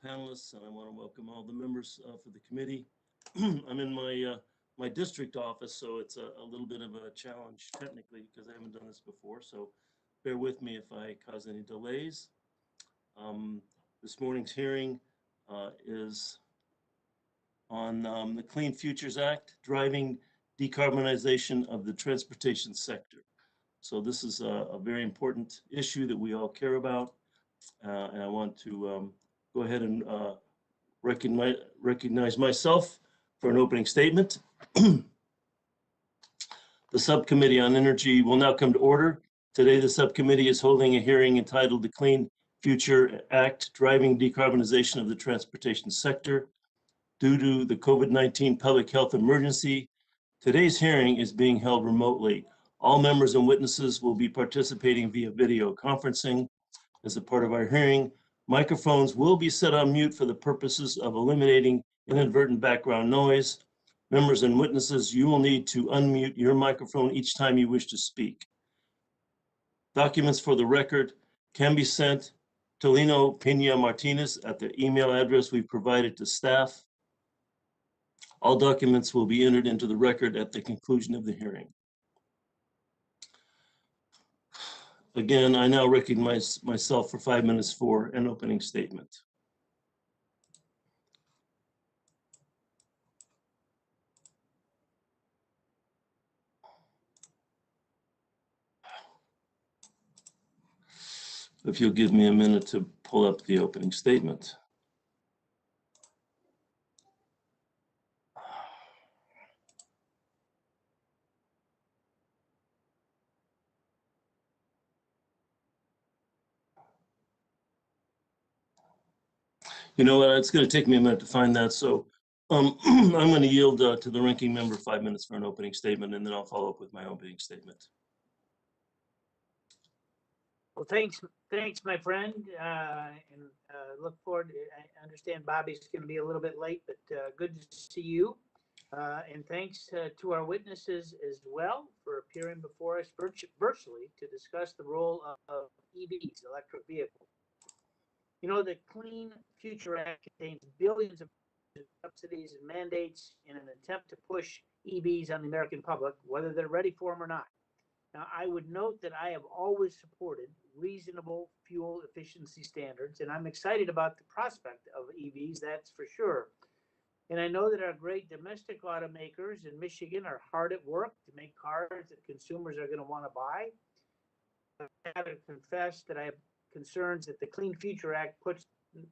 panelists, and I want to welcome all the members for the committee. I'm in my district office, so it's a little bit of a challenge technically because I haven't done this before. So bear with me if I cause any delays. This morning's hearing is on the Clean Futures Act, driving decarbonization of the transportation sector. So this is a very important issue that we all care about, and I want to go ahead and recognize myself for an opening statement. The Subcommittee on Energy will now come to order. Today, the subcommittee is holding a hearing entitled The Clean Future Act, Driving Decarbonization of the Transportation Sector. Due to the COVID-19 public health emergency, today's hearing is being held remotely. All members and witnesses will be participating via video conferencing. As a part of our hearing, microphones will be set on mute for the purposes of eliminating inadvertent background noise. Members and witnesses, you will need to unmute your microphone each time you wish to speak. Documents for the record can be sent to Lino Pena Martinez at the email address we provided to staff. All documents will be entered into the record at the conclusion of the hearing. Again, I now recognize myself for 5 minutes for an opening statement. If you'll give me a minute to pull up the opening statement. You know what, it's going to take me a minute to find that, so I'm going to yield to the ranking member 5 minutes for an opening statement, and then I'll follow up with my opening statement. Well, thanks, my friend, and look forward. I understand Bobby's going to be a little bit late, but good to see you. And thanks to our witnesses as well for appearing before us virtually to discuss the role of EVs, electric vehicles. You know, the Clean Future Act contains billions of subsidies and mandates in an attempt to push EVs on the American public, whether they're ready for them or not. Now, I would note that I have always supported reasonable fuel efficiency standards, and I'm excited about the prospect of EVs, that's for sure. And I know that our great domestic automakers in Michigan are hard at work to make cars that consumers are going to want to buy. I have to confess that I have concerns that the Clean Future Act puts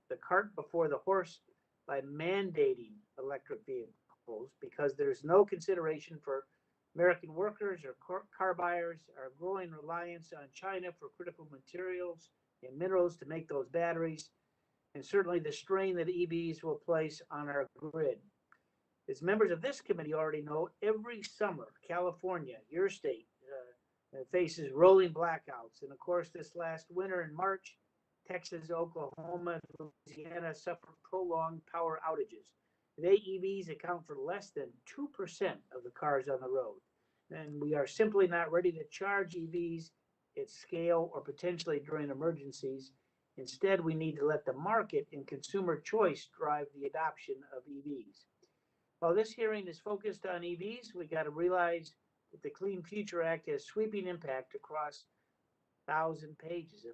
the cart before the horse by mandating electric vehicles because there's no consideration for American workers or car buyers, our growing reliance on China for critical materials and minerals to make those batteries, and certainly the strain that EVs will place on our grid. As members of this committee already know, every summer, California, your state, faces rolling blackouts. And of course, this last winter in March, Texas, Oklahoma, Louisiana suffered prolonged power outages. Today, EVs account for less than 2% of the cars on the road. And we are simply not ready to charge EVs at scale or potentially during emergencies. Instead, we need to let the market and consumer choice drive the adoption of EVs. While this hearing is focused on EVs, we got to realize that the Clean Future Act has sweeping impact across 1,000 pages.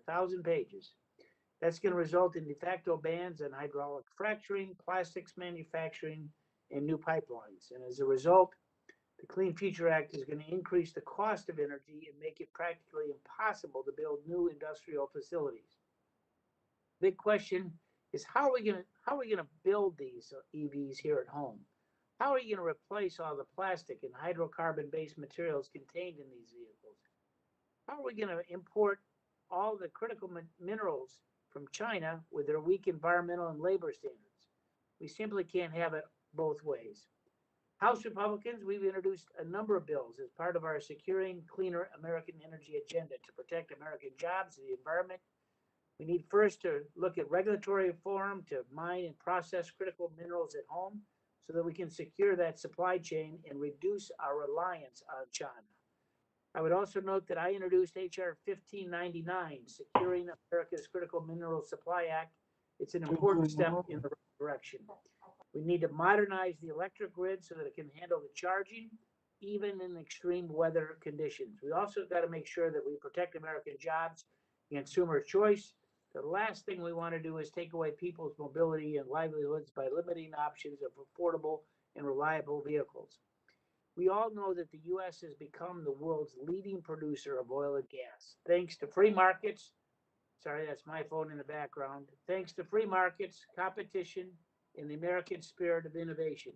That's going to result in de facto bans on hydraulic fracturing, plastics manufacturing, and new pipelines. And as a result, the Clean Future Act is going to increase the cost of energy and make it practically impossible to build new industrial facilities. Big question is how are we going to build these EVs here at home? How are you going to replace all the plastic and hydrocarbon-based materials contained in these vehicles? How are we going to import all the critical minerals from China with their weak environmental and labor standards? We simply can't have it both ways. House Republicans, we've introduced a number of bills as part of our Securing Cleaner American Energy agenda to protect American jobs and the environment. We need first to look at regulatory reform to mine and process critical minerals at home so that we can secure that supply chain and reduce our reliance on China. I would also note that I introduced H.R. 1599, Securing America's Critical Mineral Supply Act, It's an important step in the right direction. We need to modernize the electric grid so that it can handle the charging, even in extreme weather conditions. We also got to make sure that we protect American jobs and consumer choice. The last thing we want to do is take away people's mobility and livelihoods by limiting options of affordable and reliable vehicles. We all know that the U.S. has become the world's leading producer of oil and gas, thanks to free markets. Sorry, that's my phone in the background. Thanks to free markets, competition, and the American spirit of innovation.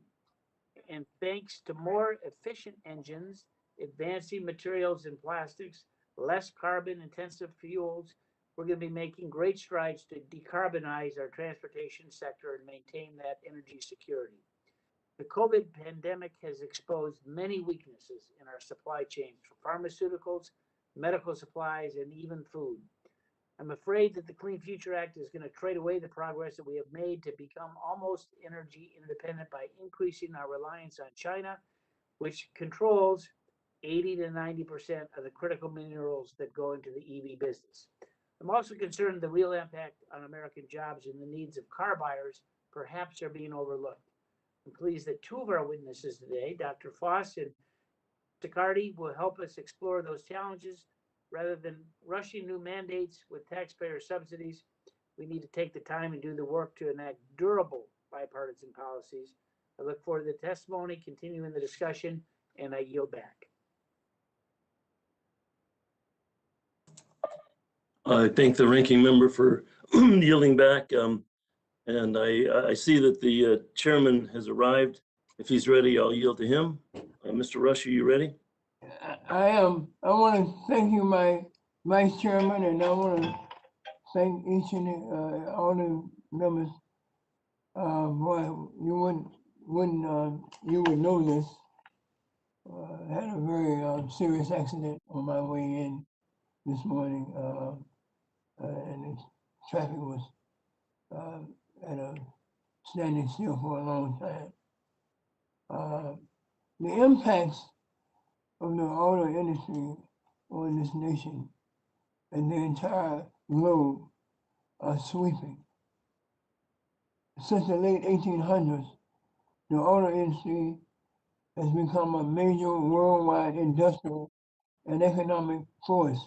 And thanks to more efficient engines, advancing materials and plastics, less carbon intensive fuels, we're going to be making great strides to decarbonize our transportation sector and maintain that energy security. The COVID pandemic has exposed many weaknesses in our supply chains for pharmaceuticals, medical supplies, and even food. I'm afraid that the Clean Future Act is going to trade away the progress that we have made to become almost energy independent by increasing our reliance on China, which controls 80 to 90% of the critical minerals that go into the EV business. I'm also concerned the real impact on American jobs and the needs of car buyers perhaps are being overlooked. I'm pleased that two of our witnesses today, Dr. Foss and Ticardi, will help us explore those challenges. Rather than rushing new mandates with taxpayer subsidies, we need to take the time and do the work to enact durable bipartisan policies. I look forward to the testimony, continuing the discussion, and I yield back. I thank the ranking member for yielding back. And I see that the chairman has arrived. If he's ready, I'll yield to him. Mr. Rush, are you ready? I am. I want to thank you, my vice chairman, and I want to thank each and all the members. Boy, you would know this. I had a very serious accident on my way in this morning, and the traffic was at a standing still for a long time. The impacts of the auto industry on this nation and the entire globe are sweeping. Since the late 1800s, the auto industry has become a major worldwide industrial and economic force.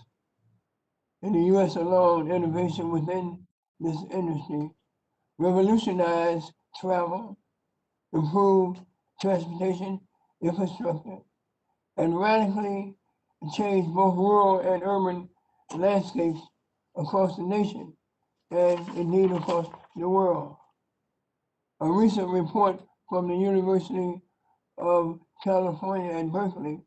In the US alone, innovation within this industry revolutionized travel, improved transportation infrastructure, and radically changed both rural and urban landscapes across the nation and indeed across the world. A recent report from the University of California at Berkeley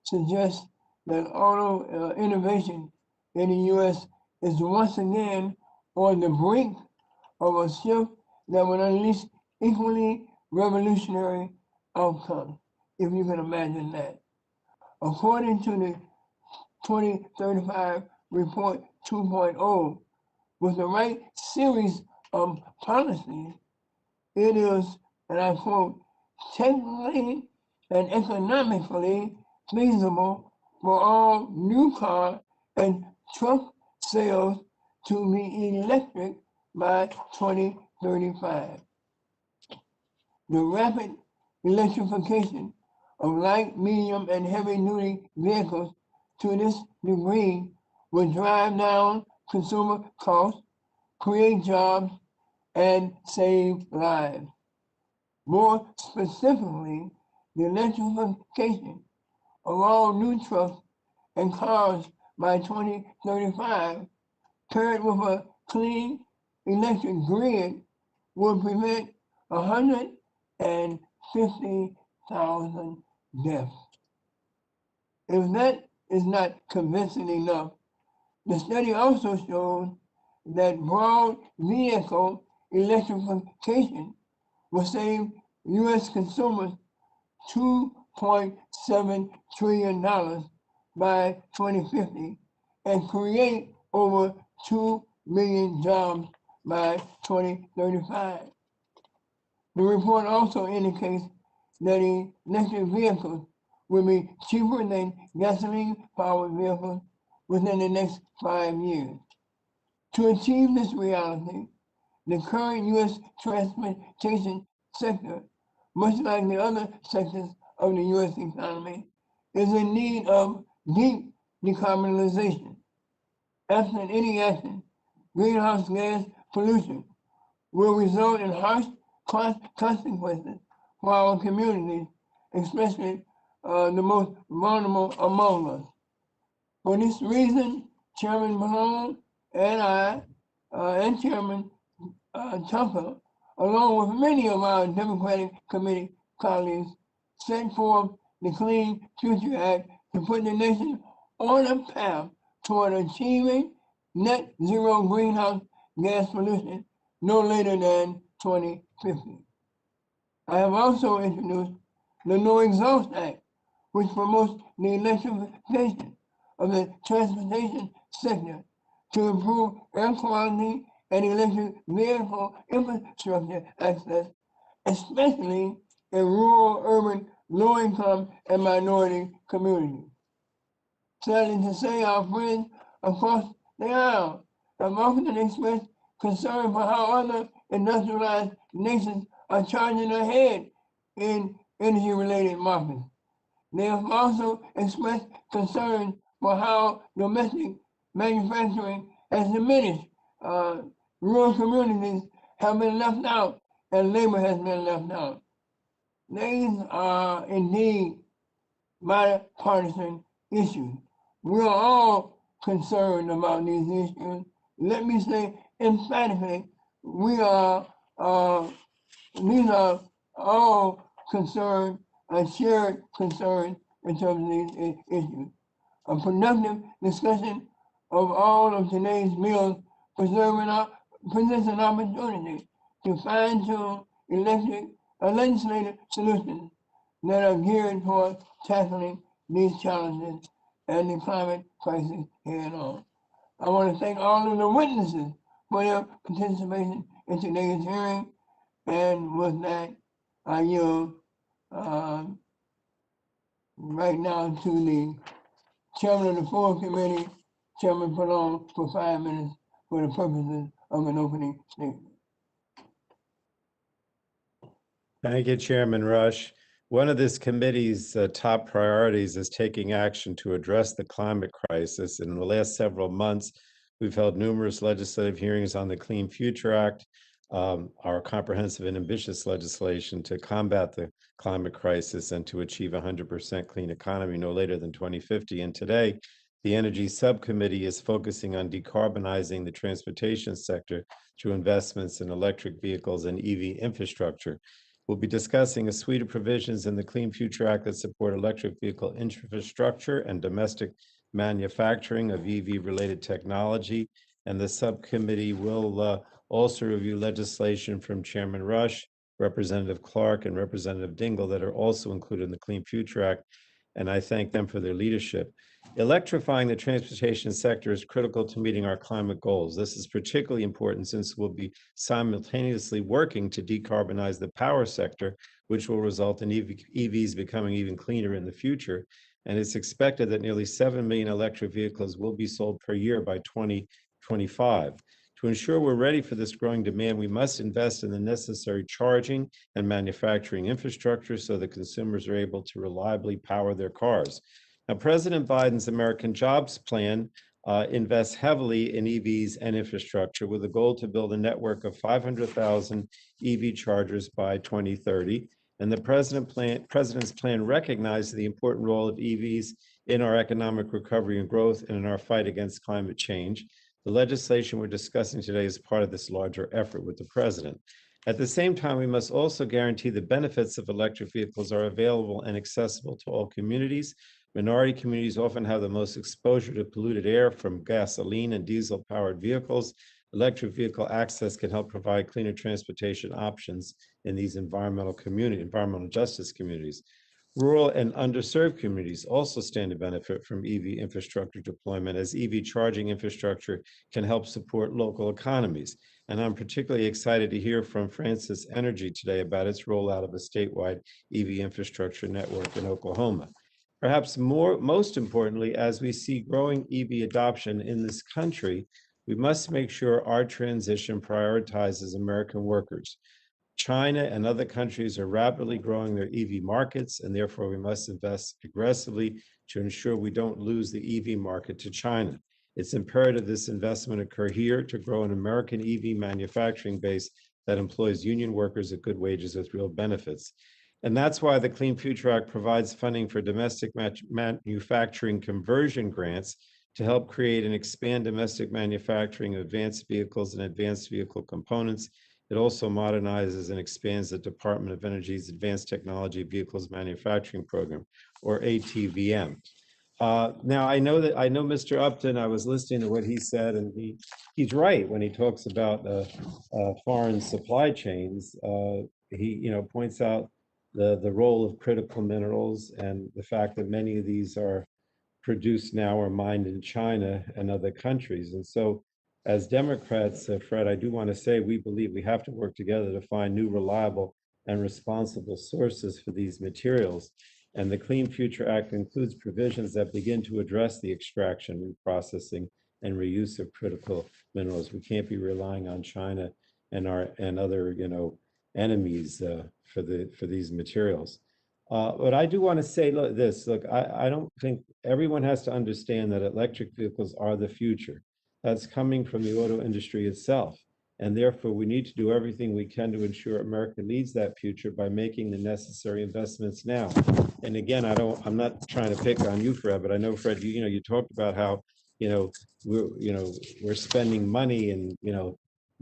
suggests that auto innovation in the US is once again on the brink of a shift that will unleash equally revolutionary outcomes, if you can imagine that. According to the 2035 Report 2.0, with the right series of policies, it is, and I quote, technically and economically feasible for all new car and truck sales to be electric by 2035. The rapid electrification of light, medium, and heavy-duty vehicles to this degree will drive down consumer costs, create jobs, and save lives. More specifically, the electrification of all new trucks and cars by 2035, paired with a clean electric grid, will prevent 150,000 deaths. If that is not convincing enough, the study also shows that broad vehicle electrification will save U.S. consumers $2.7 trillion by 2050 and create over 2 million jobs by 2035. The report also indicates that electric vehicles will be cheaper than gasoline-powered vehicles within the next 5 years. To achieve this reality, The current U.S. transportation sector, much like the other sectors of the U.S. economy, is in need of deep decarbonization. Absent any action, greenhouse gas pollution will result in harsh consequences for our communities, especially the most vulnerable among us. For this reason, Chairman Malone and I, and Chairman Tucker, along with many of our Democratic Committee colleagues, set forth the Clean Future Act to put the nation on a path toward achieving net zero greenhouse gas pollution no later than 2050. I have also introduced the No Exhaust Act, which promotes the electrification of the transportation sector to improve air quality and electric vehicle infrastructure access, especially in rural, urban, low-income, and minority communities. Sadly to say, our friends across the aisle have often expressed concern for how other industrialized nations are charging ahead in energy-related markets. They have also expressed concern for how domestic manufacturing has diminished. Rural communities have been left out and labor has been left out. These are indeed bipartisan issues. We are all concerned about these issues. Let me say emphatically, these are all concerned, shared concerns in terms of these issues. A productive discussion of all of today's bills presents an opportunity to fine-tune legislative solutions that are geared toward tackling these challenges and the climate crisis head-on. I want to thank all of the witnesses for their participation in today's hearing, and with that, I yield right now to the Chairman of the Full Committee, Chairman Palone, for 5 minutes for the purposes of an opening statement. Thank you, Chairman Rush. One of this committee's top priorities is taking action to address the climate crisis. In the last several months, we've held numerous legislative hearings on the Clean Future Act, our comprehensive and ambitious legislation to combat the climate crisis and to achieve 100% clean economy no later than 2050. And today, the Energy Subcommittee is focusing on decarbonizing the transportation sector through investments in electric vehicles and EV infrastructure. We'll be discussing a suite of provisions in the Clean Future Act that support electric vehicle infrastructure and domestic manufacturing of EV-related technology. And the subcommittee will also review legislation from Chairman Rush, Representative Clark, and Representative Dingell that are also included in the Clean Future Act. And I thank them for their leadership. Electrifying the transportation sector is critical to meeting our climate goals. This is particularly important since we'll be simultaneously working to decarbonize the power sector, which will result in EVs becoming even cleaner in the future. And it's expected that nearly 7 million electric vehicles will be sold per year by 2025. To ensure we're ready for this growing demand, we must invest in the necessary charging and manufacturing infrastructure so that consumers are able to reliably power their cars. Now, President Biden's American Jobs Plan invests heavily in EVs and infrastructure with a goal to build a network of 500,000 EV chargers by 2030. And the president's plan recognizes the important role of EVs in our economic recovery and growth and in our fight against climate change. The legislation we're discussing today is part of this larger effort with the president. At the same time, we must also guarantee the benefits of electric vehicles are available and accessible to all communities. Minority communities often have the most exposure to polluted air from gasoline and diesel-powered vehicles. Electric vehicle access can help provide cleaner transportation options in these environmental justice communities. Rural and underserved communities also stand to benefit from EV infrastructure deployment, as EV charging infrastructure can help support local economies. And I'm particularly excited to hear from Francis Energy today about its rollout of a statewide EV infrastructure network in Oklahoma. Perhaps most importantly, as we see growing EV adoption in this country, we must make sure our transition prioritizes American workers. China and other countries are rapidly growing their EV markets, and therefore we must invest aggressively to ensure we don't lose the EV market to China. It's imperative this investment occur here to grow an American EV manufacturing base that employs union workers at good wages with real benefits. And that's why the Clean Future Act provides funding for domestic manufacturing conversion grants to help create and expand domestic manufacturing of advanced vehicles and advanced vehicle components. It also modernizes and expands the Department of Energy's Advanced Technology Vehicles Manufacturing Program, or ATVM. Now, I know Mr. Upton, I was listening to what he said, and he's right when he talks about foreign supply chains. He points out the role of critical minerals and the fact that many of these are produced now or mined in China and other countries. And so as Democrats, Fred, I do want to say we believe we have to work together to find new, reliable, and responsible sources for these materials. And the Clean Future Act includes provisions that begin to address the extraction, reprocessing, and reuse of critical minerals. We can't be relying on China and other enemies for these materials. But I do want to say look, I don't think everyone has to understand that electric vehicles are the future. That's coming from the auto industry itself. And therefore, we need to do everything we can to ensure America leads that future by making the necessary investments now. And again, I'm not trying to pick on you, Fred, but I know, Fred, you talked about how, we're spending money and,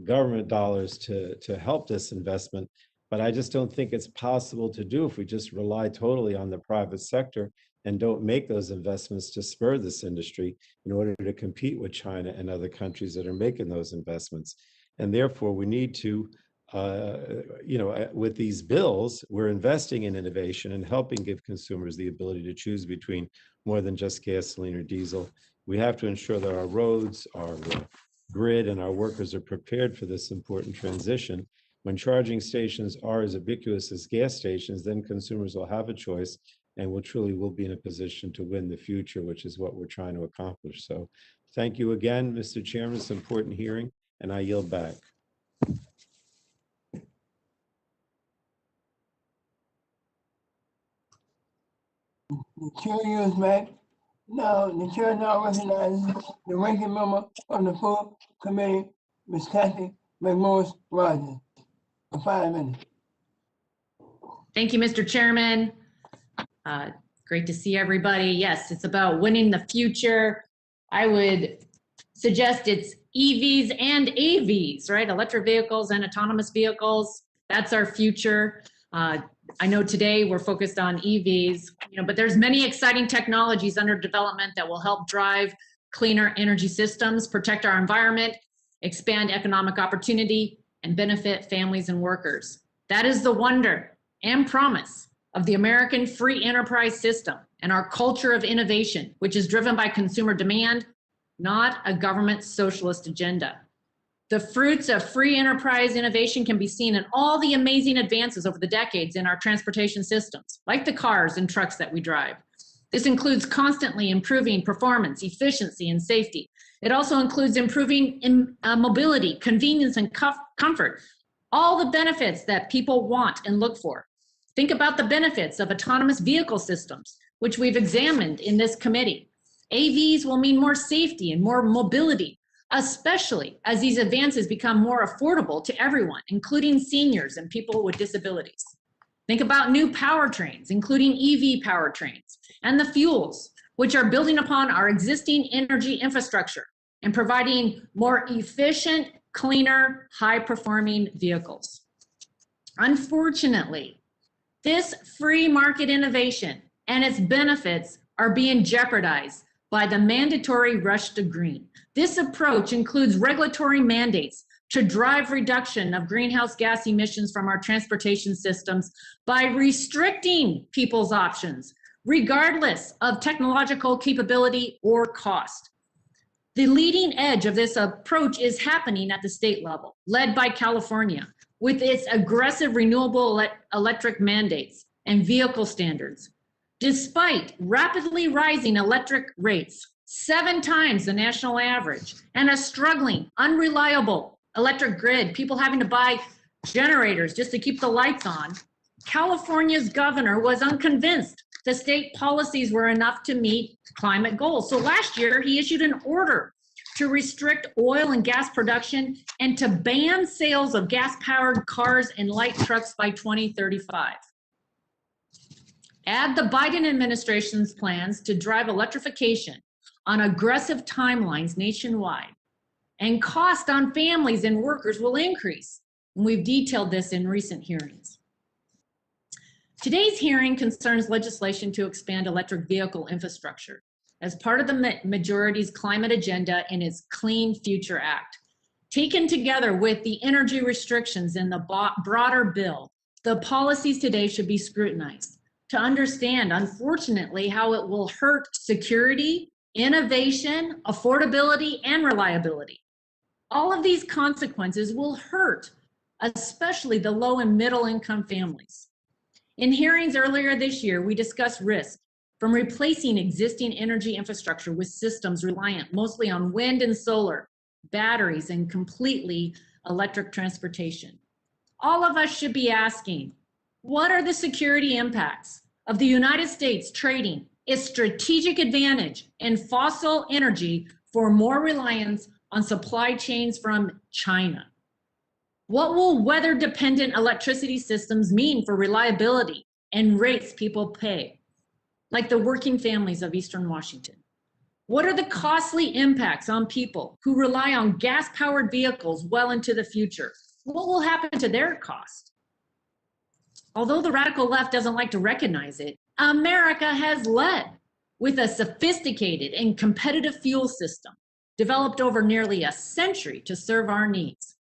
government dollars to help this investment. But I just don't think it's possible to do if we just rely totally on the private sector and don't make those investments to spur this industry in order to compete with China and other countries that are making those investments. And therefore, we need to, with these bills, we're investing in innovation and helping give consumers the ability to choose between more than just gasoline or diesel. We have to ensure that our roads, our grid, and our workers are prepared for this important transition. When charging stations are as ubiquitous as gas stations, then consumers will have a choice and will be in a position to win the future, which is what we're trying to accomplish. So thank you again, Mr. Chairman. It's an important hearing, and I yield back. The chair yields back. Now, the chair now recognizes the ranking member of the full committee, Ms. Kathy McMorris Rogers, for 5 minutes. Thank you, Mr. Chairman. Great to see everybody. Yes, it's about winning the future. I would suggest it's EVs and AVs, right? Electric vehicles and autonomous vehicles. That's our future. I know today we're focused on EVs, but there's many exciting technologies under development that will help drive cleaner energy systems, protect our environment, expand economic opportunity, and benefit families and workers. That is the wonder and promise of the American free enterprise system and our culture of innovation, which is driven by consumer demand, not a government socialist agenda. The fruits of free enterprise innovation can be seen in all the amazing advances over the decades in our transportation systems, like the cars and trucks that we drive. This includes constantly improving performance, efficiency, and safety. It also includes improving mobility, convenience, and comfort, all the benefits that people want and look for. Think about the benefits of autonomous vehicle systems, which we've examined in this committee. AVs will mean more safety and more mobility, especially as these advances become more affordable to everyone, including seniors and people with disabilities. Think about new powertrains, including EV powertrains, and the fuels, which are building upon our existing energy infrastructure and providing more efficient, cleaner, high-performing vehicles. Unfortunately, this free market innovation and its benefits are being jeopardized by the mandatory rush to green. This approach includes regulatory mandates to drive reduction of greenhouse gas emissions from our transportation systems by restricting people's options, regardless of technological capability or cost. The leading edge of this approach is happening at the state level, led by California, with its aggressive renewable electric mandates and vehicle standards. Despite rapidly rising electric rates, 7 times the national average, and a struggling, unreliable electric grid, people having to buy generators just to keep the lights on, California's governor was unconvinced the state policies were enough to meet climate goals. So last year, he issued an order to restrict oil and gas production and to ban sales of gas-powered cars and light trucks by 2035. Add the Biden administration's plans to drive electrification on aggressive timelines nationwide, and cost on families and workers will increase. And we've detailed this in recent hearings. Today's hearing concerns legislation to expand electric vehicle infrastructure as part of the majority's climate agenda in its Clean Future Act. Taken together with the energy restrictions in the broader bill, the policies today should be scrutinized to understand, unfortunately, how it will hurt security, innovation, affordability, and reliability. All of these consequences will hurt, especially the low and middle income families. In hearings earlier this year, we discussed risk from replacing existing energy infrastructure with systems reliant mostly on wind and solar, batteries, and completely electric transportation. All of us should be asking, what are the security impacts of the United States trading its strategic advantage in fossil energy for more reliance on supply chains from China? What will weather-dependent electricity systems mean for reliability and rates people pay, like the working families of Eastern Washington? What are the costly impacts on people who rely on gas-powered vehicles well into the future? What will happen to their cost? Although the radical left doesn't like to recognize it, America has led with a sophisticated and competitive fuel system developed over nearly a century to serve our needs.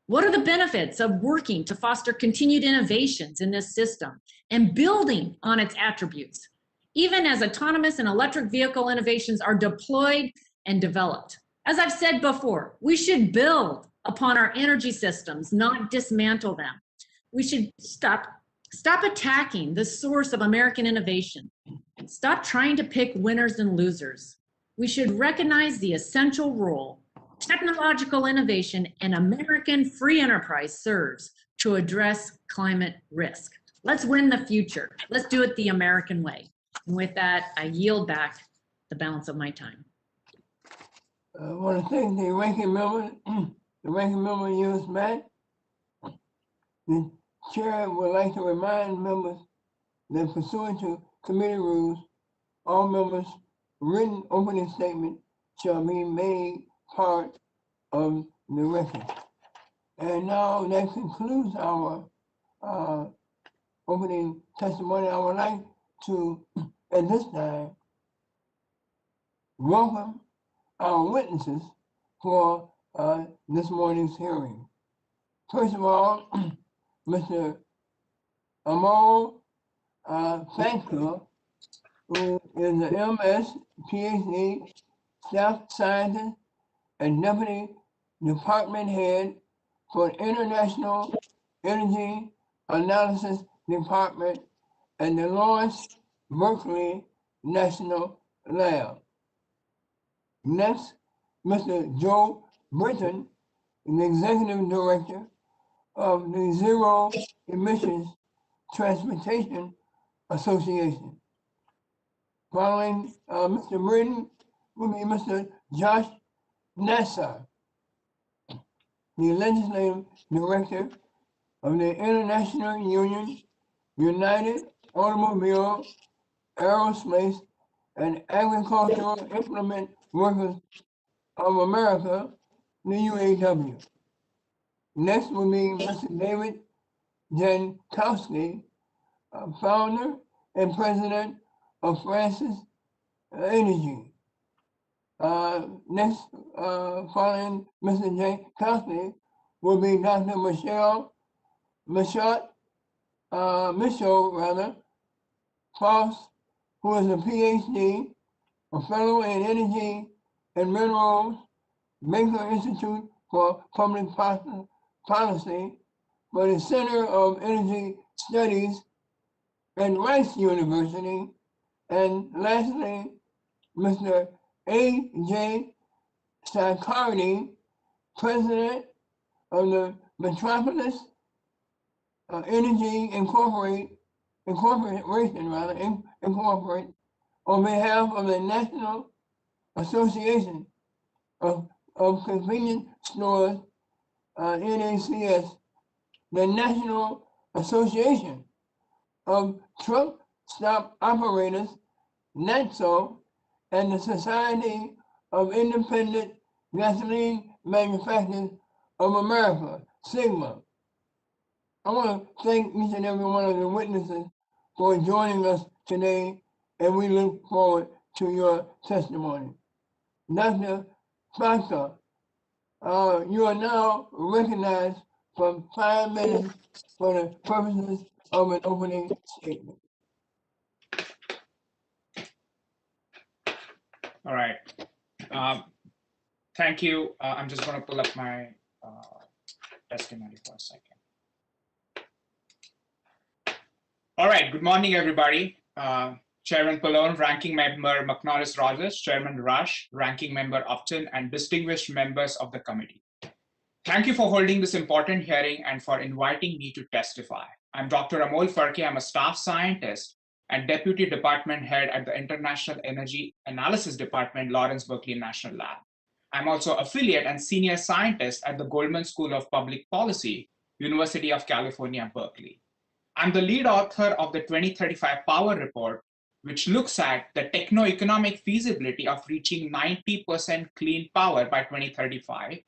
What are the benefits of working to foster continued innovations in this system and building on its attributes, even as autonomous and electric vehicle innovations are deployed and developed? As I've said before, we should build upon our energy systems, not dismantle them. We should stop attacking the source of American innovation. Stop trying to pick winners and losers. We should recognize the essential role technological innovation and American free enterprise serves to address climate risk. Let's win the future. Let's do it the American way. And with that, I yield back the balance of my time. I want to thank the ranking member, U.S. Matt. The chair would like to remind members that pursuant to committee rules, all members' written opening statement shall be made part of the record. And now that concludes our opening testimony. I would like to, at this time, welcome our witnesses for this morning's hearing. First of all, Mr. Amal Thankful, who is an MS, PhD, staff scientist, and deputy department head for International Energy Analysis Department at the Lawrence Berkeley National Lab. Next, Mr. Joe Britton, the executive director of the Zero Emissions Transportation Association. Following Mr. Britton will be Mr. Josh Nassar, the legislative director of the International Union, United Automobile, Aerospace, and Agricultural Implement Workers of America, the UAW. Next will be Mr. David Jankowski, founder and president of Francis Energy. Next, following Mr. Jankowski will be Dr. Michelle Foss, who is a PhD, a fellow in energy and minerals, Baker Institute for Public Policy for the Center of Energy Studies at Rice University. And lastly, Mr. A.J. Sarkardi, President of the Metropolis Energy Incorporation, on behalf of the National Association of Convenience Stores, NACS, the National Association of Truck Stop Operators, NATSO, and the Society of Independent Gasoline Manufacturers of America, SIGMA. I want to thank each and every one of the witnesses for joining us today, and we look forward to your testimony. Dr. Proctor, you are now recognized for 5 minutes for the purposes of an opening statement. All right. Thank you. I'm just going to pull up my testimony for a second. All right. Good morning, everybody. Chairman Pallone, Ranking Member McNorris-Rogers, Chairman Rush, Ranking Member Upton, and distinguished members of the committee. Thank you for holding this important hearing and for inviting me to testify. I'm Dr. Amol Farke. I'm a staff scientist and Deputy Department Head at the International Energy Analysis Department, Lawrence Berkeley National Lab. I'm also affiliate and senior scientist at the Goldman School of Public Policy, University of California, Berkeley. I'm the lead author of the 2035 Power Report, which looks at the techno-economic feasibility of reaching 90% clean power by 2035,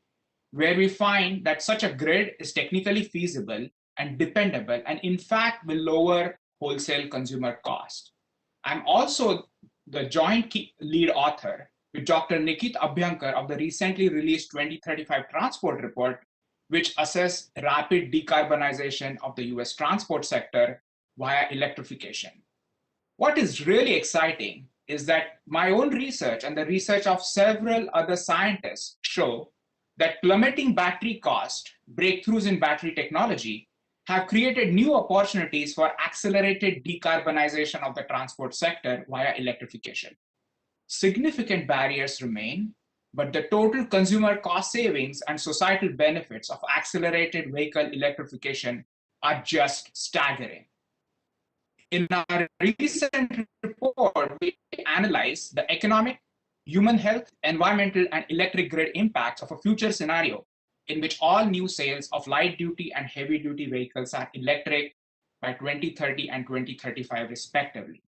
where we find that such a grid is technically feasible and dependable, and in fact will lower wholesale consumer cost. I'm also the joint lead author with Dr. Nikit Abhyankar of the recently released 2035 Transport Report, which assess rapid decarbonization of the US transport sector via electrification. What is really exciting is that my own research and the research of several other scientists show that plummeting battery cost, breakthroughs in battery technology, have created new opportunities for accelerated decarbonization of the transport sector via electrification. Significant barriers remain, but the total consumer cost savings and societal benefits of accelerated vehicle electrification are just staggering. In our recent report, we analyze the economic, human health, environmental, and electric grid impacts of a future scenario in which all new sales of light-duty and heavy-duty vehicles are electric by 2030 and 2035, respectively.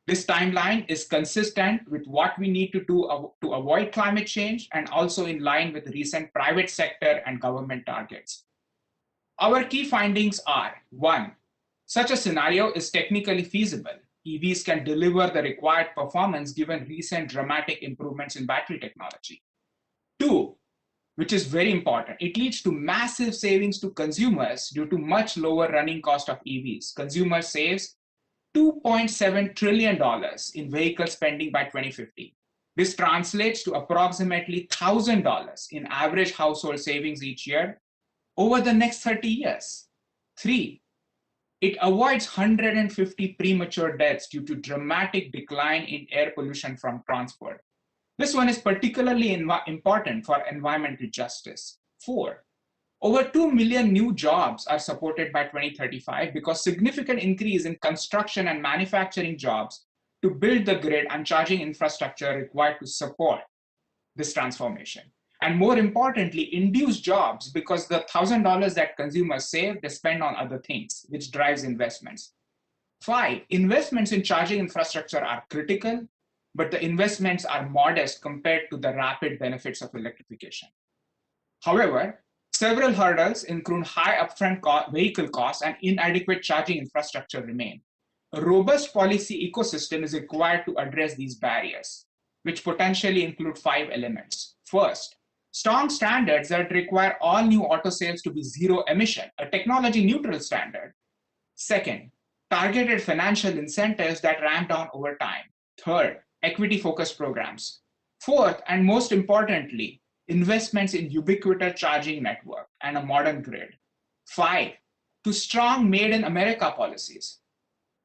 This timeline is consistent with what we need to do to avoid climate change and also in line with recent private sector and government targets. Our key findings are: 1, such a scenario is technically feasible. EVs can deliver the required performance given recent dramatic improvements in battery technology. 2, which is very important, it leads to massive savings to consumers due to much lower running cost of EVs. Consumer saves $2.7 trillion in vehicle spending by 2050. This translates to approximately $1,000 in average household savings each year over the next 30 years. 3, it avoids 150 premature deaths due to dramatic decline in air pollution from transport. This one is particularly important for environmental justice. 4, over 2 million new jobs are supported by 2035 because significant increase in construction and manufacturing jobs to build the grid and charging infrastructure required to support this transformation. And more importantly, induce jobs because the $1,000 that consumers save, they spend on other things, which drives investments. 5, investments in charging infrastructure are critical, but the investments are modest compared to the rapid benefits of electrification. However, several hurdles, including high upfront vehicle costs and inadequate charging infrastructure, remain. A robust policy ecosystem is required to address these barriers, which potentially include 5 elements. First, strong standards that require all new auto sales to be zero emission, a technology neutral standard. Second, targeted financial incentives that ramp down over time. Third, equity focused programs. Fourth, and most importantly, investments in ubiquitous charging network and a modern grid. 5, to strong made in America policies.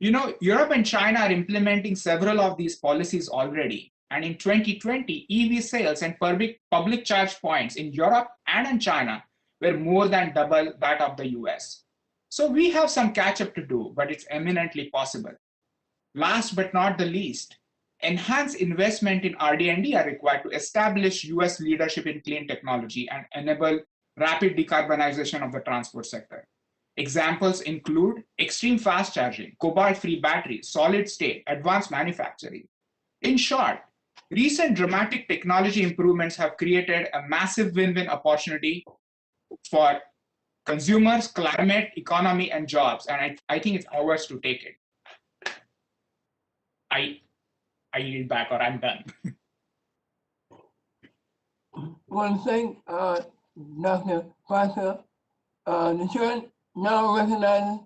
You know, Europe and China are implementing several of these policies already, And in 2020, EV sales and public charge points in Europe and in China were more than double that of the US. So we have some catch up to do, but it's eminently possible. Last but not the least, enhanced investment in RD&D are required to establish US leadership in clean technology and enable rapid decarbonization of the transport sector. Examples include extreme fast charging, cobalt-free batteries, solid state, advanced manufacturing. In short, recent dramatic technology improvements have created a massive win-win opportunity for consumers, climate, economy, and jobs. And I think it's ours to take it. I yield back, or I'm done. Want to thank Dr. Foster. The chair now recognizes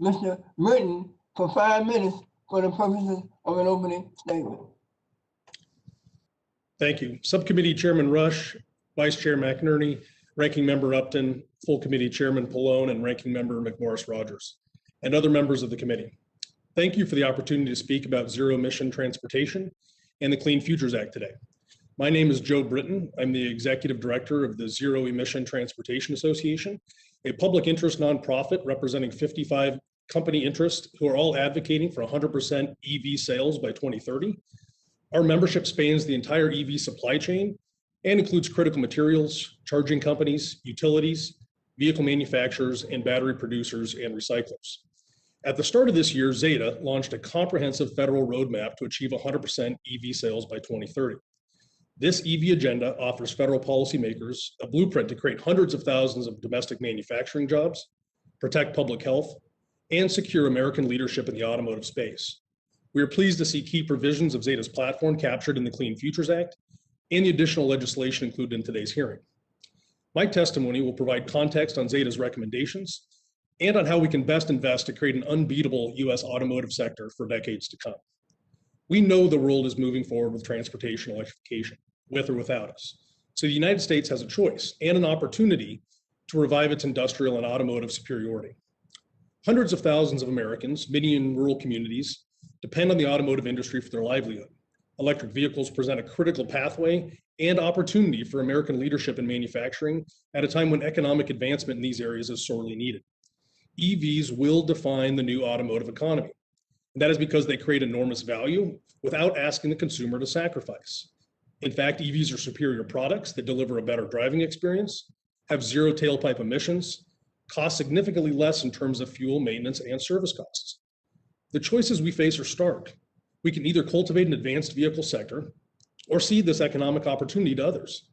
Mr. Britton for 5 minutes for the purposes of an opening statement. Thank you. Subcommittee Chairman Rush, Vice Chair McInerney, Ranking Member Upton, Full Committee Chairman Pallone, and Ranking Member McMorris-Rogers, and other members of the committee. Thank you for the opportunity to speak about zero-emission transportation and the Clean Futures Act today. My name is Joe Britton. I'm the Executive Director of the Zero Emission Transportation Association, a public interest nonprofit representing 55 company interests who are all advocating for 100% EV sales by 2030. Our membership spans the entire EV supply chain and includes critical materials, charging companies, utilities, vehicle manufacturers, and battery producers and recyclers. At the start of this year, Zeta launched a comprehensive federal roadmap to achieve 100% EV sales by 2030. This EV agenda offers federal policymakers a blueprint to create hundreds of thousands of domestic manufacturing jobs, protect public health, and secure American leadership in the automotive space. We are pleased to see key provisions of Zeta's platform captured in the Clean Futures Act and the additional legislation included in today's hearing. My testimony will provide context on Zeta's recommendations and on how we can best invest to create an unbeatable US automotive sector for decades to come. We know the world is moving forward with transportation electrification, with or without us. So the United States has a choice and an opportunity to revive its industrial and automotive superiority. Hundreds of thousands of Americans, many in rural communities, depend on the automotive industry for their livelihood. Electric vehicles present a critical pathway and opportunity for American leadership in manufacturing at a time when economic advancement in these areas is sorely needed. EVs will define the new automotive economy. And that is because they create enormous value without asking the consumer to sacrifice. In fact, EVs are superior products that deliver a better driving experience, have zero tailpipe emissions, cost significantly less in terms of fuel, maintenance, and service costs. The choices we face are stark. We can either cultivate an advanced vehicle sector or cede this economic opportunity to others.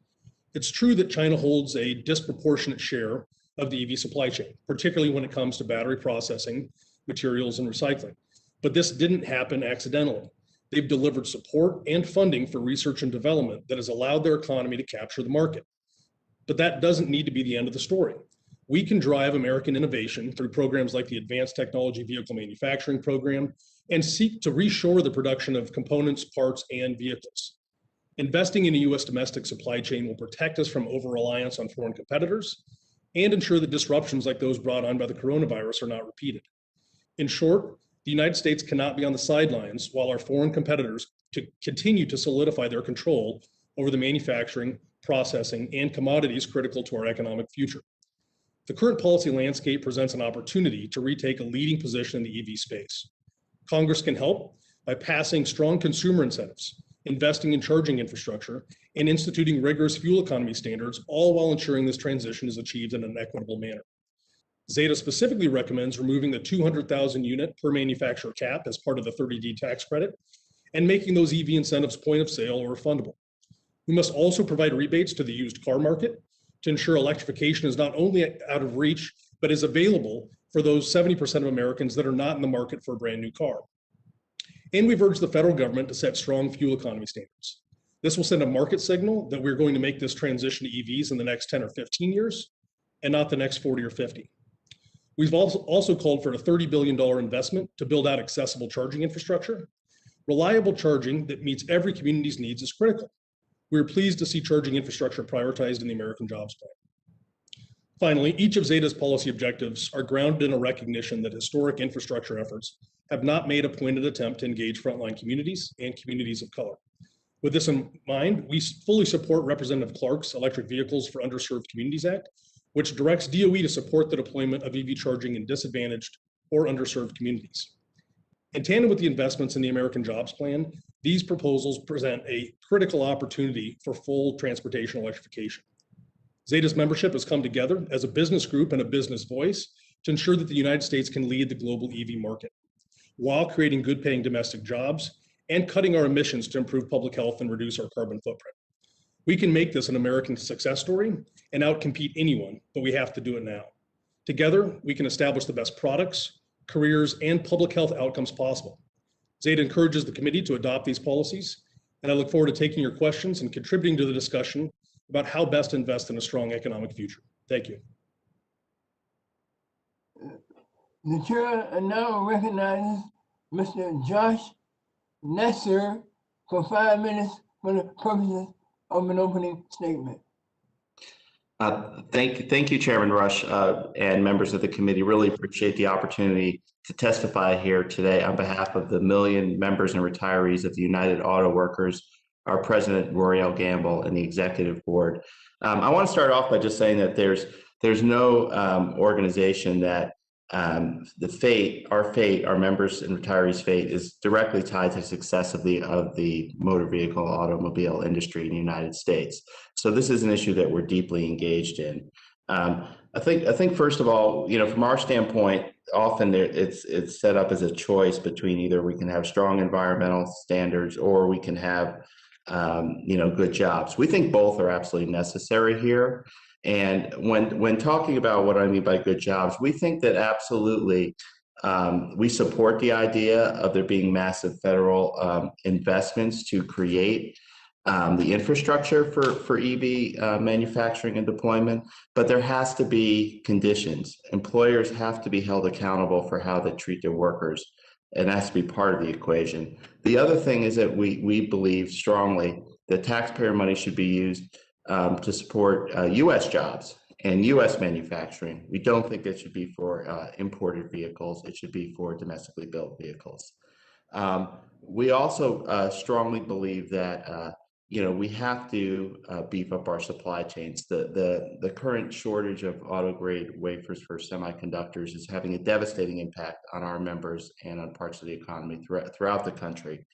It's true that China holds a disproportionate share of the EV supply chain, particularly when it comes to battery processing, materials, and recycling. But this didn't happen accidentally. They've delivered support and funding for research and development that has allowed their economy to capture the market. But that doesn't need to be the end of the story. We can drive American innovation through programs like the Advanced Technology Vehicle Manufacturing Program and seek to reshore the production of components, parts, and vehicles. Investing in a US domestic supply chain will protect us from over-reliance on foreign competitors and ensure that disruptions like those brought on by the coronavirus are not repeated. In short, the United States cannot be on the sidelines while our foreign competitors continue to solidify their control over the manufacturing, processing, and commodities critical to our economic future. The current policy landscape presents an opportunity to retake a leading position in the EV space. Congress can help by passing strong consumer incentives, investing in charging infrastructure, and instituting rigorous fuel economy standards, all while ensuring this transition is achieved in an equitable manner. Zeta specifically recommends removing the 200,000 unit per manufacturer cap as part of the 30D tax credit and making those EV incentives point of sale or refundable. We must also provide rebates to the used car market to ensure electrification is not only out of reach, but is available for those 70% of Americans that are not in the market for a brand new car. And we've urged the federal government to set strong fuel economy standards. This will send a market signal that we're going to make this transition to EVs in the next 10 or 15 years, and not the next 40 or 50. We've also called for a $30 billion investment to build out accessible charging infrastructure. Reliable charging that meets every community's needs is critical. We're pleased to see charging infrastructure prioritized in the American Jobs Plan. Finally, each of Zeta's policy objectives are grounded in a recognition that historic infrastructure efforts have not made a pointed attempt to engage frontline communities and communities of color. With this in mind, we fully support Representative Clark's Electric Vehicles for Underserved Communities Act, which directs DOE to support the deployment of EV charging in disadvantaged or underserved communities. In tandem with the investments in the American Jobs Plan, these proposals present a critical opportunity for full transportation electrification. Zeta's membership has come together as a business group and a business voice to ensure that the United States can lead the global EV market, while creating good-paying domestic jobs and cutting our emissions to improve public health and reduce our carbon footprint. We can make this an American success story and outcompete anyone, but we have to do it now. Together, we can establish the best products, careers, and public health outcomes possible. Zeta encourages the committee to adopt these policies, and I look forward to taking your questions and contributing to the discussion about how best to invest in a strong economic future. Thank you. The chair now recognizes Mr. Josh Nesser for 5 minutes for the purposes of an opening statement. Thank you, Chairman Rush, and members of the committee. Really appreciate the opportunity to testify here today on behalf of the million members and retirees of the United Auto Workers, our president, Rory L. Gamble, and the executive board. I want to start off by just saying that there's no organization that our members and retirees' fate is directly tied to the success of the motor vehicle automobile industry in the United States. So this is an issue that we're deeply engaged in. I think first of all, from our standpoint, often it's set up as a choice between either we can have strong environmental standards or we can have good jobs. We think both are absolutely necessary here. And when talking about what I mean by good jobs, we think that absolutely we support the idea of there being massive federal investments to create the infrastructure for EV manufacturing and deployment, but there has to be conditions. Employers have to be held accountable for how they treat their workers, and that has to be part of the equation. The other thing is that we believe strongly that taxpayer money should be used to support U.S. jobs and U.S. manufacturing. We don't think it should be for imported vehicles. It should be for domestically built vehicles. We also strongly believe that we have to beef up our supply chains. The current shortage of auto-grade wafers for semiconductors is having a devastating impact on our members and on parts of the economy throughout the country.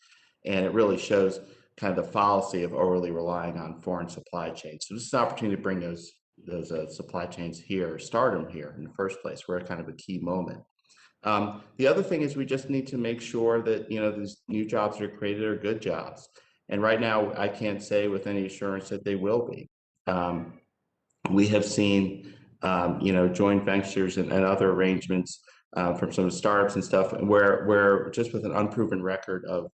And it really shows kind of the fallacy of overly relying on foreign supply chains. So this is an opportunity to bring those supply chains here, start them here in the first place. We're at kind of a key moment. The other thing is we just need to make sure that these new jobs that are created are good jobs. And right now, I can't say with any assurance that they will be. We have seen, joint ventures and other arrangements from some startups and stuff, where just with an unproven record of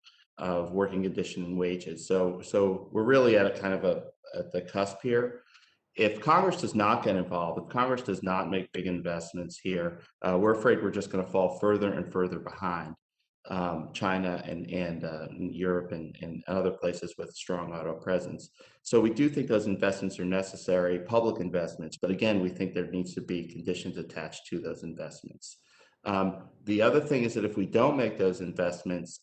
working condition and wages. So we're really at at the cusp here. If Congress does not get involved, if Congress does not make big investments here, we're afraid we're just going to fall further and further behind China and Europe and other places with strong auto presence. So we do think those investments are necessary, public investments, but again, we think there needs to be conditions attached to those investments. The other thing is that if we don't make those investments,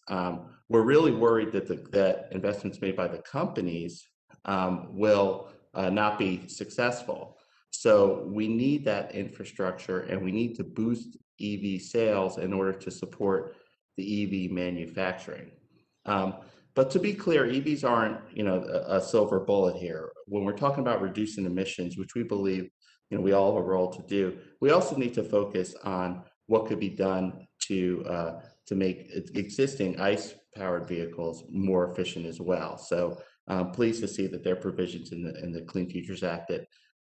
we're really worried that investments made by the companies will not be successful. So we need that infrastructure and we need to boost EV sales in order to support the EV manufacturing. But to be clear, EVs aren't a silver bullet here. When we're talking about reducing emissions, which we believe we all have a role to do, we also need to focus on what could be done to make existing ICE-powered vehicles more efficient as well. So pleased to see that there are provisions in the Clean Futures Act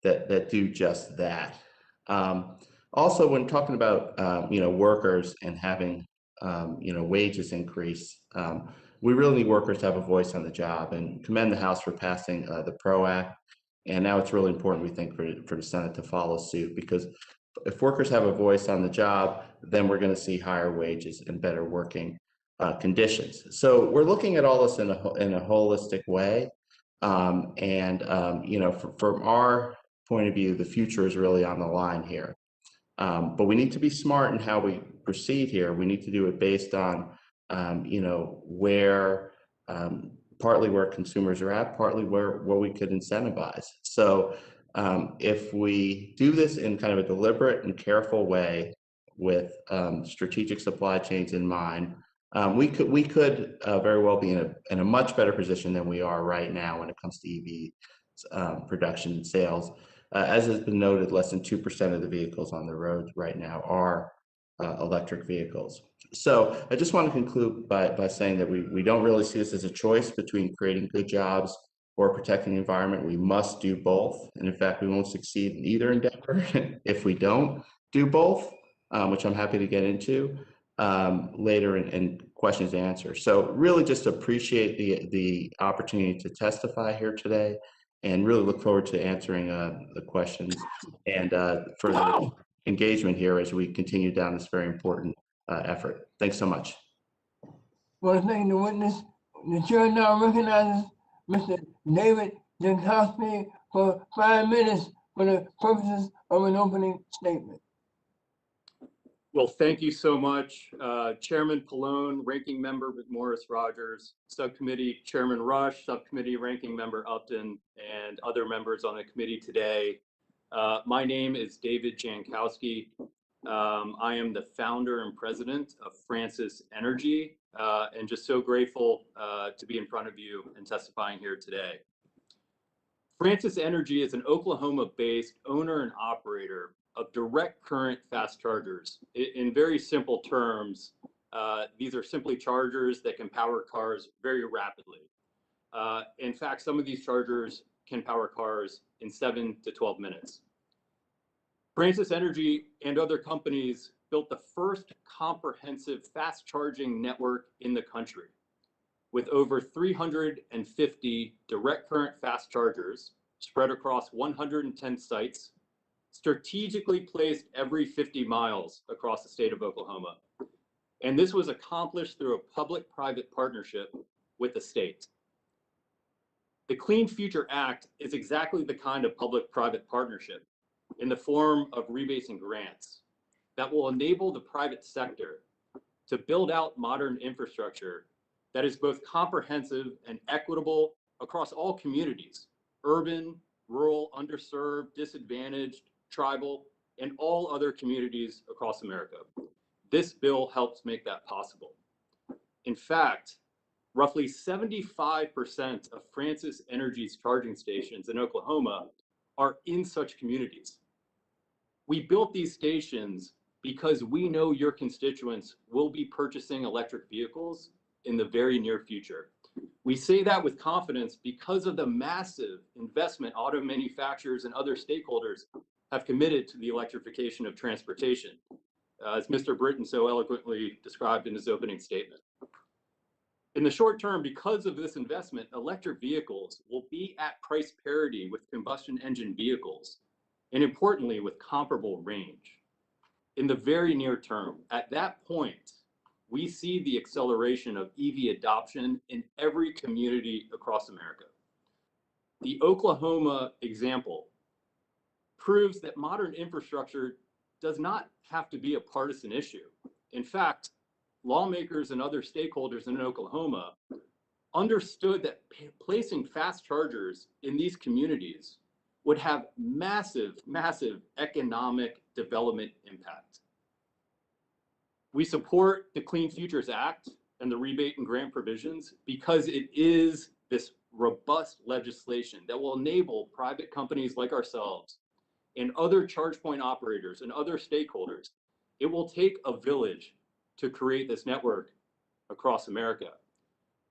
that do just that. Also, when talking about workers and having wages increase, we really need workers to have a voice on the job, and commend the House for passing the PRO Act. And now it's really important, we think, for the Senate to follow suit, because if workers have a voice on the job, then we're going to see higher wages and better working conditions. So we're looking at all this in a holistic way. From our point of view, the future is really on the line here. But we need to be smart in how we proceed here. We need to do it based on, where, partly where consumers are at, partly where we could incentivize. So if we do this in kind of a deliberate and careful way with strategic supply chains in mind, we could very well be in a much better position than we are right now when it comes to EV production and sales. As has been noted, less than 2% of the vehicles on the road right now are electric vehicles. So I just want to conclude by saying that we don't really see this as a choice between creating good jobs or protecting the environment. We must do both. And in fact, we won't succeed in either endeavor if we don't do both, which I'm happy to get into later in questions and answers. So really just appreciate the opportunity to testify here today, and really look forward to answering the questions and further engagement here as we continue down this very important effort. Thanks so much. I want to thank the witness. The chair now recognizes Mr. David Jankowski for 5 minutes for the purposes of an opening statement. Well, thank you so much, Chairman Pallone, Ranking Member McMorris-Rogers, Subcommittee Chairman Rush, Subcommittee Ranking Member Upton, and other members on the committee today. My name is David Jankowski. I am the founder and president of Francis Energy, and just so grateful to be in front of you and testifying here today. Francis Energy is an Oklahoma-based owner and operator of direct current fast chargers. In very simple terms, these are simply chargers that can power cars very rapidly. In fact, some of these chargers can power cars in 7 to 12 minutes. Francis Energy and other companies built the first comprehensive fast charging network in the country, with over 350 direct current fast chargers spread across 110 sites, strategically placed every 50 miles across the state of Oklahoma. And this was accomplished through a public-private partnership with the state. The Clean Future Act is exactly the kind of public-private partnership in the form of rebates and grants that will enable the private sector to build out modern infrastructure that is both comprehensive and equitable across all communities, urban, rural, underserved, disadvantaged, tribal, and all other communities across America. This bill helps make that possible. In fact, roughly 75% of Francis Energy's charging stations in Oklahoma are in such communities. We built these stations because we know your constituents will be purchasing electric vehicles in the very near future. We say that with confidence because of the massive investment auto manufacturers and other stakeholders have committed to the electrification of transportation, as Mr. Britton so eloquently described in his opening statement. In the short term, because of this investment, electric vehicles will be at price parity with combustion engine vehicles, and importantly, with comparable range. In the very near term, at that point, we see the acceleration of EV adoption in every community across America. The Oklahoma example proves that modern infrastructure does not have to be a partisan issue. In fact, lawmakers and other stakeholders in Oklahoma understood that placing fast chargers in these communities would have massive, massive economic development impact. We support the Clean Futures Act and the rebate and grant provisions because it is this robust legislation that will enable private companies like ourselves and other charge point operators and other stakeholders. It will take a village to create this network across America.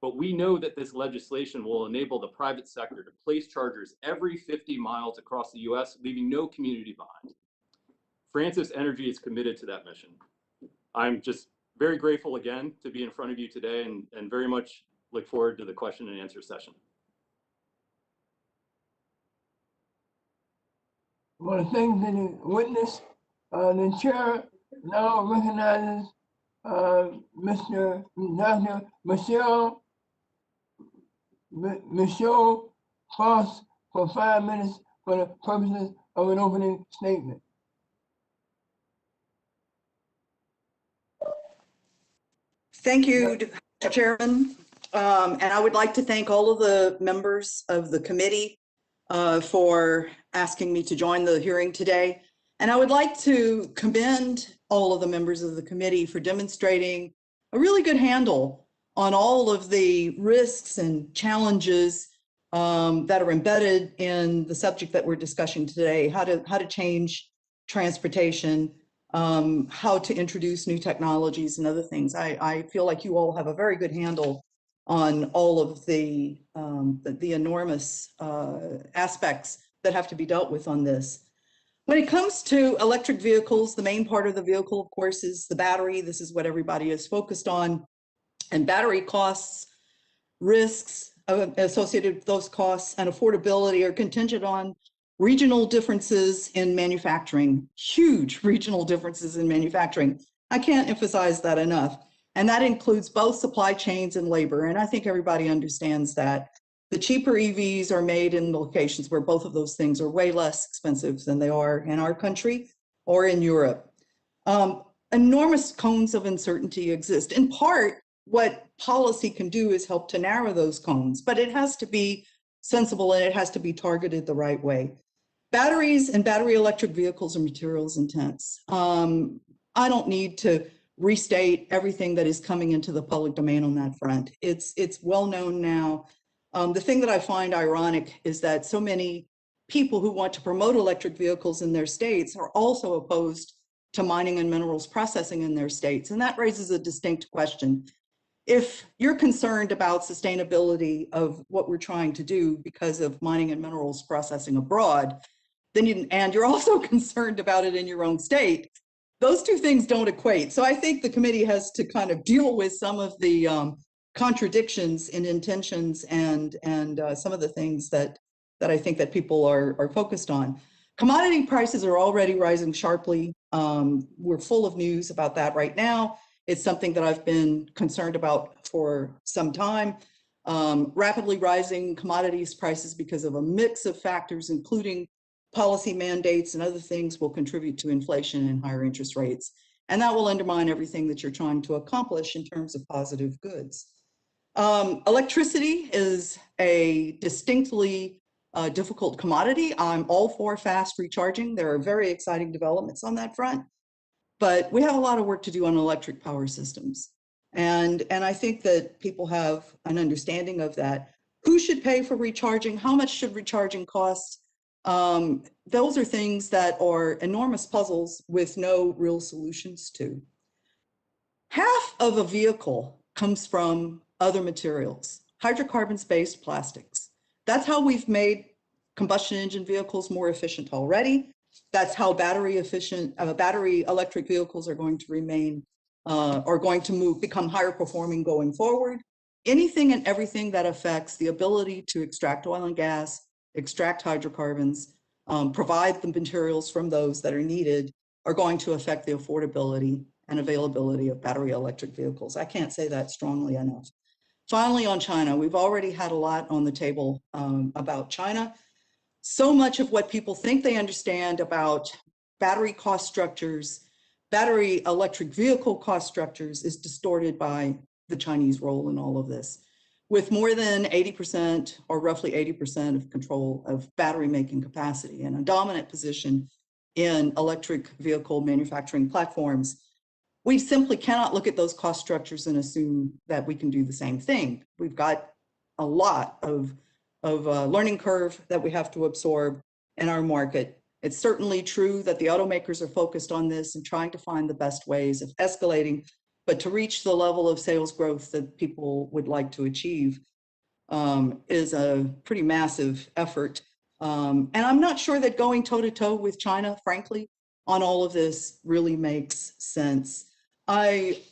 But we know that this legislation will enable the private sector to place chargers every 50 miles across the US, leaving no community behind. Francis Energy is committed to that mission. I'm just very grateful again to be in front of you today and very much look forward to the question and answer session. I want to thank the witness. The chair now recognizes Mr. Dr. Michelle Foss for 5 minutes for the purposes of an opening statement. Thank you, Mr. Chairman. And I would like to thank all of the members of the committee for asking me to join the hearing today. And I would like to commend all of the members of the committee for demonstrating a really good handle on all of the risks and challenges that are embedded in the subject that we're discussing today, how to change transportation, how to introduce new technologies and other things. I feel like you all have a very good handle on all of the enormous aspects that have to be dealt with on this. When it comes to electric vehicles, the main part of the vehicle, of course, is the battery. This is what everybody is focused on. And battery costs, risks associated with those costs, and affordability are contingent on regional differences in manufacturing, huge regional differences in manufacturing. I can't emphasize that enough. And that includes both supply chains and labor. And I think everybody understands that. The cheaper EVs are made in locations where both of those things are way less expensive than they are in our country or in Europe. Enormous cones of uncertainty exist. In part, what policy can do is help to narrow those cones, but it has to be sensible and it has to be targeted the right way. Batteries and battery electric vehicles are materials intense. I don't need to restate everything that is coming into the public domain on that front. It's well known now. The thing that I find ironic is that so many people who want to promote electric vehicles in their states are also opposed to mining and minerals processing in their states. And that raises a distinct question. If you're concerned about sustainability of what we're trying to do because of mining and minerals processing abroad, then and you're also concerned about it in your own state, those two things don't equate. So I think the committee has to kind of deal with some of the contradictions in intentions and some of the things that I think that people are focused on. Commodity prices are already rising sharply. We're full of news about that right now. It's something that I've been concerned about for some time. Rapidly rising commodities prices because of a mix of factors, including policy mandates and other things, will contribute to inflation and higher interest rates. And that will undermine everything that you're trying to accomplish in terms of positive goods. Electricity is a distinctly difficult commodity. I'm all for fast recharging. There are very exciting developments on that front, but we have a lot of work to do on electric power systems. And I think that people have an understanding of that. Who should pay for recharging? How much should recharging cost? Those are things that are enormous puzzles with no real solutions to. Half of a vehicle comes from other materials, hydrocarbons-based plastics. That's how we've made combustion engine vehicles more efficient already. That's how battery electric vehicles are going to remain, become higher performing going forward. Anything and everything that affects the ability to extract oil and gas, extract hydrocarbons, provide the materials from those that are needed, are going to affect the affordability and availability of battery electric vehicles. I can't say that strongly enough. Finally, on China, we've already had a lot on the table about China. So much of what people think they understand about battery cost structures, battery electric vehicle cost structures, is distorted by the Chinese role in all of this. With more than 80% or roughly 80% of control of battery making capacity and a dominant position in electric vehicle manufacturing platforms, we simply cannot look at those cost structures and assume that we can do the same thing. We've got a lot of learning curve that we have to absorb in our market. It's certainly true that the automakers are focused on this and trying to find the best ways of escalating, but to reach the level of sales growth that people would like to achieve is a pretty massive effort. And I'm not sure that going toe-to-toe with China, frankly, on all of this really makes sense. I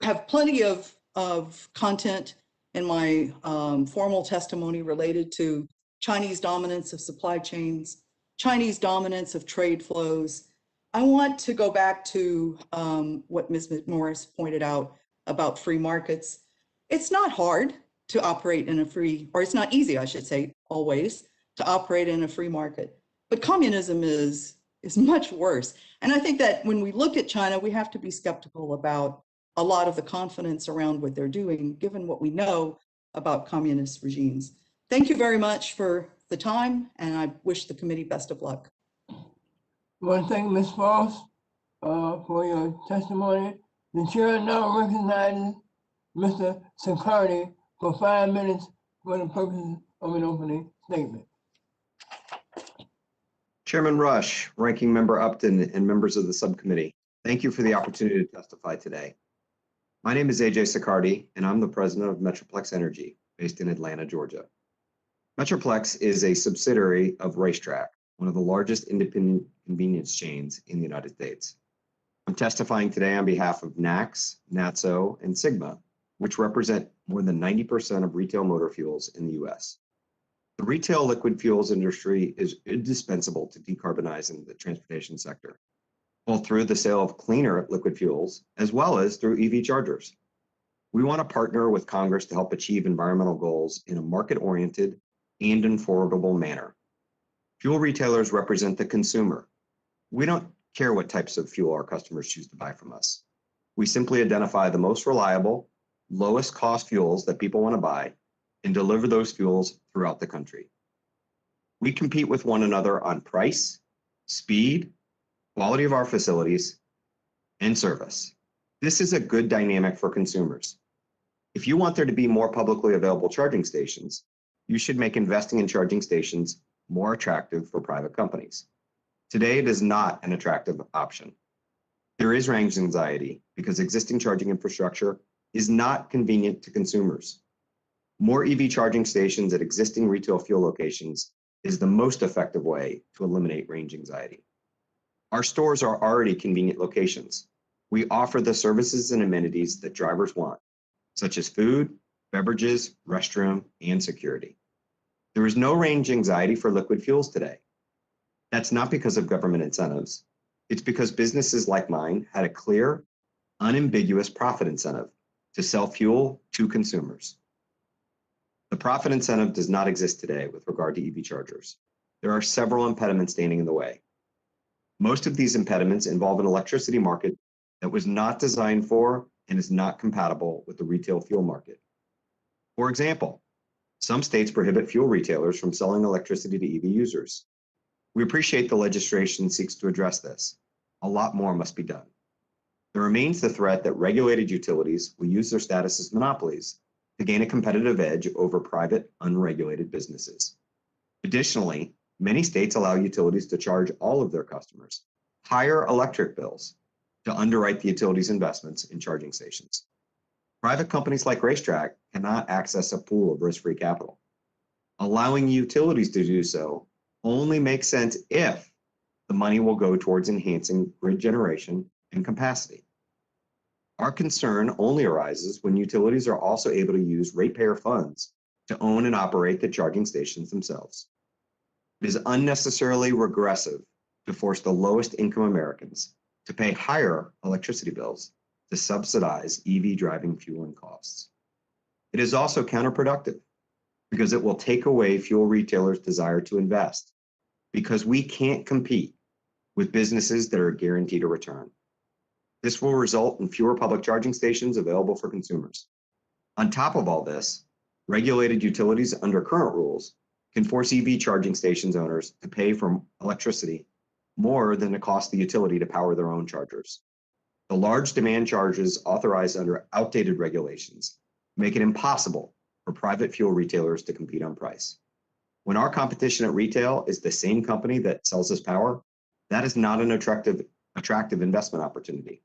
have plenty of content in my formal testimony related to Chinese dominance of supply chains, Chinese dominance of trade flows. I want to go back to what Ms. McMorris pointed out about free markets. It's not hard to operate in a free, or it's not easy, I should say, always, to operate in a free market. But communism is much worse. And I think that when we look at China, we have to be skeptical about a lot of the confidence around what they're doing, given what we know about communist regimes. Thank you very much for the time, and I wish the committee best of luck. I want to thank Ms. Foss for your testimony. The chair now recognizes Mr. Sicardi for 5 minutes for the purpose of an opening statement. Chairman Rush, Ranking Member Upton, and members of the subcommittee, thank you for the opportunity to testify today. My name is AJ Sicardi, and I'm the president of Metroplex Energy, based in Atlanta, Georgia. Metroplex is a subsidiary of Racetrack, one of the largest independent convenience chains in the United States. I'm testifying today on behalf of NACS, NATSO, and Sigma, which represent more than 90% of retail motor fuels in the US. The retail liquid fuels industry is indispensable to decarbonizing the transportation sector, both through the sale of cleaner liquid fuels as well as through EV chargers. We want to partner with Congress to help achieve environmental goals in a market-oriented and affordable manner. Fuel retailers represent the consumer. We don't care what types of fuel our customers choose to buy from us. We simply identify the most reliable, lowest cost fuels that people want to buy and deliver those fuels throughout the country. We compete with one another on price, speed, quality of our facilities, and service. This is a good dynamic for consumers. If you want there to be more publicly available charging stations, you should make investing in charging stations more attractive for private companies. Today, it is not an attractive option. There is range anxiety because existing charging infrastructure is not convenient to consumers. More EV charging stations at existing retail fuel locations is the most effective way to eliminate range anxiety. Our stores are already convenient locations. We offer the services and amenities that drivers want, such as food, beverages, restroom, and security. There is no range anxiety for liquid fuels today. That's not because of government incentives. It's because businesses like mine had a clear, unambiguous profit incentive to sell fuel to consumers. The profit incentive does not exist today with regard to EV chargers. There are several impediments standing in the way. Most of these impediments involve an electricity market that was not designed for and is not compatible with the retail fuel market. For example, some states prohibit fuel retailers from selling electricity to EV users. We appreciate the legislation seeks to address this. A lot more must be done. There remains the threat that regulated utilities will use their status as monopolies to gain a competitive edge over private, unregulated businesses. Additionally, many states allow utilities to charge all of their customers higher electric bills to underwrite the utilities' investments in charging stations. Private companies like Racetrack cannot access a pool of risk-free capital. Allowing utilities to do so only makes sense if the money will go towards enhancing grid generation and capacity. Our concern only arises when utilities are also able to use ratepayer funds to own and operate the charging stations themselves. It is unnecessarily regressive to force the lowest income Americans to pay higher electricity bills to subsidize EV driving fueling costs. It is also counterproductive because it will take away fuel retailers' desire to invest because we can't compete with businesses that are guaranteed a return. This will result in fewer public charging stations available for consumers. On top of all this, regulated utilities under current rules can force EV charging stations owners to pay for electricity more than it costs the utility to power their own chargers. The large demand charges authorized under outdated regulations make it impossible for private fuel retailers to compete on price. When our competition at retail is the same company that sells us power, that is not an attractive investment opportunity.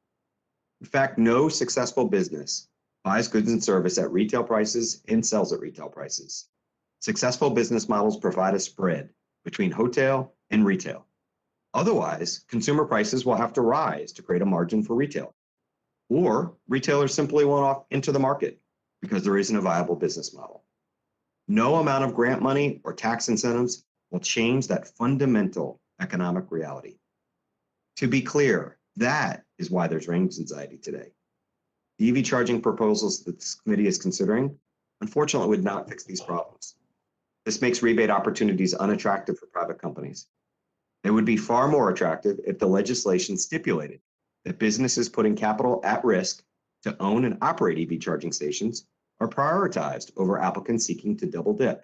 In fact, no successful business buys goods and service at retail prices and sells at retail prices. Successful business models provide a spread between wholesale and retail. Otherwise, consumer prices will have to rise to create a margin for retail. Or retailers simply won't enter the market because there isn't a viable business model. No amount of grant money or tax incentives will change that fundamental economic reality. To be clear, that is why there's range anxiety today. The EV charging proposals that this committee is considering, unfortunately, would not fix these problems. This makes rebate opportunities unattractive for private companies. They would be far more attractive if the legislation stipulated that businesses putting capital at risk to own and operate EV charging stations are prioritized over applicants seeking to double dip.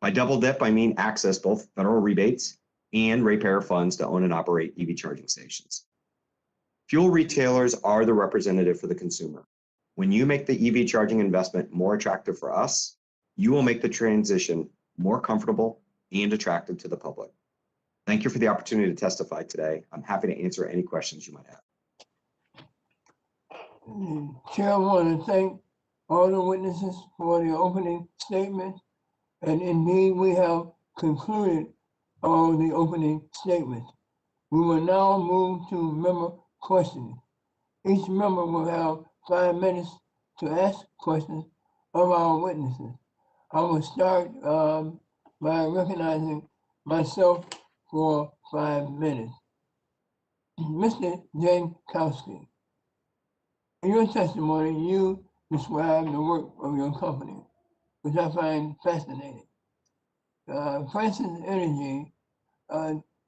By double dip, I mean access both federal rebates and ratepayer funds to own and operate EV charging stations. Fuel retailers are the representative for the consumer. When you make the EV charging investment more attractive for us, you will make the transition more comfortable and attractive to the public. Thank you for the opportunity to testify today. I'm happy to answer any questions you might have. Chair, I want to thank all the witnesses for the opening statement. And indeed, we have concluded all the opening statements. We will now move to member questions. Each member will have 5 minutes to ask questions of our witnesses. I will start by recognizing myself for 5 minutes. Mr. Jankowski, in your testimony, you described the work of your company, which I find fascinating. Francis Energy,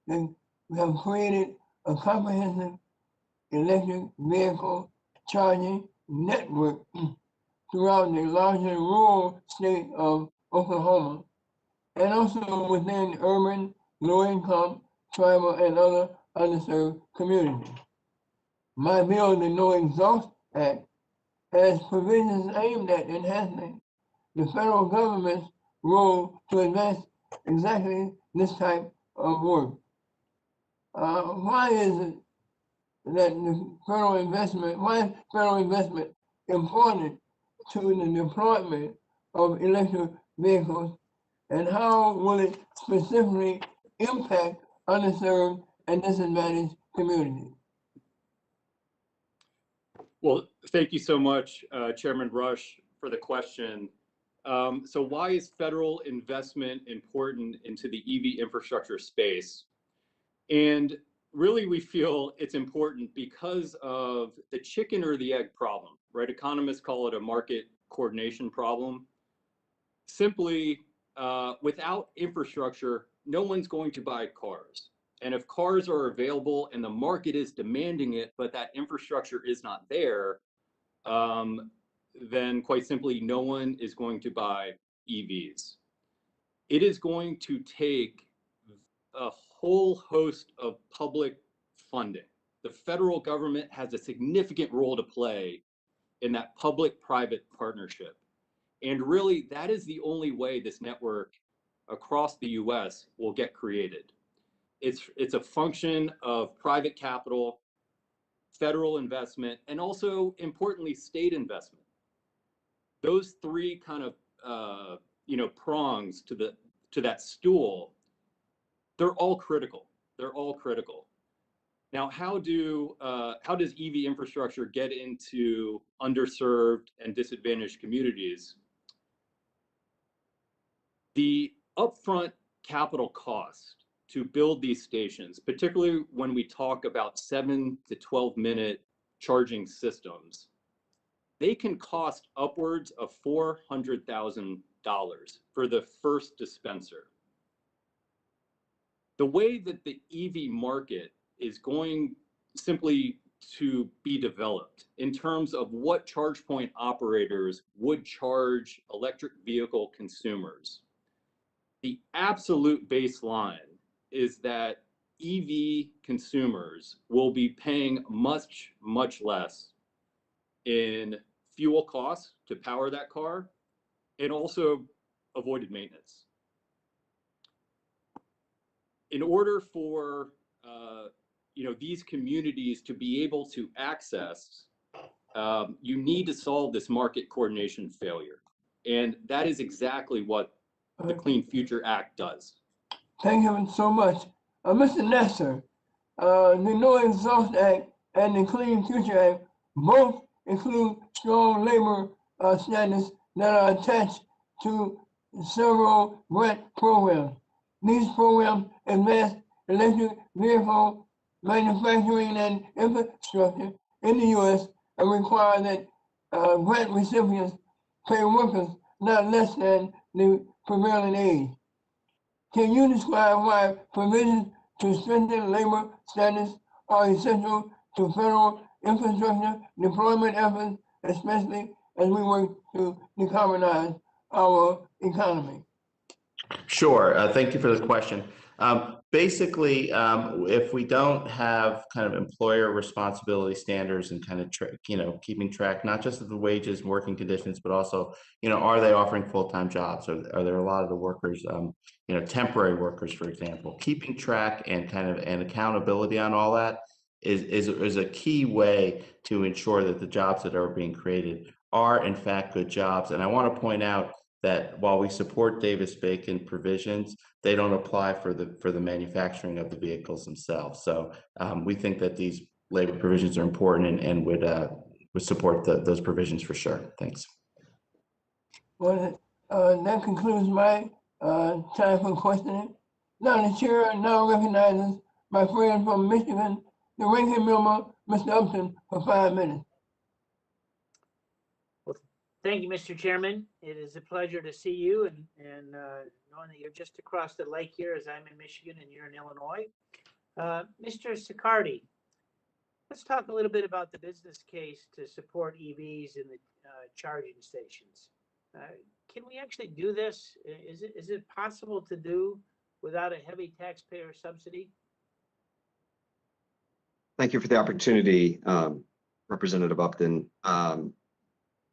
they have created a comprehensive electric vehicle charging network throughout the larger rural state of Oklahoma, and also within urban, low-income, tribal, and other underserved communities. My bill, the No Exhaust Act, has provisions aimed at enhancing the federal government's role to advance exactly this type of work. Why is it that why is federal investment important to the deployment of electric vehicles, and how will it specifically impact underserved and disadvantaged communities? Well, thank you so much, Chairman Rush, for the question. So why is federal investment important into the EV infrastructure space? And really, we feel it's important because of the chicken or the egg problem, right? Economists call it a market coordination problem. Simply, without infrastructure, no one's going to buy cars. And if cars are available and the market is demanding it, but that infrastructure is not there, then quite simply, no one is going to buy EVs. It is going to take a whole host of public funding. The federal government has a significant role to play in that public-private partnership. And really, that is the only way this network across the US will get created. It's a function of private capital, federal investment, and also, importantly, state investment. Those three kind of prongs to that stool, they're all critical. They're all critical. Now, how does EV infrastructure get into underserved and disadvantaged communities? The upfront capital cost to build these stations, particularly when we talk about 7 to 12-minute charging systems, they can cost upwards of $400,000 for the first dispenser. The way that the EV market is going simply to be developed in terms of what charge point operators would charge electric vehicle consumers, the absolute baseline is that EV consumers will be paying much, much less in fuel costs to power that car, and also avoided maintenance. In order for these communities to be able to access, you need to solve this market coordination failure. And that is exactly what the Clean Future Act does. Thank you so much. Mr. Nestor, the No Exhaust Act and the Clean Future Act both include strong labor standards that are attached to several grant programs. These programs advance electric vehicle manufacturing and infrastructure in the U.S. and require that grant recipients pay workers not less than the prevailing age. Can you describe why provisions to strengthen labor standards are essential to federal infrastructure deployment efforts, especially as we work to decarbonize our economy? Sure. Thank you for the question. Basically, if we don't have kind of employer responsibility standards and kind of, keeping track, not just of the wages and working conditions, but also, are they offering full-time jobs? Are there a lot of the workers, temporary workers, for example? Keeping track and and accountability on all that is a key way to ensure that the jobs that are being created are in fact good jobs. And I want to point out that while we support Davis-Bacon provisions, they don't apply for the manufacturing of the vehicles themselves. So we think that these labor provisions are important and would support those provisions for sure. Thanks. Well, that concludes my time for questioning. Now the chair now recognizes my friend from Michigan, the ranking member, Mr. Upton, for 5 minutes. Thank you, Mr. Chairman. It is a pleasure to see you and knowing that you're just across the lake here as I'm in Michigan and you're in Illinois. Mr. Siccardi, let's talk a little bit about the business case to support EVs in the charging stations. Can we actually do this? Is it possible to do without a heavy taxpayer subsidy? Thank you for the opportunity, Representative Upton.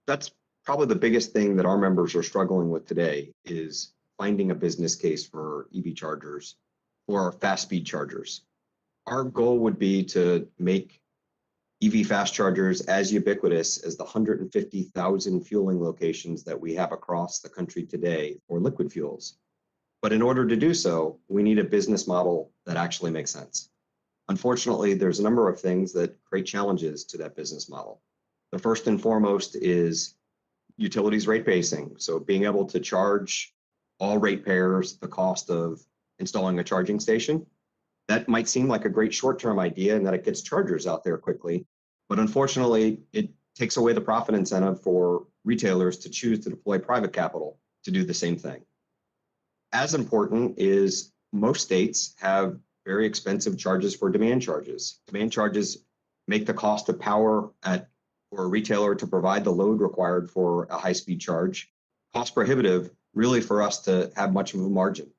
That's probably the biggest thing that our members are struggling with today is finding a business case for EV chargers or fast speed chargers. Our goal would be to make EV fast chargers as ubiquitous as the 150,000 fueling locations that we have across the country today for liquid fuels. But in order to do so, we need a business model that actually makes sense. Unfortunately, there's a number of things that create challenges to that business model. The first and foremost is utilities rate basing. So being able to charge all ratepayers the cost of installing a charging station. That might seem like a great short-term idea and that it gets chargers out there quickly, but unfortunately, it takes away the profit incentive for retailers to choose to deploy private capital to do the same thing. As important is most states have very expensive charges for demand charges. Demand charges make the cost of power for a retailer to provide the load required for a high-speed charge cost prohibitive, really, for us to have much of a margin.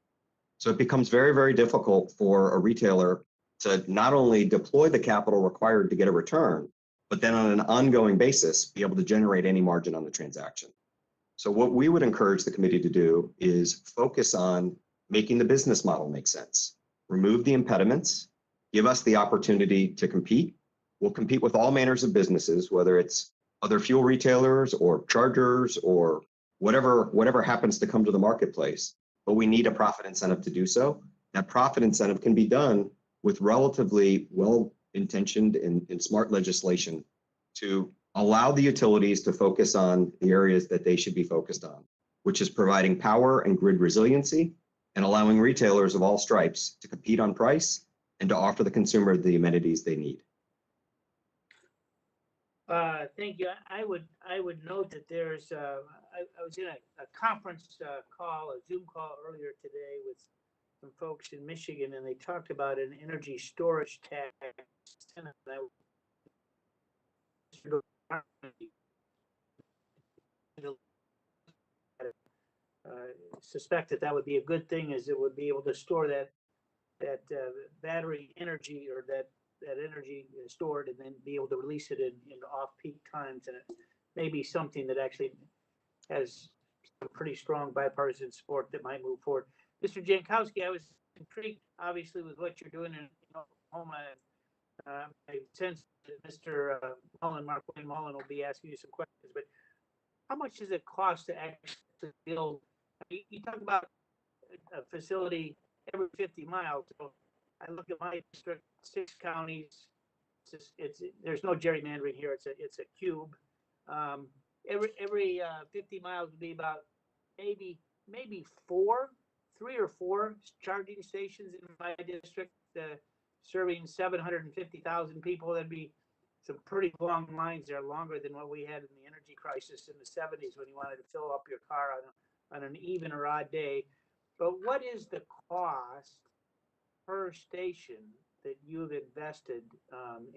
So it becomes very, very difficult for a retailer to not only deploy the capital required to get a return, but then on an ongoing basis, be able to generate any margin on the transaction. So what we would encourage the committee to do is focus on making the business model make sense. Remove the impediments, give us the opportunity to compete. We'll compete with all manners of businesses, whether it's other fuel retailers or chargers or whatever happens to come to the marketplace. But we need a profit incentive to do so. That profit incentive can be done with relatively well-intentioned and smart legislation to allow the utilities to focus on the areas that they should be focused on, which is providing power and grid resiliency and allowing retailers of all stripes to compete on price and to offer the consumer the amenities they need. Thank you. I would note that there's I was in a conference call, a Zoom call earlier today with some folks in Michigan, and they talked about an energy storage tax. And I suspect that would be a good thing, as it would be able to store that battery energy, or that energy stored, and then be able to release it in off-peak times. And it may be something that actually has a pretty strong bipartisan support that might move forward. Mr. Jankowski, I was intrigued, obviously, with what you're doing in Oklahoma. I sense that Mr. Mark Wayne Mullen will be asking you some questions, but how much does it cost to actually build? You talk about a facility every 50 miles. So I look at my district, 6 counties. There's no gerrymandering here. It's a cube. Every 50 miles would be about maybe 3 or 4 charging stations in my district, serving 750,000 people. That'd be some pretty long lines there, longer than what we had in the energy crisis in the 70s when you wanted to fill up your car on an even or odd day. But what is the cost per station that you've invested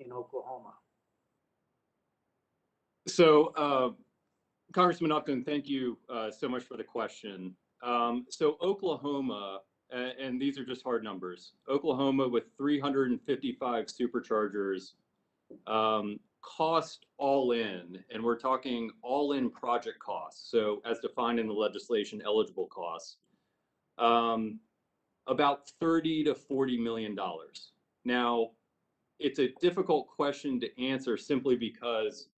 in Oklahoma? So, Congressman Upton, thank you so much for the question. So Oklahoma, and these are just hard numbers, Oklahoma with 355 superchargers, cost all in, and we're talking all in project costs, so as defined in the legislation, eligible costs, about $30 to $40 million. Now, it's a difficult question to answer simply because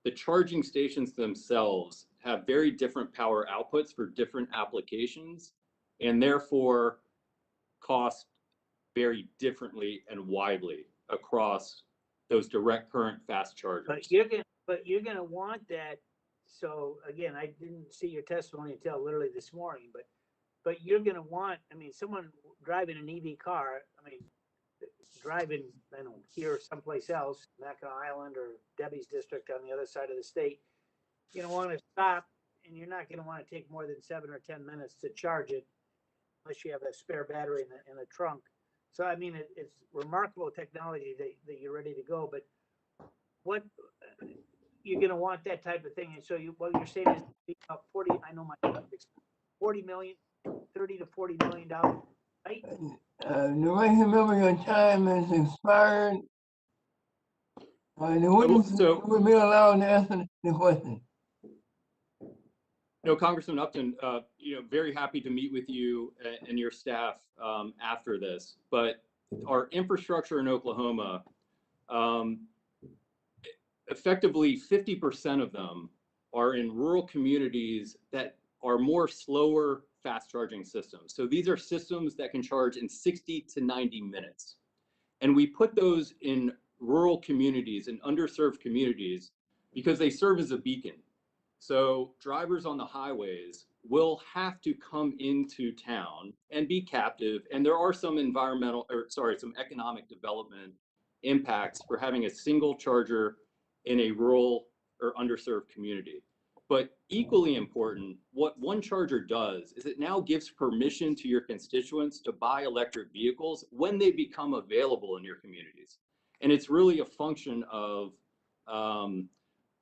the charging stations themselves have very different power outputs for different applications, and therefore cost very differently and widely across those direct current fast chargers. But you're gonna want that. So again, I didn't see your testimony until literally this morning, but you're gonna want, I mean, someone driving an EV car, I mean, driving, I don't know, here or someplace else, Mackinac Island or Debbie's district on the other side of the state, you're gonna want to stop, and you're not gonna want to take more than 7 or 10 minutes to charge it, unless you have a spare battery in the trunk. So I mean, it's remarkable technology that you're ready to go. But what you're gonna want that type of thing, and so what you're saying is about 40. I know my 40 million, 30 to 40 million dollars, right? The ranking member, your time has expired. The witness will be allowed to answer the question. No, Congressman Upton, very happy to meet with you and your staff after this. But our infrastructure in Oklahoma, effectively 50% of them are in rural communities that are more slower fast charging systems. So these are systems that can charge in 60 to 90 minutes. And we put those in rural communities and underserved communities because they serve as a beacon. So drivers on the highways will have to come into town and be captive. And there are some some economic development impacts for having a single charger in a rural or underserved community. But equally important, what one charger does is it now gives permission to your constituents to buy electric vehicles when they become available in your communities. And it's really a function of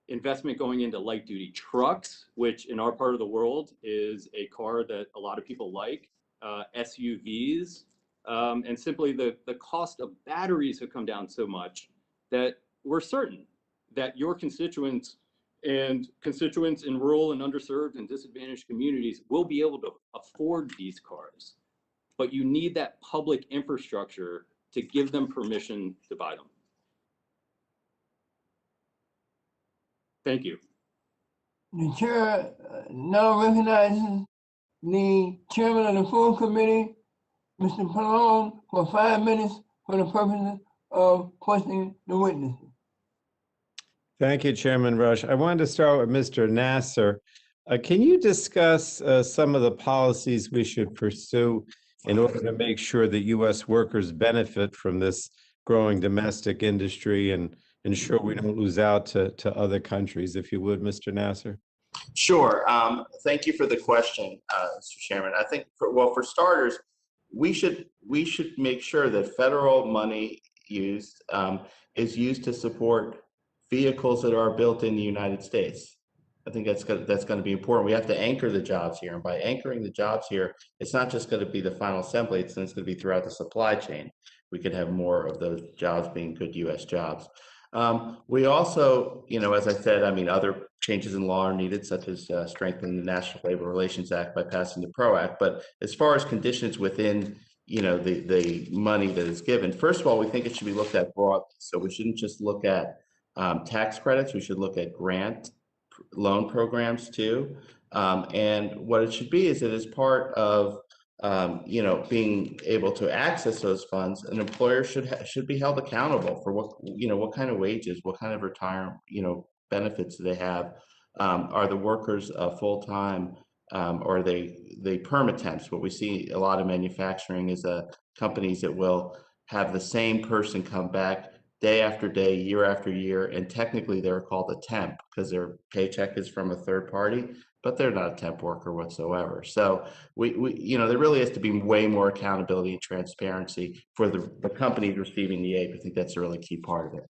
investment going into light duty trucks, which in our part of the world is a car that a lot of people like, SUVs, and simply the cost of batteries have come down so much that we're certain that your constituents in rural and underserved and disadvantaged communities will be able to afford these cars. But you need that public infrastructure to give them permission to buy them. Thank you. The chair now recognizes the chairman of the full committee, Mr. Pallone, for 5 minutes for the purposes of questioning the witnesses. Thank you, Chairman Rush. I wanted to start with Mr. Nasser. Can you discuss some of the policies we should pursue in order to make sure that U.S. workers benefit from this growing domestic industry and ensure we don't lose out to other countries, if you would, Mr. Nasser? Sure. Thank you for the question, Mr. Chairman. I think, for starters, we should make sure that federal money is used to support vehicles that are built in the United States. I think that's going to be important. We have to anchor the jobs here, and by anchoring the jobs here, it's not just going to be the final assembly; it's going to be throughout the supply chain. We could have more of those jobs being good U.S. jobs. We also, as I said, other changes in law are needed, such as strengthening the National Labor Relations Act by passing the PRO Act. But as far as conditions within, the money that is given, first of all, we think it should be looked at broadly. So we shouldn't just look at tax credits. We should look at grant loan programs too. And what it should be is that as part of being able to access those funds, an employer should be held accountable for what kind of wages, what kind of retirement, benefits do they have? Are the workers full-time, or are they perma temps? What we see a lot of manufacturing is companies that will have the same person come back day after day, year after year, and technically they're called a temp because their paycheck is from a third party, but they're not a temp worker whatsoever. So we there really has to be way more accountability and transparency for the companies receiving the aid. I think that's a really key part of it.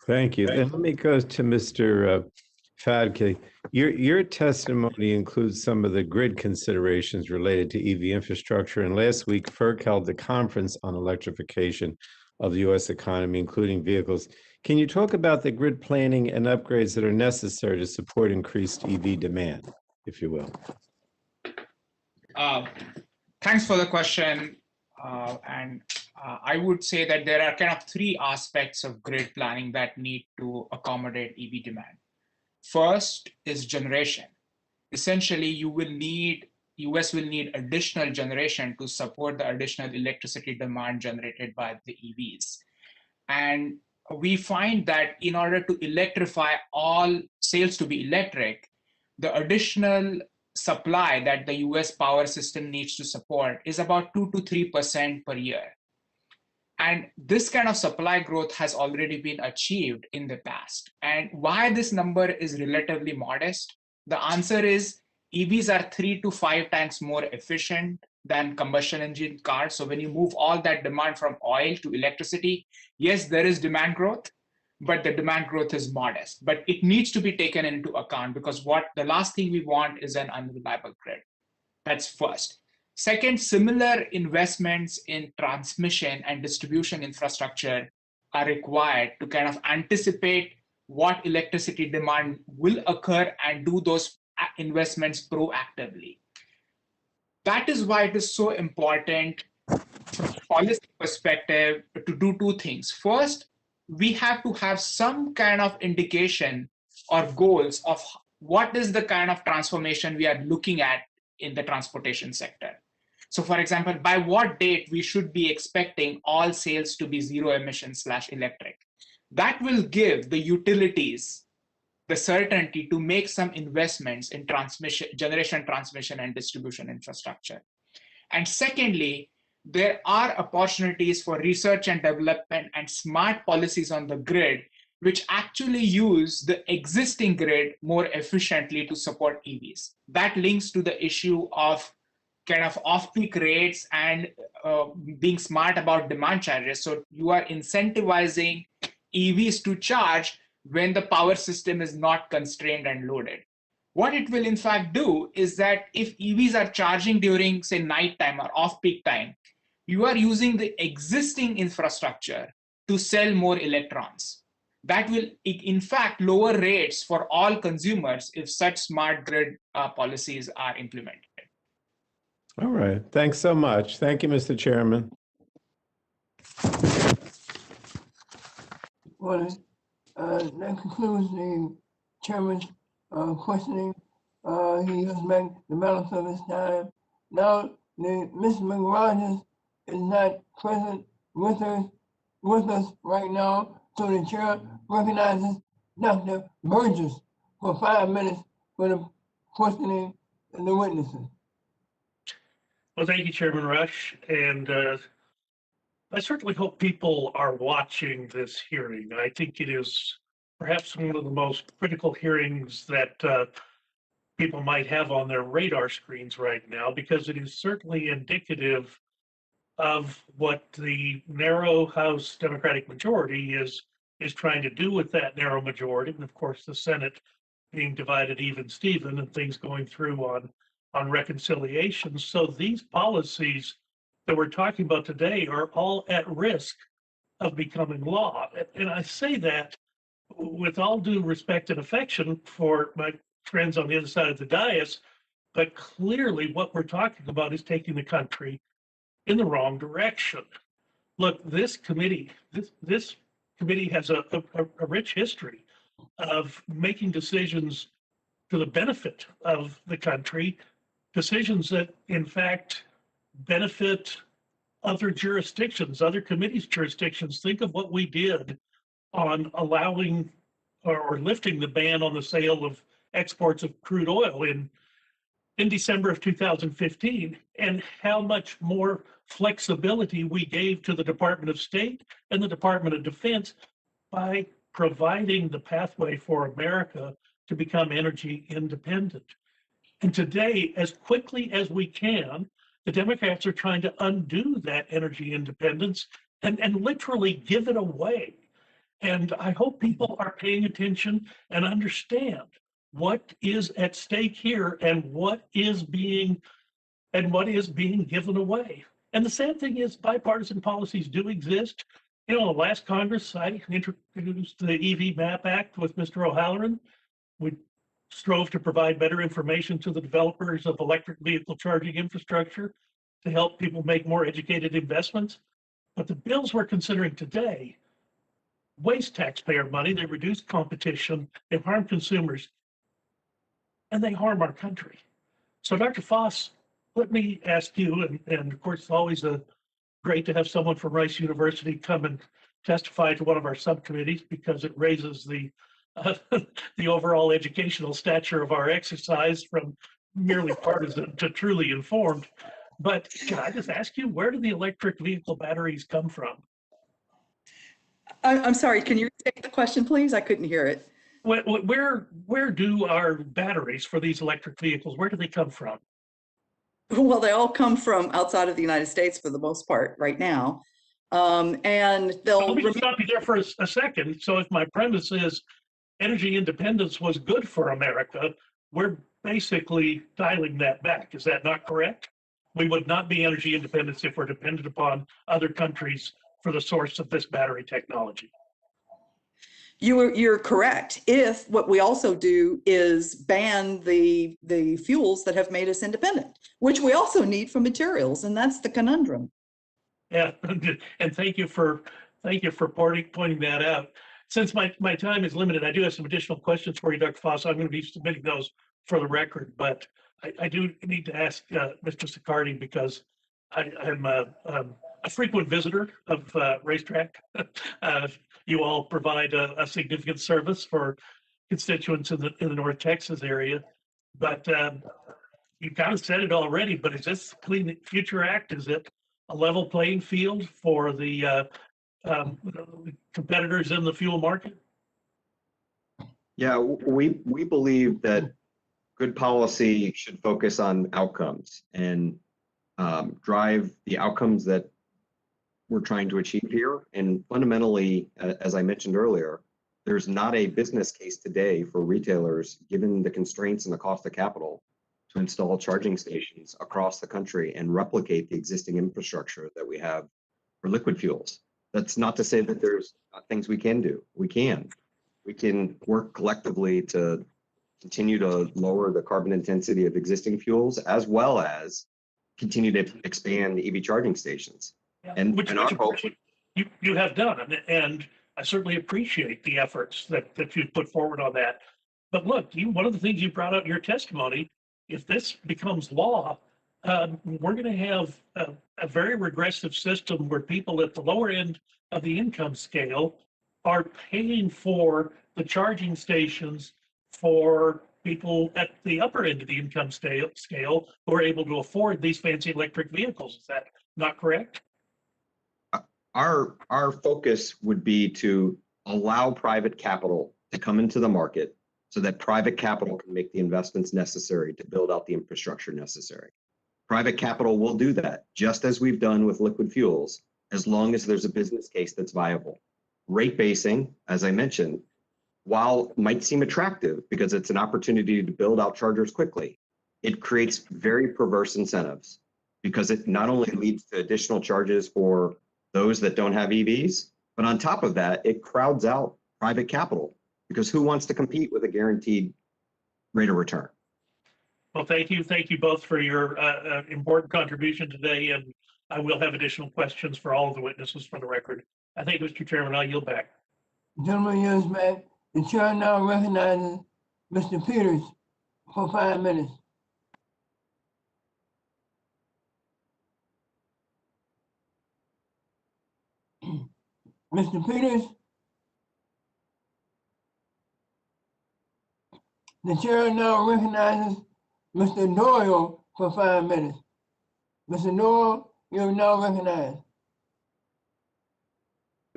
Thank you. And let me go to Mr. Fadke. Your testimony includes some of the grid considerations related to EV infrastructure. And last week, FERC held the conference on electrification of the U.S. economy, including vehicles. Can you talk about the grid planning and upgrades that are necessary to support increased EV demand, if you will? Thanks for the question. I would say that there are kind of three aspects of grid planning that need to accommodate EV demand. First is generation. Essentially, US will need additional generation to support the additional electricity demand generated by the EVs. And we find that in order to electrify all sales to be electric, the additional supply that the US power system needs to support is about 2 to 3% per year. And this kind of supply growth has already been achieved in the past. And why this number is relatively modest? The answer is EVs are 3 to 5 times more efficient than combustion engine cars. So when you move all that demand from oil to electricity, yes, there is demand growth, but the demand growth is modest. But it needs to be taken into account because the last thing we want is an unreliable grid. That's first. Second, similar investments in transmission and distribution infrastructure are required to kind of anticipate what electricity demand will occur and do those investments proactively. That is why it is so important from a policy perspective to do two things. First, we have to have some kind of indication or goals of what is the kind of transformation we are looking at in the transportation sector. So for example, by what date we should be expecting all sales to be zero emission/electric. That will give the utilities the certainty to make some investments in generation, transmission, and distribution infrastructure. And secondly, there are opportunities for research and development and smart policies on the grid, which actually use the existing grid more efficiently to support EVs. That links to the issue of kind of off-peak rates and being smart about demand charges. So you are incentivizing EVs to charge when the power system is not constrained and loaded. What it will in fact do is that if EVs are charging during, say, nighttime or off-peak time, you are using the existing infrastructure to sell more electrons. That will, in fact, lower rates for all consumers if such smart grid policies are implemented. All right. Thanks so much. Thank you, Mr. Chairman. Well, that concludes the chairman's questioning. He has met the balance of his time. Now, Ms. McRogers is not present with us right now, so the chair recognizes Dr. Burgess for 5 minutes for the questioning of the witnesses. Well, thank you, Chairman Rush. And I certainly hope people are watching this hearing. I think it is perhaps one of the most critical hearings that people might have on their radar screens right now, because it is certainly indicative of what the narrow House Democratic majority is trying to do with that narrow majority. And of course, the Senate being divided even Steven and things going through on reconciliation. So these policies that we're talking about today are all at risk of becoming law. And I say that with all due respect and affection for my friends on the other side of the dais, but clearly what we're talking about is taking the country in the wrong direction. Look, this committee has a rich history of making decisions to the benefit of the country, decisions that in fact benefit other jurisdictions, other committees' jurisdictions. Think of what we did on allowing or lifting the ban on the sale of exports of crude oil in in December of 2015 and how much more flexibility we gave to the Department of State and the Department of Defense by providing the pathway for America to become energy independent. And today, as quickly as we can, the Democrats are trying to undo that energy independence and literally give it away. And I hope people are paying attention and understand what is at stake here and what is being given away. And the sad thing is bipartisan policies do exist. You know, the last Congress, I introduced the EV MAP Act with Mr. O'Halloran. We strove to provide better information to the developers of electric vehicle charging infrastructure to help people make more educated investments. But the bills we're considering today waste taxpayer money, they reduce competition, they harm consumers, and they harm our country. So Dr. Foss, let me ask you, and of course, it's always great to have someone from Rice University come and testify to one of our subcommittees because it raises the overall educational stature of our exercise from merely partisan to truly informed. But can I just ask you, where do the electric vehicle batteries come from? I'm sorry, can you restate the question, please? I couldn't hear it. Where do our batteries for these electric vehicles, where do they come from? Well, they all come from outside of the United States for the most part right now. And they'll— Let me stop you there for a second. So if my premise is energy independence was good for America, we're basically dialing that back. Is that not correct? We would not be energy independent if we're dependent upon other countries for the source of this battery technology. You're correct. If what we also do is ban the fuels that have made us independent, which we also need for materials, and that's the conundrum. Yeah, and thank you for pointing that out. Since my time is limited, I do have some additional questions for you, Dr. Foss. I'm going to be submitting those for the record, but I do need to ask Mr. Siccardi because I'm a frequent visitor of Racetrack. You all provide a significant service for constituents in the North Texas area, but you kind of said it already, but is this Clean Future Act, is it a level playing field for the competitors in the fuel market? Yeah, we believe that good policy should focus on outcomes and drive the outcomes that we're trying to achieve here. And fundamentally, as I mentioned earlier, there's not a business case today for retailers, given the constraints and the cost of capital, to install charging stations across the country and replicate the existing infrastructure that we have for liquid fuels. That's not to say that there's things we can do. We can work collectively to continue to lower the carbon intensity of existing fuels, as well as continue to expand EV charging stations. Yeah, And which our hope— you have done, and I certainly appreciate the efforts that you put forward on that. But look, one of the things you brought out in your testimony, if this becomes law, we're going to have a very regressive system where people at the lower end of the income scale are paying for the charging stations for people at the upper end of the income scale who are able to afford these fancy electric vehicles. Is that not correct? Our focus would be to allow private capital to come into the market so that private capital can make the investments necessary to build out the infrastructure necessary. Private capital will do that, just as we've done with liquid fuels, as long as there's a business case that's viable. Rate basing, as I mentioned, while might seem attractive because it's an opportunity to build out chargers quickly, it creates very perverse incentives because it not only leads to additional charges for those that don't have EVs, but on top of that, it crowds out private capital because who wants to compete with a guaranteed rate of return? Well, thank you. Thank you both for your important contribution today, and I will have additional questions for all of the witnesses for the record. I think, Mr. Chairman, I'll yield back. Gentleman yields back. The chair now recognizes Mr. Peters for 5 minutes. Mr. Peters? The chair now recognizes Mr. Doyle for 5 minutes. Mr. Doyle, you're now recognized.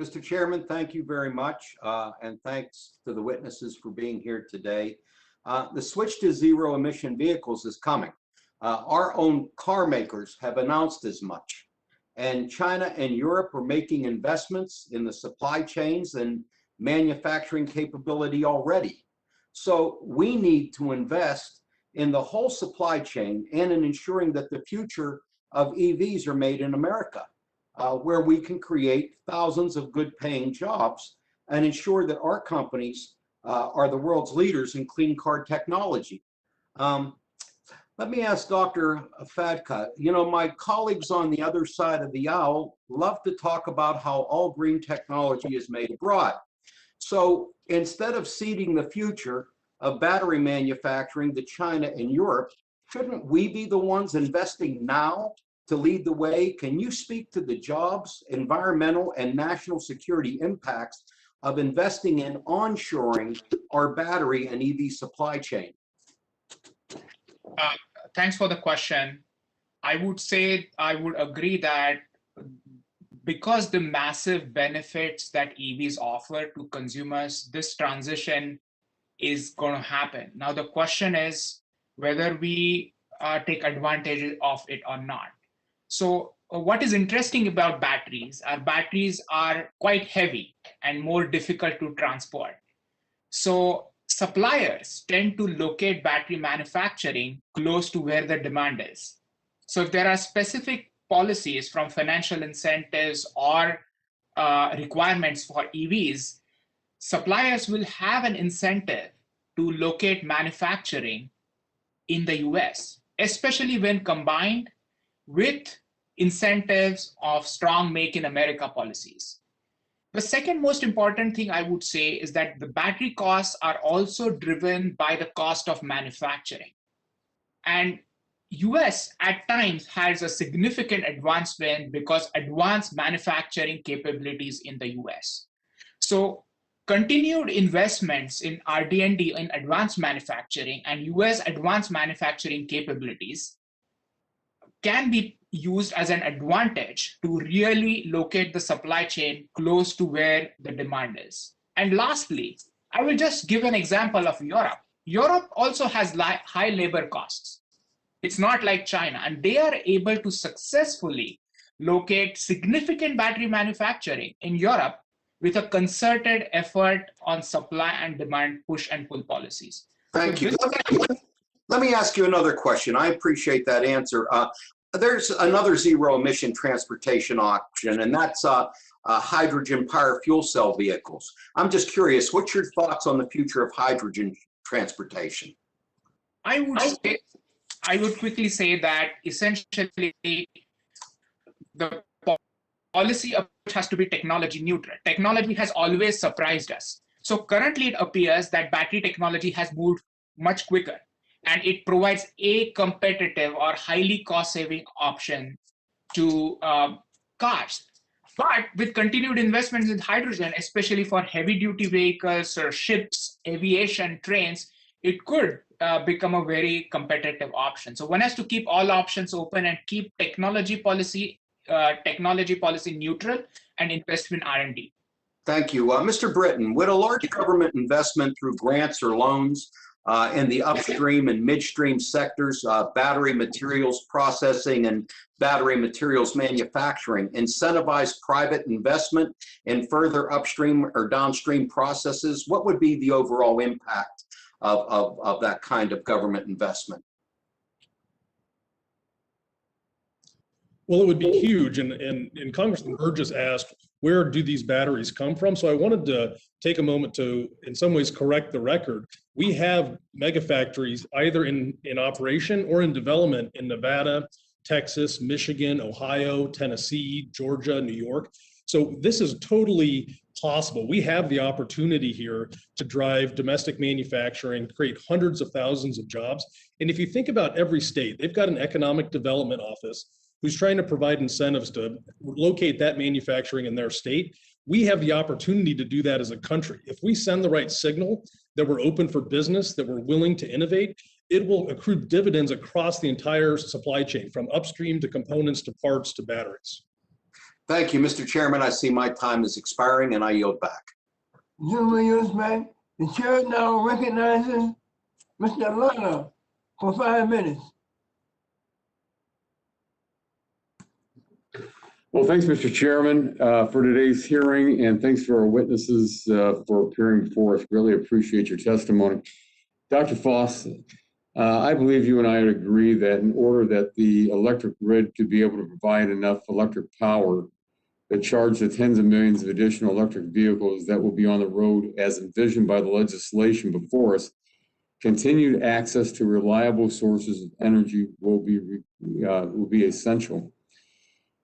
Mr. Chairman, thank you very much, and thanks to the witnesses for being here today. The switch to zero emission vehicles is coming. Our own car makers have announced as much, and China and Europe are making investments in the supply chains and manufacturing capability already. So we need to invest in the whole supply chain and in ensuring that the future of EVs are made in America, where we can create thousands of good paying jobs and ensure that our companies are the world's leaders in clean car technology. Let me ask Dr. Fadka, you know, my colleagues on the other side of the aisle love to talk about how all green technology is made abroad. So instead of ceding the future of battery manufacturing to China and Europe, shouldn't we be the ones investing now to lead the way? Can you speak to the jobs, environmental, and national security impacts of investing in onshoring our battery and EV supply chain? Thanks for the question. I would say I would agree that because the massive benefits that EVs offer to consumers, this transition is going to happen. Now, the question is whether we take advantage of it or not. So what is interesting about batteries are quite heavy and more difficult to transport. So suppliers tend to locate battery manufacturing close to where the demand is. So if there are specific policies from financial incentives or requirements for EVs, suppliers will have an incentive to locate manufacturing in the US, especially when combined with incentives of strong Make in America policies. The second most important thing I would say is that the battery costs are also driven by the cost of manufacturing. And US at times has a significant advancement because advanced manufacturing capabilities in the US. So continued investments in RD&D in advanced manufacturing and US advanced manufacturing capabilities can be used as an advantage to really locate the supply chain close to where the demand is. And lastly, I will just give an example of Europe. Europe also has high labor costs. It's not like China, and they are able to successfully locate significant battery manufacturing in Europe with a concerted effort on supply and demand push and pull policies. Thank you. Let me ask you another question. I appreciate that answer. There's another zero emission transportation option, and that's hydrogen-powered fuel cell vehicles. I'm just curious, what's your thoughts on the future of hydrogen transportation? I would quickly say that essentially the policy approach has to be technology neutral. Technology has always surprised us. So currently it appears that battery technology has moved much quicker, and it provides a competitive or highly cost-saving option to cars. But with continued investments in hydrogen, especially for heavy-duty vehicles or ships, aviation, trains, it could become a very competitive option. So one has to keep all options open and keep technology policy neutral and invest in R&D. Thank you. Mr. Britton, would a large government investment through grants or loans in the upstream and midstream sectors, battery materials processing and battery materials manufacturing, incentivize private investment in further upstream or downstream processes? What would be the overall impact of that kind of government investment? Well, it would be huge. And Congressman Burgess asked, where do these batteries come from? So I wanted to take a moment to, in some ways, correct the record. We have mega factories either in operation or in development in Nevada, Texas, Michigan, Ohio, Tennessee, Georgia, New York. So this is totally possible. We have the opportunity here to drive domestic manufacturing, create hundreds of thousands of jobs. And if you think about every state, they've got an economic development office who's trying to provide incentives to locate that manufacturing in their state. We have the opportunity to do that as a country. If we send the right signal that we're open for business, that we're willing to innovate, it will accrue dividends across the entire supply chain, from upstream to components to parts to batteries. Thank you, Mr. Chairman. I see my time is expiring and I yield back. Gentleman yields back. The chair now recognizes Mr. Lana for 5 minutes. Well, thanks, Mr. Chairman, for today's hearing, and thanks for our witnesses for appearing before us. Really appreciate your testimony. Dr. Foss, I believe you and I would agree that in order that the electric grid to be able to provide enough electric power to charge the tens of millions of additional electric vehicles that will be on the road as envisioned by the legislation before us, continued access to reliable sources of energy will be essential.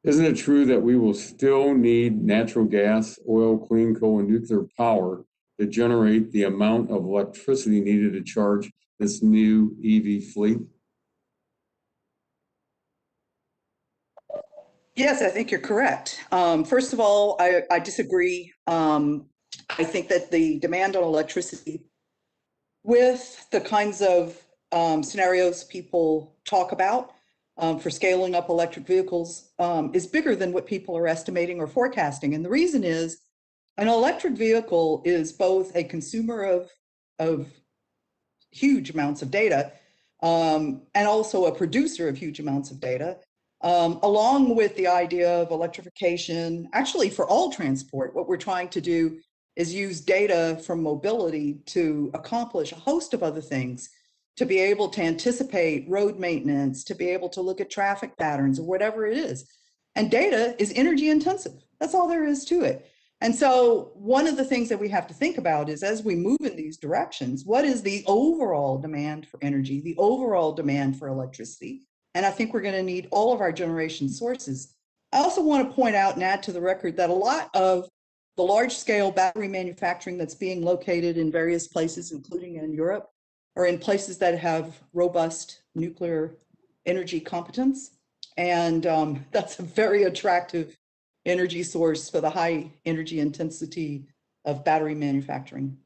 Isn't it true that we will still need natural gas, oil, clean coal, and nuclear power to generate the amount of electricity needed to charge this new EV fleet? Yes, I think you're correct. First of all, I disagree. I think that the demand on electricity, with the kinds of scenarios people talk about for scaling up electric vehicles, is bigger than what people are estimating or forecasting. And the reason is an electric vehicle is both a consumer of huge amounts of data and also a producer of huge amounts of data. Along with the idea of electrification, actually for all transport, what we're trying to do is use data from mobility to accomplish a host of other things, to be able to anticipate road maintenance, to be able to look at traffic patterns or whatever it is. And data is energy intensive. That's all there is to it. And so one of the things that we have to think about is, as we move in these directions, what is the overall demand for energy, the overall demand for electricity? And I think we're going to need all of our generation sources. I also want to point out and add to the record that a lot of the large scale battery manufacturing that's being located in various places, including in Europe, are in places that have robust nuclear energy competence. And that's a very attractive energy source for the high energy intensity of battery manufacturing.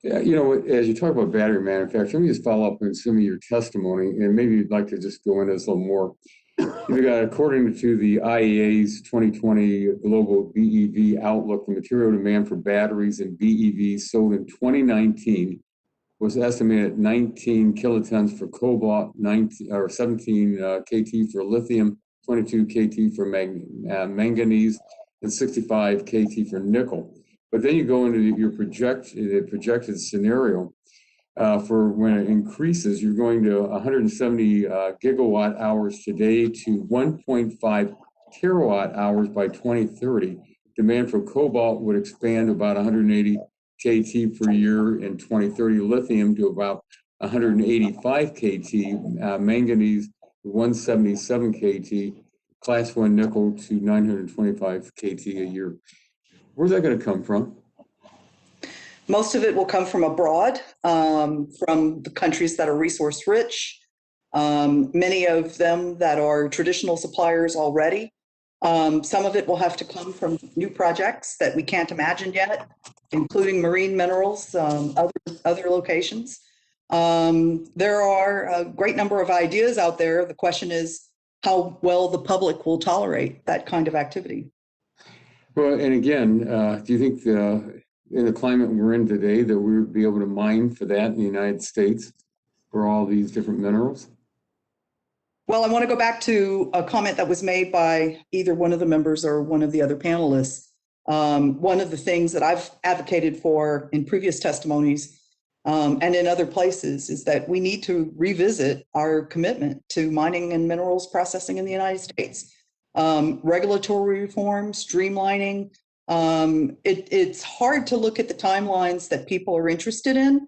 Yeah, you know, as you talk about battery manufacturing, let me just follow up on some of your testimony, and maybe you'd like to just go into this a little more. You've got, according to the IEA's 2020 Global BEV Outlook, the material demand for batteries and BEVs sold in 2019 was estimated at 19 kilotons for cobalt, 17 KT for lithium, 22 KT for manganese, and 65 KT for nickel. But then you go into your projected scenario for when it increases, you're going to 170 gigawatt hours today to 1.5 terawatt hours by 2030. Demand for cobalt would expand to about 180 KT per year in 2030, lithium to about 185 KT, manganese 177 KT, class 1 nickel to 925 KT a year. Where's that going to come from? Most of it will come from abroad, from the countries that are resource rich, many of them that are traditional suppliers already. Some of it will have to come from new projects that we can't imagine yet, including marine minerals, other locations. There are a great number of ideas out there. The question is how well the public will tolerate that kind of activity. Well, and again, do you think in the climate we're in today that we would be able to mine for that in the United States for all these different minerals? Well, I want to go back to a comment that was made by either one of the members or one of the other panelists. One of the things that I've advocated for in previous testimonies and in other places is that we need to revisit our commitment to mining and minerals processing in the United States. Regulatory reform, streamlining. It's hard to look at the timelines that people are interested in.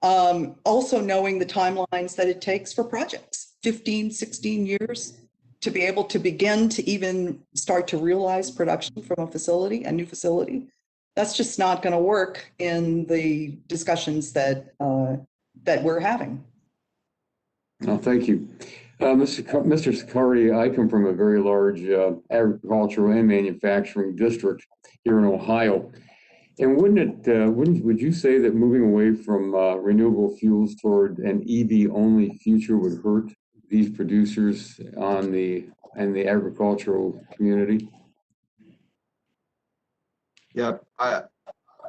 Also knowing the timelines that it takes for projects, 15, 16 years to be able to begin to even start to realize production from a facility, a new facility. That's just not going to work in the discussions that we're having. Oh, thank you. Mr. Sicardi, I come from a very large agricultural and manufacturing district here in Ohio. And would you say that moving away from renewable fuels toward an EV-only future would hurt these producers in the agricultural community? Yeah,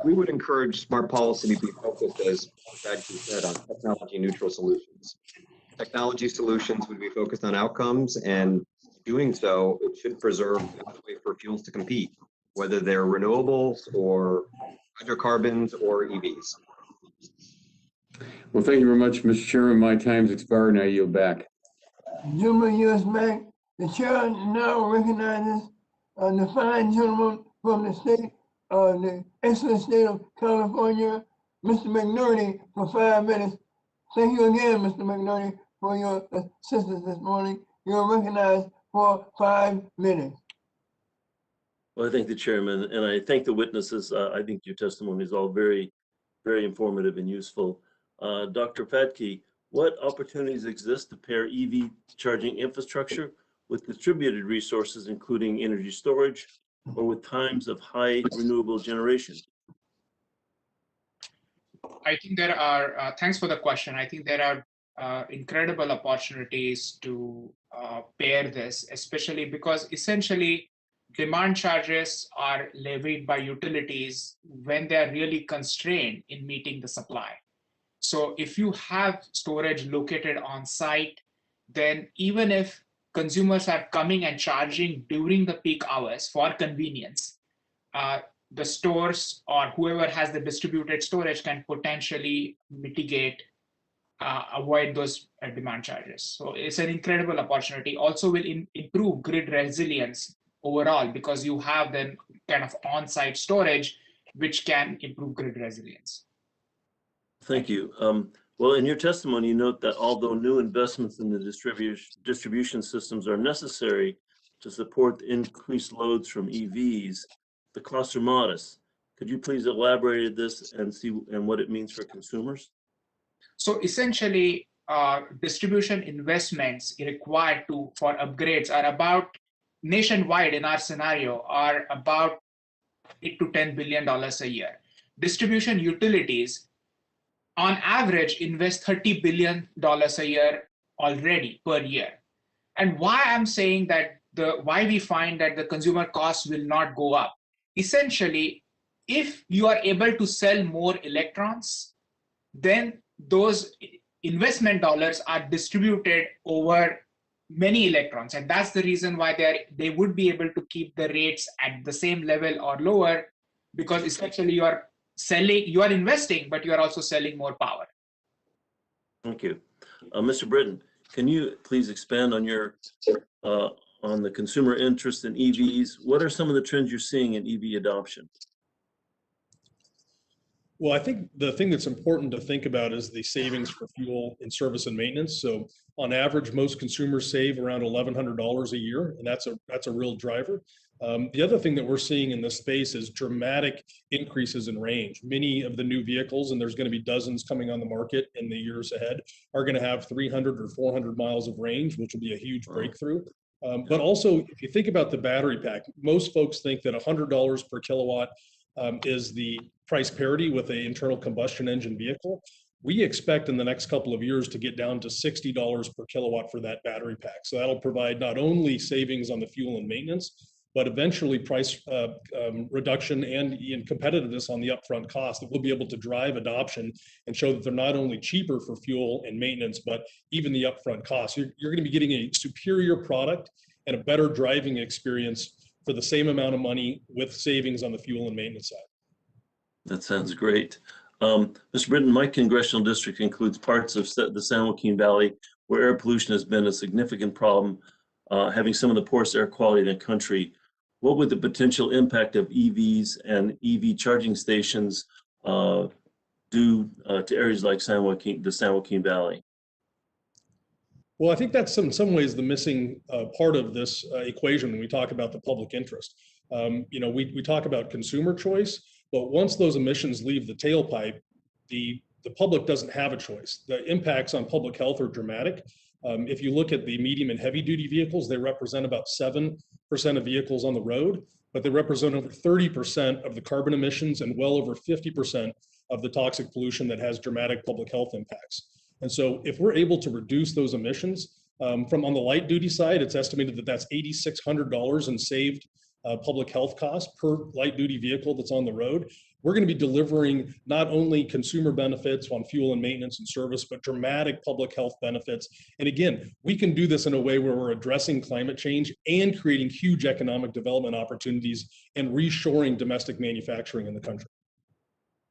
we would encourage smart policy to be focused, as Patrick said, on technology neutral solutions. Technology solutions would be focused on outcomes, and doing so, it should preserve the best way for fuels to compete, whether they're renewables or hydrocarbons or EVs. Well, thank you very much, Mr. Chairman. My time's expired and I yield back. Gentleman yields back. The chair now recognizes the fine gentleman from the excellent state of California, Mr. McNerney, for 5 minutes. Thank you again, Mr. McNerney, for your assistance this morning. You're recognized for 5 minutes. Well, I thank the chairman and I thank the witnesses. I think your testimony is all very, very informative and useful. Dr. Fatke, what opportunities exist to pair EV charging infrastructure with distributed resources, including energy storage, or with times of high renewable generation? I think there are, thanks for the question. I think there are incredible opportunities to pair this, especially because essentially demand charges are levied by utilities when they're really constrained in meeting the supply. So if you have storage located on site, then even if consumers are coming and charging during the peak hours for convenience, the stores or whoever has the distributed storage can potentially mitigate, avoid those demand charges. So it's an incredible opportunity. Also will improve grid resilience overall, because you have then kind of on-site storage, which can improve grid resilience. Thank you. Well, in your testimony, you note that although new investments in the distribution systems are necessary to support the increased loads from EVs, the costs are modest. Could you please elaborate this and what it means for consumers? So essentially, distribution investments required for upgrades are about, nationwide in our scenario, are about $8 to $10 billion a year. Distribution utilities, on average, invest $30 billion a year already per year. And why I'm saying that why we find that the consumer costs will not go up. Essentially, if you are able to sell more electrons, then those investment dollars are distributed over many electrons. And that's the reason why they would be able to keep the rates at the same level or lower, because essentially you are investing, but you are also selling more power. Thank you. Mr. Britton, can you please expand on on the consumer interest in EVs? What are some of the trends you're seeing in EV adoption? Well, I think the thing that's important to think about is the savings for fuel and service and maintenance. So on average, most consumers save around $1,100 a year, and that's a real driver. The other thing that we're seeing in this space is dramatic increases in range. Many of the new vehicles, and there's going to be dozens coming on the market in the years ahead, are going to have 300 or 400 miles of range, which will be a huge breakthrough. But also, if you think about the battery pack, most folks think that $100 per kilowatt is the price parity with an internal combustion engine vehicle. We expect in the next couple of years to get down to $60 per kilowatt for that battery pack. So that'll provide not only savings on the fuel and maintenance, but eventually price reduction and competitiveness on the upfront cost that we'll be able to drive adoption and show that they're not only cheaper for fuel and maintenance, but even the upfront cost. You're going to be getting a superior product and a better driving experience for the same amount of money with savings on the fuel and maintenance side. That sounds great. Mr. Britton, my congressional district includes parts of the San Joaquin Valley where air pollution has been a significant problem, having some of the poorest air quality in the country. What would the potential impact of EVs and EV charging stations do to areas like the San Joaquin Valley? Well, I think that's in some ways the missing part of this equation when we talk about the public interest. We talk about consumer choice, but once those emissions leave the tailpipe, the public doesn't have a choice. The impacts on public health are dramatic. If you look at the medium and heavy duty vehicles, they represent about 7% of vehicles on the road. but they represent over 30% of the carbon emissions and well over 50% of the toxic pollution that has dramatic public health impacts. And so if we're able to reduce those emissions, from on the light duty side, it's estimated that that's $8,600 in saved public health costs per light duty vehicle that's on the road. We're going to be delivering not only consumer benefits on fuel and maintenance and service, but dramatic public health benefits. And again, we can do this in a way where we're addressing climate change and creating huge economic development opportunities and reshoring domestic manufacturing in the country.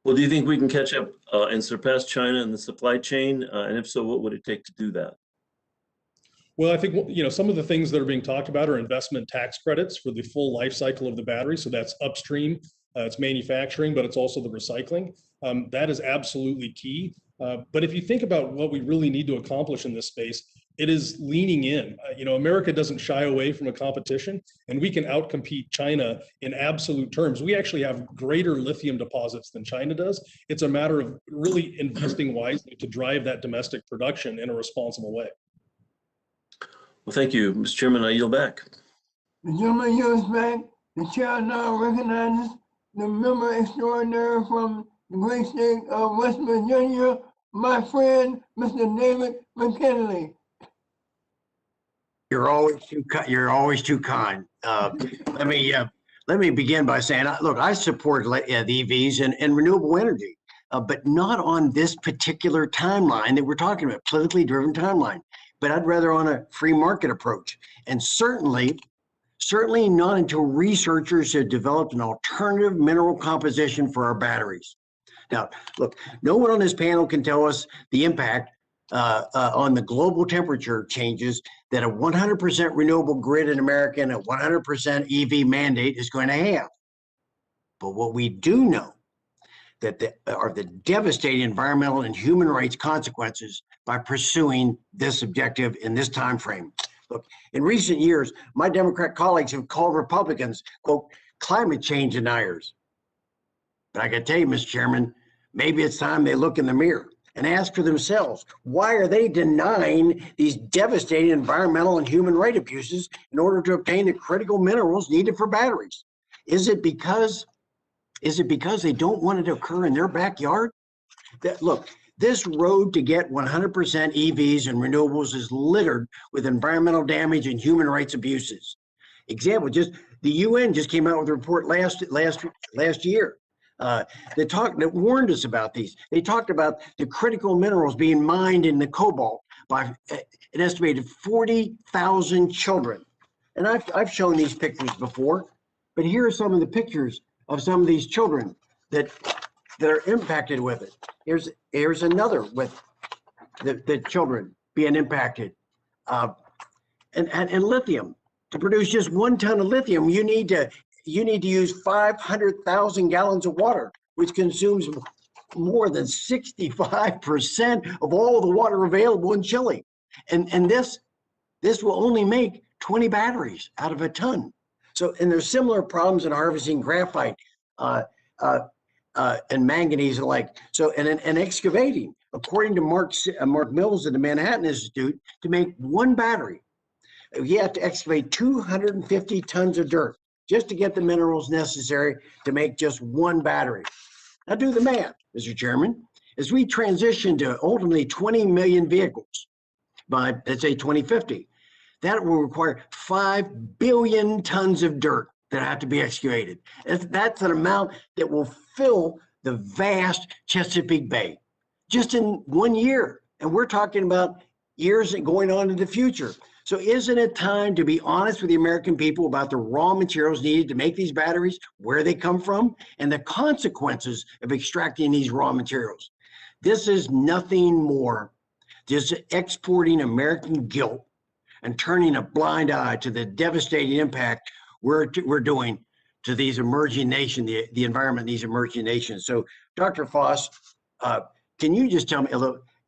Well, do you think we can catch up and surpass China in the supply chain? And if so, what would it take to do that? Well, I think, you know, some of the things that are being talked about are investment tax credits for the full life cycle of the battery. So that's upstream, it's manufacturing, but it's also the recycling. That is absolutely key. But if you think about what we really need to accomplish in this space, it is leaning in. You know, America doesn't shy away from a competition, and we can outcompete China in absolute terms. We actually have greater lithium deposits than China does. It's a matter of really investing wisely to drive that domestic production in a responsible way. Well, thank you, Mr. Chairman. I yield back. The gentleman yields back. The chair now recognizes the member extraordinary from the great state of West Virginia, my friend, Mr. David McKinley. You're always too kind. Let me begin by saying, look, I support the EVs and renewable energy, but not on this particular timeline that we're talking about, politically driven timeline. But I'd rather on a free market approach, and certainly not until researchers have developed an alternative mineral composition for our batteries. Now, look, no one on this panel can tell us the impact on the global temperature changes that a 100% renewable grid in America and a 100% EV mandate is going to have. But what we do know are the devastating environmental and human rights consequences by pursuing this objective in this time frame. Look, in recent years, my Democrat colleagues have called Republicans, quote, climate change deniers. But I can tell you, Mr. Chairman, maybe it's time they look in the mirror and ask for themselves, why are they denying these devastating environmental and human right abuses in order to obtain the critical minerals needed for batteries? Is it because they don't want it to occur in their backyard? Look, this road to get 100% EVs and renewables is littered with environmental damage and human rights abuses. Example, just the UN just came out with a report last year that warned us about these. They talked about the critical minerals being mined in the cobalt by an estimated 40,000 children. And I've shown these pictures before, but here are some of the pictures of some of these children that are impacted with it. Here's another with the children being impacted. And lithium. To produce just 1 ton of lithium, you need to use 500,000 gallons of water, which consumes more than 65% of all the water available in Chile. And this will only make 20 batteries out of a ton. So, and there's similar problems in harvesting graphite and manganese alike. So, and excavating, according to Mark Mills at the Manhattan Institute, to make 1 battery, you have to excavate 250 tons of dirt just to get the minerals necessary to make just 1 battery. Now do the math, Mr. Chairman. As we transition to ultimately 20 million vehicles by, let's say, 2050, that will require 5 billion tons of dirt that have to be excavated. That's an amount that will fill the vast Chesapeake Bay just in 1 year. And we're talking about years going on in the future. So isn't it time to be honest with the American people about the raw materials needed to make these batteries, where they come from, and the consequences of extracting these raw materials? This is nothing more just exporting American guilt and turning a blind eye to the devastating impact we're doing to these emerging nations, the environment in these emerging nations. So Dr. Foss, can you just tell me,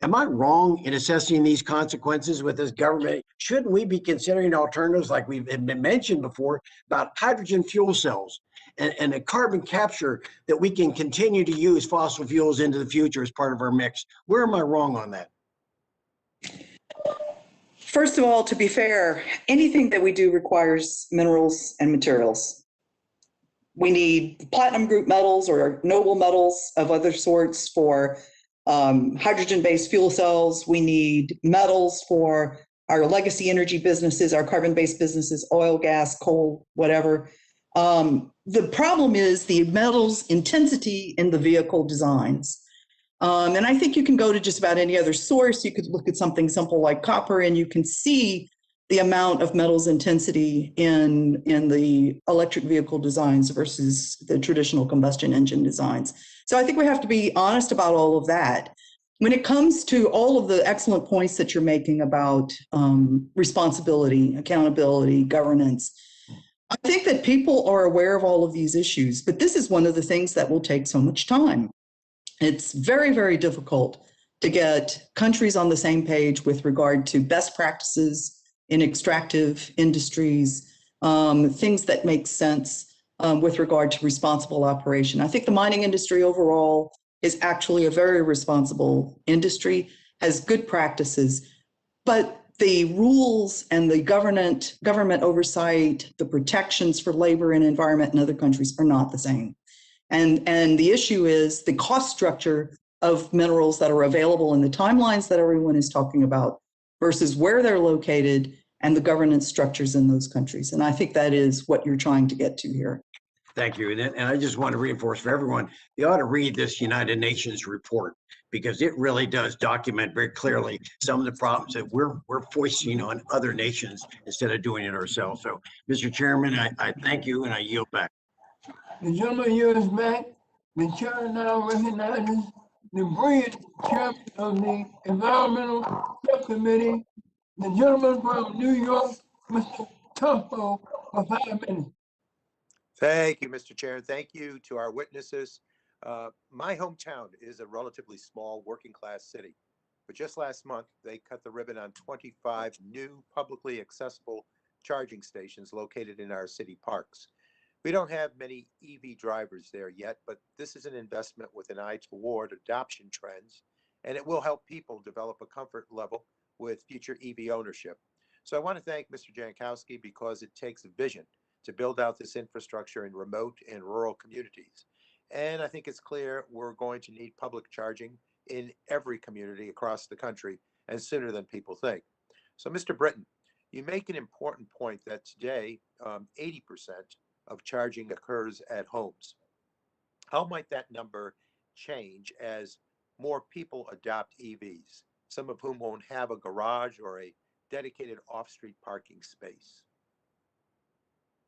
am I wrong in assessing these consequences with this government? Shouldn't we be considering alternatives like we've been mentioned before about hydrogen fuel cells and the carbon capture that we can continue to use fossil fuels into the future as part of our mix? Where am I wrong on that? First of all, to be fair, anything that we do requires minerals and materials. We need platinum group metals or noble metals of other sorts for hydrogen-based fuel cells. We need metals for our legacy energy businesses, our carbon-based businesses, oil, gas, coal, whatever. The problem is the metals intensity in the vehicle designs. And I think you can go to just about any other source. You could look at something simple like copper, and you can see the amount of metals intensity in the electric vehicle designs versus the traditional combustion engine designs. So I think we have to be honest about all of that. When it comes to all of the excellent points that you're making about responsibility, accountability, governance, I think that people are aware of all of these issues, but this is one of the things that will take so much time. It's very, very difficult to get countries on the same page with regard to best practices in extractive industries, things that make sense with regard to responsible operation. I think the mining industry overall is actually a very responsible industry, has good practices, but the rules and the government oversight, the protections for labor and environment in other countries are not the same. And the issue is the cost structure of minerals that are available in the timelines that everyone is talking about versus where they're located and the governance structures in those countries. And I think that is what you're trying to get to here. Thank you. And I just want to reinforce for everyone, you ought to read this United Nations report because it really does document very clearly some of the problems that we're foisting on other nations instead of doing it ourselves. So, Mr. Chairman, I thank you and I yield back. The gentleman yields back. The chair now recognizes the brilliant chairman of the Environmental Subcommittee, the gentleman from New York, Mr. Tufo, for 5 minutes. Thank you, Mr. Chair. Thank you to our witnesses. My hometown is a relatively small working class city, but just last month they cut the ribbon on 25 new publicly accessible charging stations located in our city parks. We don't have many EV drivers there yet, but this is an investment with an eye toward adoption trends, and it will help people develop a comfort level with future EV ownership. So I want to thank Mr. Jankowski because it takes a vision to build out this infrastructure in remote and rural communities. And I think it's clear we're going to need public charging in every community across the country and sooner than people think. So Mr. Britton, you make an important point that today 80% of charging occurs at homes. How might that number change as more people adopt EVs, some of whom won't have a garage or a dedicated off-street parking space?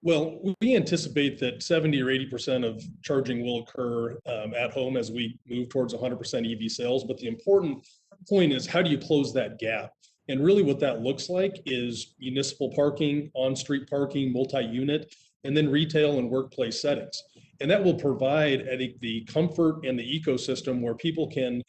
Well, we anticipate that 70 or 80% of charging will occur at home as we move towards 100% EV sales. But the important point is, how do you close that gap? And really what that looks like is municipal parking, on-street parking, multi-unit, and then retail and workplace settings. And that will provide, I think, the comfort and the ecosystem where people can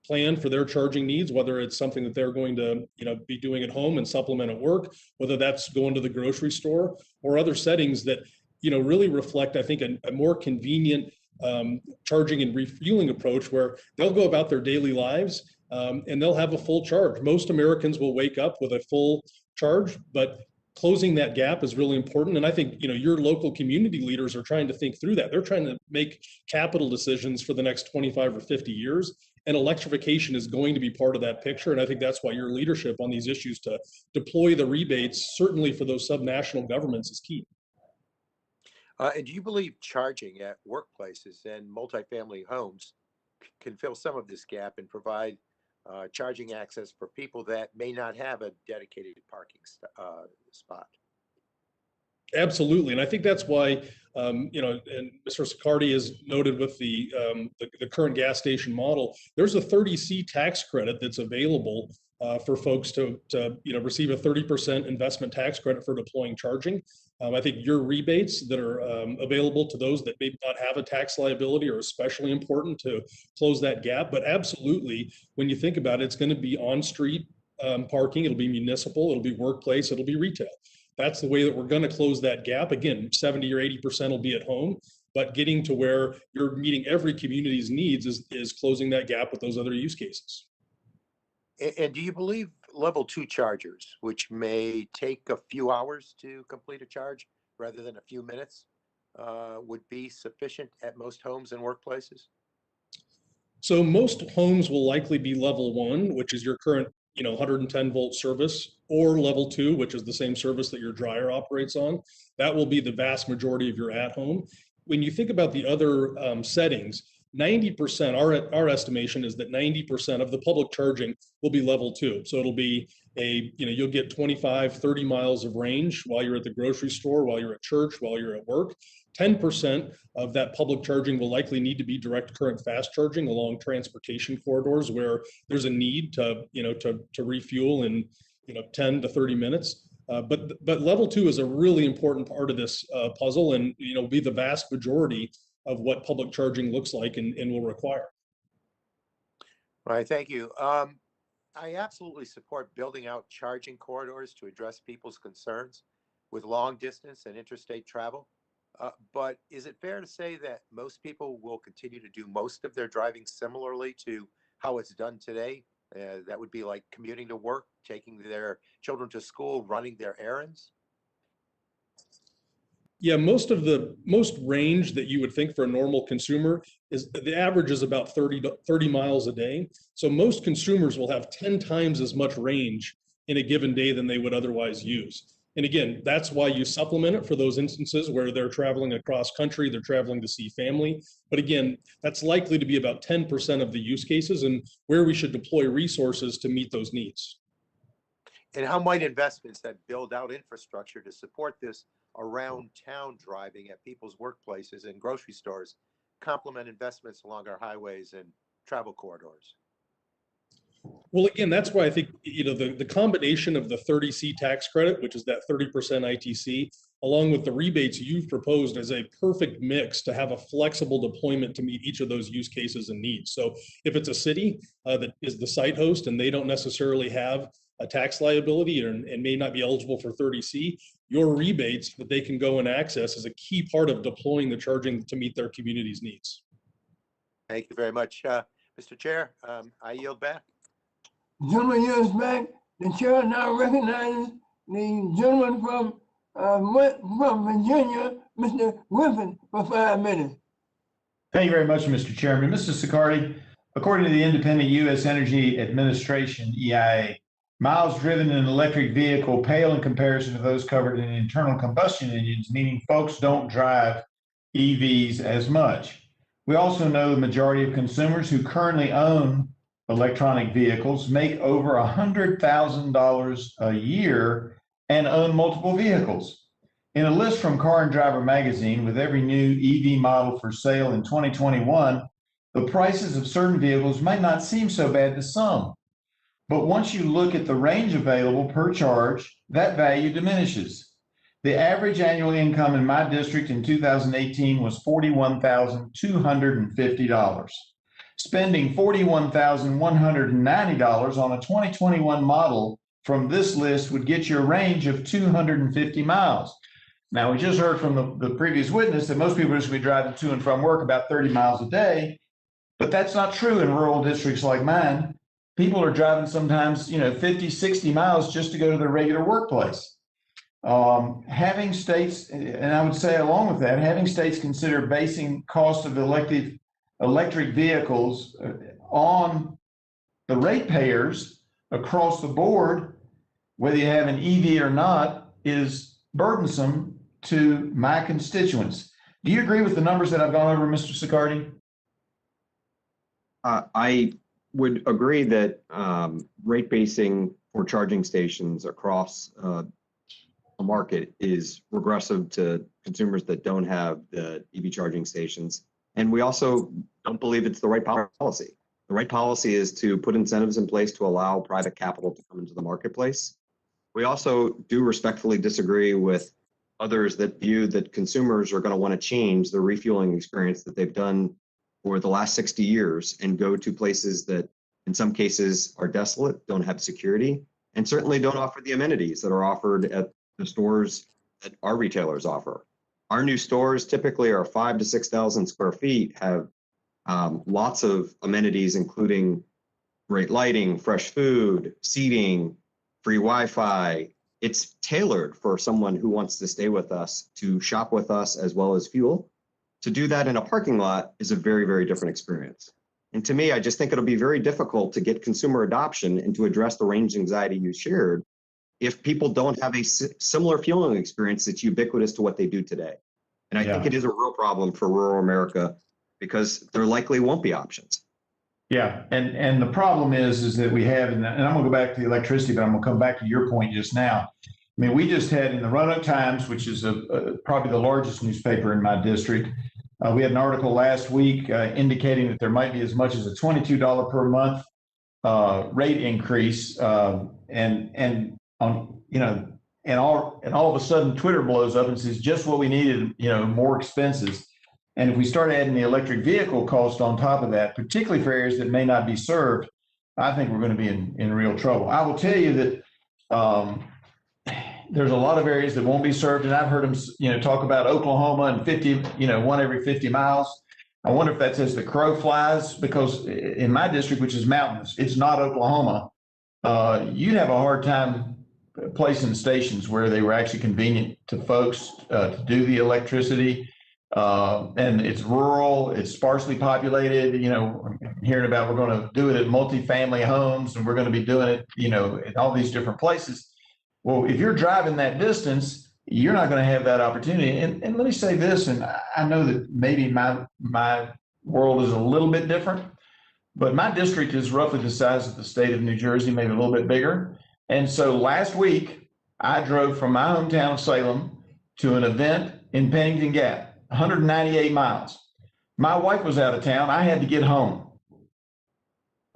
plan for their charging needs, whether it's something that they're going to be doing at home and supplement at work, whether that's going to the grocery store or other settings that really reflect, I think, a more convenient charging and refueling approach where they'll go about their daily lives and they'll have a full charge. Most Americans will wake up with a full charge, but closing that gap is really important. And I think, your local community leaders are trying to think through that. They're trying to make capital decisions for the next 25 or 50 years. And electrification is going to be part of that picture. And I think that's why your leadership on these issues to deploy the rebates, certainly for those subnational governments, is key. And do you believe charging at workplaces and multifamily homes can fill some of this gap and provide charging access for people that may not have a dedicated parking spot? Absolutely, and I think that's why and Mr. Siccardi has noted with the current gas station model, there's a 30C tax credit that's available for folks to receive a 30% investment tax credit for deploying charging. I think your rebates that are available to those that may not have a tax liability are especially important to close that gap. But absolutely, when you think about it, it's going to be on-street parking, it'll be municipal, it'll be workplace, it'll be retail. That's the way that we're going to close that gap. Again, 70 or 80% will be at home, but getting to where you're meeting every community's needs is closing that gap with those other use cases. And do you believe level 2 chargers, which may take a few hours to complete a charge rather than a few minutes, would be sufficient at most homes and workplaces? So most homes will likely be level 1, which is your current 110 volt service, or level 2, which is the same service that your dryer operates on. That will be the vast majority of your at home. When you think about the other settings, 90%, our estimation is that 90% of the public charging will be level 2. So it'll be you'll get 25, 30 miles of range while you're at the grocery store, while you're at church, while you're at work. 10% of that public charging will likely need to be direct current fast charging along transportation corridors where there's a need to refuel in 10 to 30 minutes. But level 2 is a really important part of this puzzle, and will be the vast majority of what public charging looks like and will require. All right, thank you. I absolutely support building out charging corridors to address people's concerns with long distance and interstate travel. But is it fair to say that most people will continue to do most of their driving similarly to how it's done today? That would be like commuting to work, taking their children to school, running their errands? Yeah, most range that you would think for a normal consumer is the average is about 30 miles a day. So most consumers will have 10 times as much range in a given day than they would otherwise use. And again, that's why you supplement it for those instances where they're traveling across country, they're traveling to see family. But again, that's likely to be about 10% of the use cases and where we should deploy resources to meet those needs. And how might investments that build out infrastructure to support this around town driving at people's workplaces and grocery stores complement investments along our highways and travel corridors? Well, again, that's why I think the combination of the 30C tax credit, which is that 30% ITC, along with the rebates you've proposed, is a perfect mix to have a flexible deployment to meet each of those use cases and needs. So if it's a city that is the site host and they don't necessarily have a tax liability and may not be eligible for 30C, your rebates that they can go and access is a key part of deploying the charging to meet their community's needs. Thank you very much. Mr. Chair, I yield back. Gentleman yields back. The chair now recognizes the gentleman from Virginia, Mr. Griffin, for 5 minutes. Thank you very much, Mr. Chairman. Mr. Sicardi, according to the Independent U.S. Energy Administration, EIA, miles driven in an electric vehicle pale in comparison to those covered in internal combustion engines, meaning folks don't drive EVs as much. We also know the majority of consumers who currently own electronic vehicles make over $100,000 a year and own multiple vehicles. In a list from Car and Driver magazine, with every new EV model for sale in 2021, the prices of certain vehicles might not seem so bad to some. But once you look at the range available per charge, that value diminishes. The average annual income in my district in 2018 was $41,250. Spending $41,190 on a 2021 model from this list would get you a range of 250 miles. Now, we just heard from the previous witness that most people are just going to be driving to and from work about 30 miles a day, but that's not true in rural districts like mine. People are driving sometimes, 50, 60 miles just to go to their regular workplace. Having states, and I would say along with that, having states consider basing cost of electric vehicles on the ratepayers across the board, whether you have an EV or not, is burdensome to my constituents. Do you agree with the numbers that I've gone over, Mr. Sicardi? I would agree that rate basing for charging stations across a market is regressive to consumers that don't have the EV charging stations. And we also don't believe it's the right policy. The right policy is to put incentives in place to allow private capital to come into the marketplace. We also do respectfully disagree with others that view that consumers are going to want to change the refueling experience that they've done for the last 60 years and go to places that in some cases are desolate, don't have security, and certainly don't offer the amenities that are offered at the stores that our retailers offer. Our new stores typically are 5,000 to 6,000 square feet, have lots of amenities, including great lighting, fresh food, seating, free Wi-Fi, it's tailored for someone who wants to stay with us, to shop with us, as well as fuel. To do that in a parking lot is a very, very different experience. And to me, I just think it'll be very difficult to get consumer adoption and to address the range anxiety you shared if people don't have a similar fueling experience that's ubiquitous to what they do today. And I think it is a real problem for rural America because there likely won't be options. Yeah, and the problem is that we have, and I'm going to go back to the electricity, but I'm going to come back to your point just now. I mean, we just had in the Roanoke Times, which is probably the largest newspaper in my district, we had an article last week indicating that there might be as much as a $22 per month rate increase, and on and all of a sudden Twitter blows up and says just what we needed, more expenses. And if we start adding the electric vehicle cost on top of that, particularly for areas that may not be served, I think we're going to be in real trouble. I will tell you that there's a lot of areas that won't be served, and I've heard them, talk about Oklahoma and 50, one every 50 miles. I wonder if that's as the crow flies, because in my district, which is mountainous, it's not Oklahoma. You'd have a hard time placing stations where they were actually convenient to folks to do the electricity. And it's rural, it's sparsely populated, I'm hearing about we're going to do it at multifamily homes and we're going to be doing it, in all these different places. Well, if you're driving that distance, you're not going to have that opportunity. And let me say this, and I know that maybe my world is a little bit different, but my district is roughly the size of the state of New Jersey, maybe a little bit bigger. And so last week, I drove from my hometown of Salem to an event in Pennington Gap, 198 miles. My wife was out of town. I had to get home.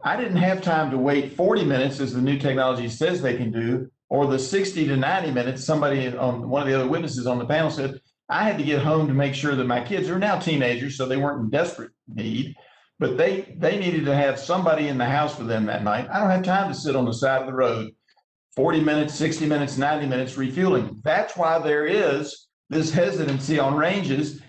I didn't have time to wait 40 minutes as the new technology says they can do, or the 60 to 90 minutes. Somebody on one of the other witnesses on the panel said, I had to get home to make sure that my kids are now teenagers, so they weren't in desperate need, but they needed to have somebody in the house with them that night. I don't have time to sit on the side of the road 40 minutes, 60 minutes, 90 minutes refueling. That's why there is this hesitancy on ranges.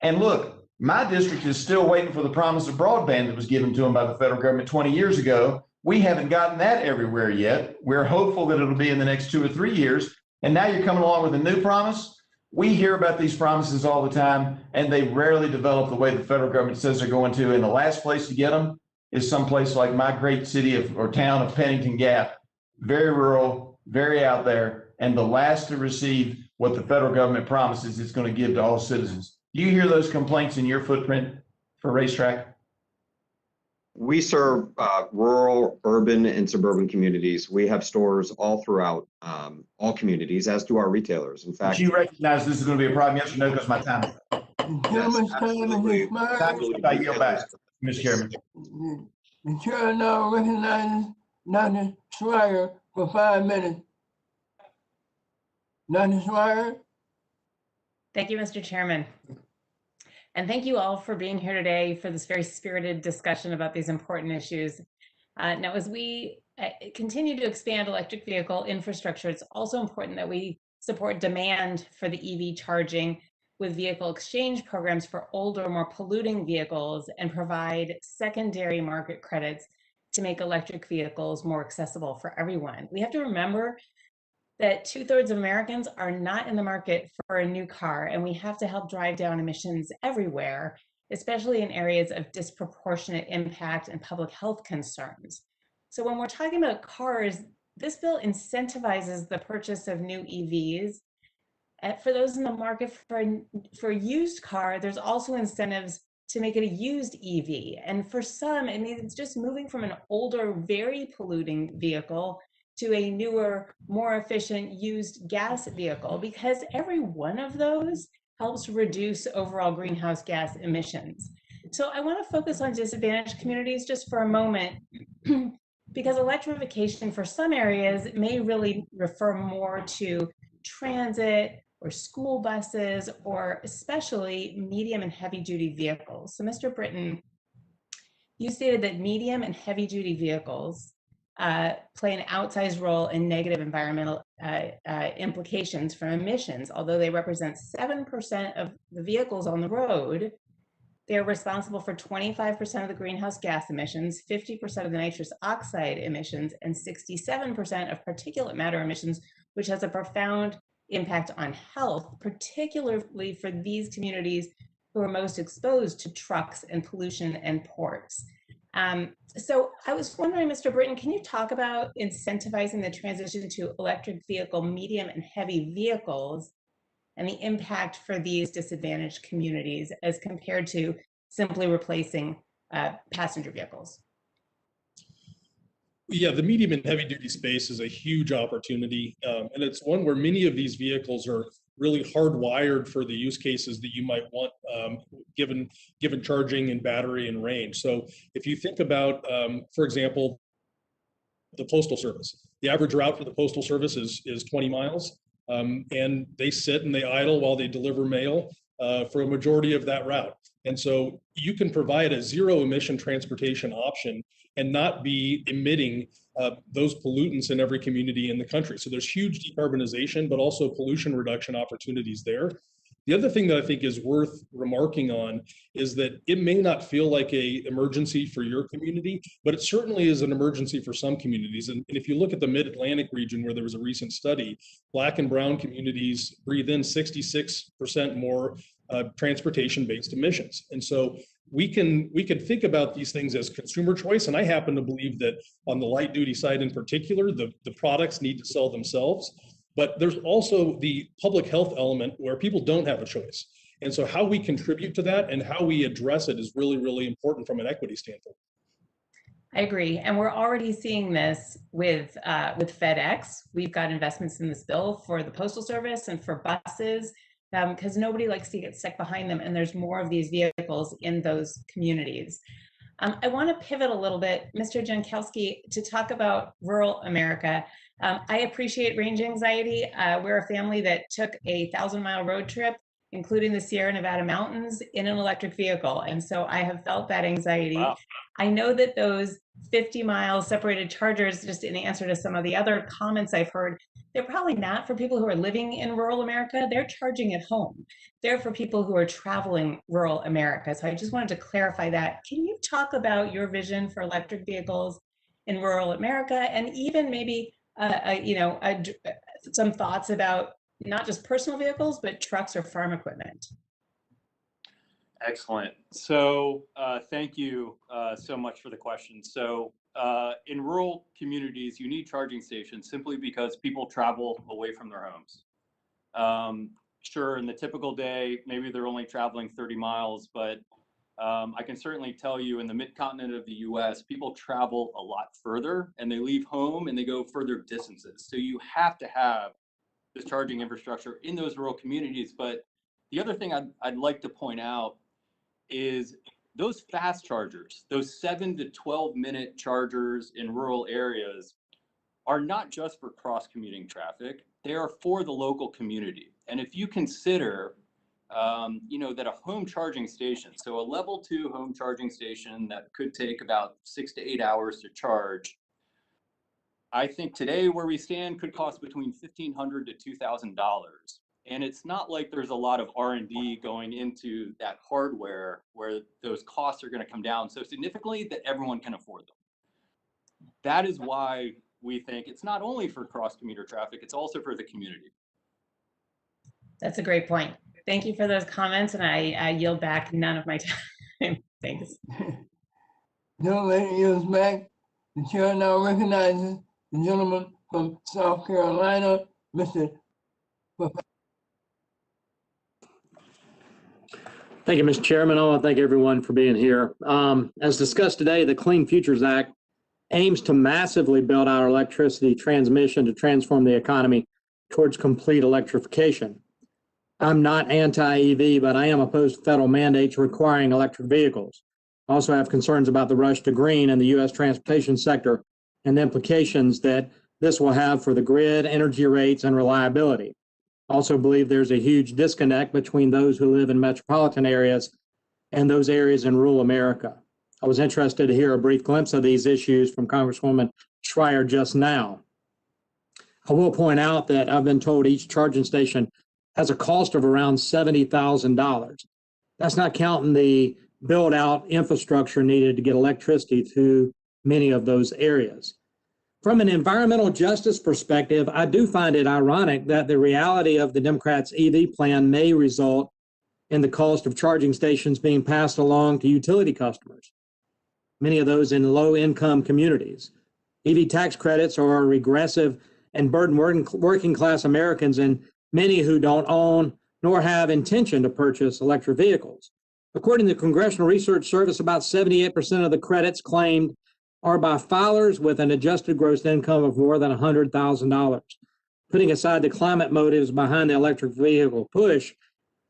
And look, my district is still waiting for the promise of broadband that was given to them by the federal government 20 years ago. We haven't gotten that everywhere yet. We're hopeful that it'll be in the next 2 or 3 years. And now you're coming along with a new promise. We hear about these promises all the time, and they rarely develop the way the federal government says they're going to. And the last place to get them is someplace like my great city or town of Pennington Gap. Very rural, very out there, and the last to receive what the federal government promises it's going to give to all citizens. Do you hear those complaints in your footprint for racetrack? We serve rural, urban, and suburban communities. We have stores all throughout all communities, as do our retailers. In fact, do you recognize this is going to be a problem? Yes or no? Because my time. Yes, absolutely. I yield back, Mr. Chairman. The chair now recognizes Dr. Swire for 5 minutes. Dr. Swire? Thank you, Mr. Chairman. And thank you all for being here today for this very spirited discussion about these important issues. Now, as we continue to expand electric vehicle infrastructure, it's also important that we support demand for the EV charging with vehicle exchange programs for older, more polluting vehicles and provide secondary market credits to make electric vehicles more accessible for everyone. We have to remember that 2/3 of Americans are not in the market for a new car, and we have to help drive down emissions everywhere, especially in areas of disproportionate impact and public health concerns. So when we're talking about cars, this bill incentivizes the purchase of new EVs. For those in the market for a used car, there's also incentives to make it a used EV. And for some, it means just moving from an older, very polluting vehicle to a newer, more efficient used gas vehicle, because every one of those helps reduce overall greenhouse gas emissions. So I want to focus on disadvantaged communities just for a moment, because electrification for some areas may really refer more to transit or school buses, or especially medium and heavy duty vehicles. So Mr. Britton, you stated that medium and heavy duty vehicles play an outsized role in negative environmental implications from emissions. Although they represent 7% of the vehicles on the road, they're responsible for 25% of the greenhouse gas emissions, 50% of the nitrous oxide emissions, and 67% of particulate matter emissions which has a profound impact on health, particularly for these communities who are most exposed to trucks and pollution and ports. So I was wondering, Mr. Britton, can you talk about incentivizing the transition to electric vehicle, medium and heavy vehicles, and the impact for these disadvantaged communities as compared to simply replacing passenger vehicles? Yeah, the medium and heavy duty space is a huge opportunity. And it's one where many of these vehicles are really hardwired for the use cases that you might want, given charging and battery and range. So if you think about, for example, the Postal Service, the average route for the Postal Service is 20 miles. And they sit and they idle while they deliver mail for a majority of that route. And so you can provide a zero emission transportation option and not be emitting those pollutants in every community in the country. So there's huge decarbonization, but also pollution reduction opportunities there. The other thing that I think is worth remarking on is that it may not feel like an emergency for your community, but it certainly is an emergency for some communities. And if you look at the Mid-Atlantic region, where there was a recent study, Black and brown communities breathe in 66% more transportation-based emissions. And so we can think about these things as consumer choice. And I happen to believe that on the light duty side in particular, the products need to sell themselves. But there's also the public health element where people don't have a choice. And so how we contribute to that and how we address it is really, really important from an equity standpoint. I agree. And we're already seeing this with FedEx. We've got investments in this bill for the Postal Service and for buses, because nobody likes to get stuck behind them. And there's more of these vehicles in those communities. I want to pivot a little bit, Mr. Jankowski, to talk about rural America. I appreciate range anxiety. We're a family that took a 1,000-mile road trip, including the Sierra Nevada mountains, in an electric vehicle. And so I have felt that anxiety. Wow. I know that those 50-mile separated chargers, just in answer to some of the other comments I've heard, they're probably not for people who are living in rural America. They're charging at home. They're for people who are traveling rural America. So I just wanted to clarify that. Can you talk about your vision for electric vehicles in rural America, and even maybe some thoughts about not just personal vehicles, but trucks or farm equipment? Excellent. So thank you so much for the question. So in rural communities, you need charging stations simply because people travel away from their homes. Sure, in the typical day, maybe they're only traveling 30 miles, but I can certainly tell you in the mid-continent of the US, people travel a lot further and they leave home and they go further distances. So you have to have this charging infrastructure in those rural communities. But the other thing I'd like to point out is those fast chargers, those 7 to 12 minute chargers in rural areas are not just for cross commuting traffic, they are for the local community. And if you consider, that a home charging station, so a level 2 home charging station that could take about 6 to 8 hours to charge, I think today where we stand could cost between $1,500 to $2,000. And it's not like there's a lot of R&D going into that hardware where those costs are going to come down so significantly that everyone can afford them. That is why we think it's not only for cross-commuter traffic, it's also for the community. That's a great point. Thank you for those comments, and I yield back none of my time. Thanks. Don't let it yield back. The chair now recognizes the gentleman from South Carolina, Mr. Thank you, Mr. Chairman. I want to thank everyone for being here. As discussed today, the Clean Futures Act aims to massively build out our electricity transmission to transform the economy towards complete electrification. I'm not anti-EV, but I am opposed to federal mandates requiring electric vehicles. I also have concerns about the rush to green in the U.S. transportation sector and the implications that this will have for the grid, energy rates, and reliability. I also believe there's a huge disconnect between those who live in metropolitan areas and those areas in rural America. I was interested to hear a brief glimpse of these issues from Congresswoman Schreier just now. I will point out that I've been told each charging station has a cost of around $70,000. That's not counting the build out infrastructure needed to get electricity to many of those areas. From an environmental justice perspective, I do find it ironic that the reality of the Democrats' EV plan may result in the cost of charging stations being passed along to utility customers, many of those in low-income communities. EV tax credits are regressive and burden working class Americans and many who don't own nor have intention to purchase electric vehicles. According to the Congressional Research Service, about 78% of the credits claimed are by filers with an adjusted gross income of more than $100,000. Putting aside the climate motives behind the electric vehicle push,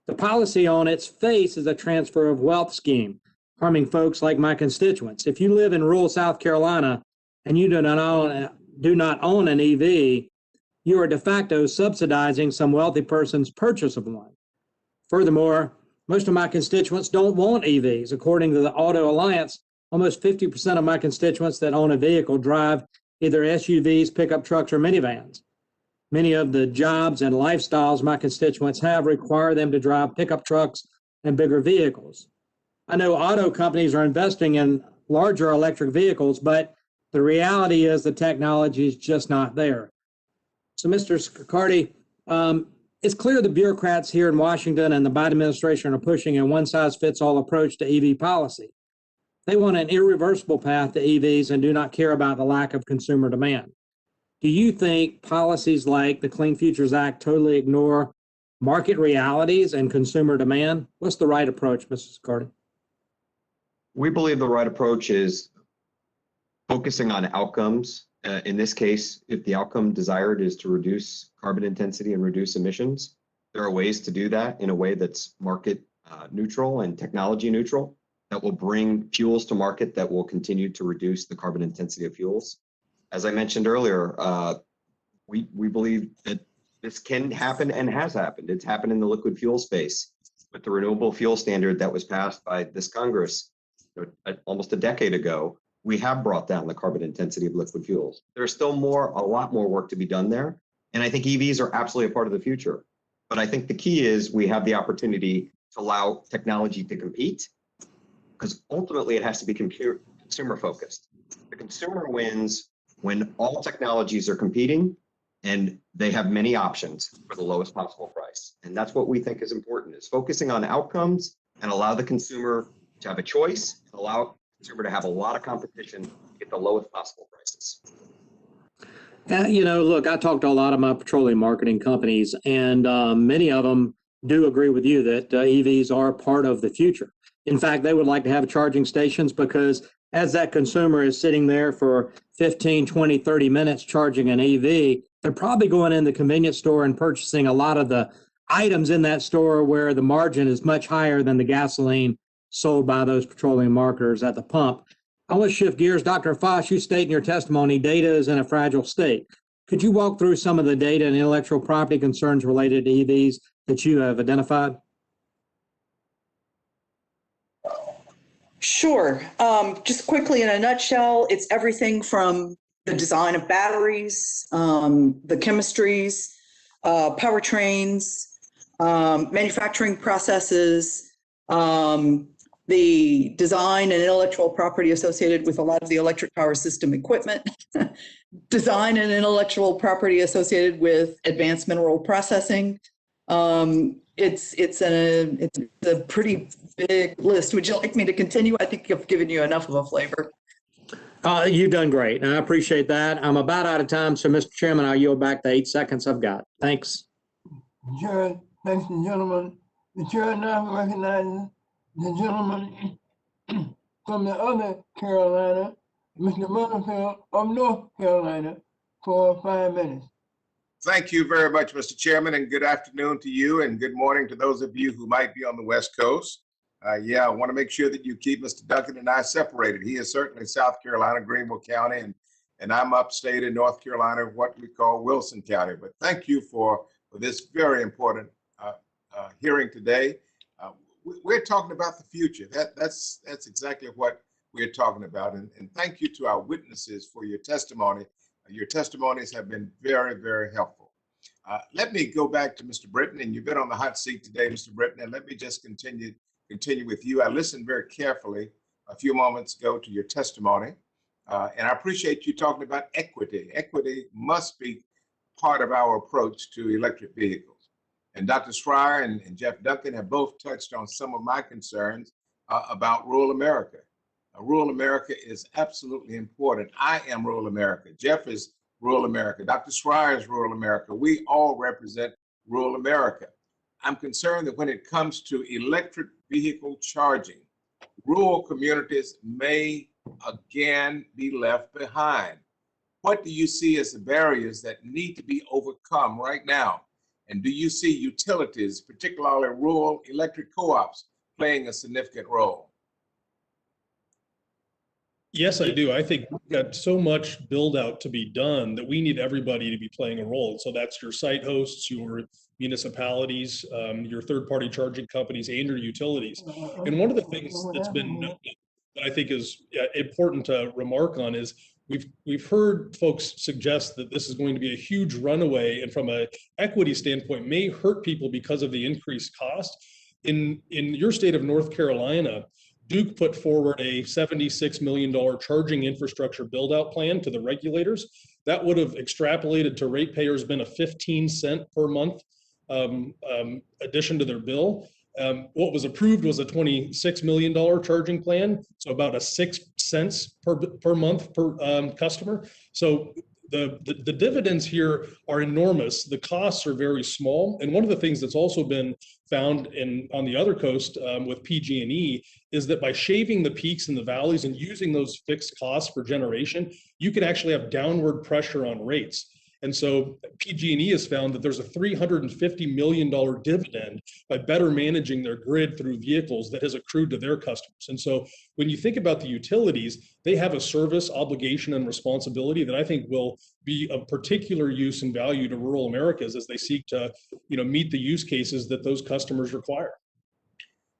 the policy on its face is a transfer of wealth scheme, harming folks like my constituents. If you live in rural South Carolina and you do not own an EV, you are de facto subsidizing some wealthy person's purchase of one. Furthermore, most of my constituents don't want EVs. According to the Auto Alliance, almost 50% of my constituents that own a vehicle drive either SUVs, pickup trucks, or minivans. Many of the jobs and lifestyles my constituents have require them to drive pickup trucks and bigger vehicles. I know auto companies are investing in larger electric vehicles, but the reality is the technology is just not there. So, Mr. Scardy, it's clear the bureaucrats here in Washington and the Biden administration are pushing a one-size-fits-all approach to EV policy. They want an irreversible path to EVs and do not care about the lack of consumer demand. Do you think policies like the Clean Futures Act totally ignore market realities and consumer demand? What's the right approach, Mrs. Carter? We believe the right approach is focusing on outcomes. In this case, if the outcome desired is to reduce carbon intensity and reduce emissions, there are ways to do that in a way that's market neutral and technology neutral, that will bring fuels to market that will continue to reduce the carbon intensity of fuels. As I mentioned earlier, we believe that this can happen and has happened. It's happened in the liquid fuel space with the renewable fuel standard that was passed by this Congress almost a decade ago. We have brought down the carbon intensity of liquid fuels. There's still a lot more work to be done there. And I think EVs are absolutely a part of the future. But I think the key is we have the opportunity to allow technology to compete, because ultimately it has to be consumer focused. The consumer wins when all technologies are competing and they have many options for the lowest possible price. And that's what we think is important, is focusing on outcomes and allow the consumer to have a choice, and allow the consumer to have a lot of competition to get the lowest possible prices. Look, I talked to a lot of my petroleum marketing companies, and many of them do agree with you that EVs are part of the future. In fact, they would like to have charging stations because as that consumer is sitting there for 15, 20, 30 minutes charging an EV, they're probably going in the convenience store and purchasing a lot of the items in that store where the margin is much higher than the gasoline sold by those petroleum marketers at the pump. I want to shift gears. Dr. Foss, you state in your testimony, data is in a fragile state. Could you walk through some of the data and intellectual property concerns related to EVs that you have identified? Sure. Just quickly, in a nutshell, it's everything from the design of batteries, the chemistries, powertrains, manufacturing processes, the design and intellectual property associated with a lot of the electric power system equipment, design and intellectual property associated with advanced mineral processing. It's a pretty big list. Would you like me to continue? I think I've given you enough of a flavor. You've done great, and I appreciate that. I'm about out of time, so Mr. Chairman, I'll yield back the 8 seconds I've got. Thanks. Chair, thanks, gentlemen. The chair now recognizes the gentleman from the other Carolina, Mr. Butterfield of North Carolina, for 5 minutes. Thank you very much, Mr. Chairman, and good afternoon to you, and good morning to those of you who might be on the West Coast. I want to make sure that you keep Mr. Duncan and I separated. He is certainly South Carolina, Greenville County, and I'm upstate in North Carolina, what we call Wilson County. But thank you for this very important hearing today. We're talking about the future. That's exactly what we're talking about. And thank you to our witnesses for your testimony. Your testimonies have been very, very helpful. Let me go back to Mr. Britton, and you've been on the hot seat today, Mr. Britton, and let me just continue with you. I listened very carefully a few moments ago to your testimony, And I appreciate you talking about equity. Equity must be part of our approach to electric vehicles. And Dr. Schreier and Jeff Duncan have both touched on some of my concerns about rural America. Rural America is absolutely important. I am rural America. Jeff is rural America. Dr. Schreier is rural America. We all represent rural America. I'm concerned that when it comes to electric vehicle charging, rural communities may again be left behind. What do you see as the barriers that need to be overcome right now? And do you see utilities, particularly rural electric co-ops, playing a significant role? Yes, I do. I think we've got so much build out to be done that we need everybody to be playing a role. So that's your site hosts, your municipalities, your third-party charging companies, and your utilities. And one of the things that's been noted that I think is important to remark on is we've heard folks suggest that this is going to be a huge runaway, and from an equity standpoint may hurt people because of the increased cost. In your state of North Carolina, Duke put forward a $76 million charging infrastructure build-out plan to the regulators. That would have extrapolated to ratepayers been a 15-cent per month addition to their bill. What was approved was a $26 million charging plan, so about a 6 cents per month per customer. So the dividends here are enormous. The costs are very small. And one of the things that's also been found on the other coast with PG&E is that by shaving the peaks and the valleys and using those fixed costs for generation, you can actually have downward pressure on rates. And so PG&E has found that there's a $350 million dividend by better managing their grid through vehicles that has accrued to their customers. And so when you think about the utilities, they have a service obligation and responsibility that I think will be of particular use and value to rural Americas as they seek to, meet the use cases that those customers require.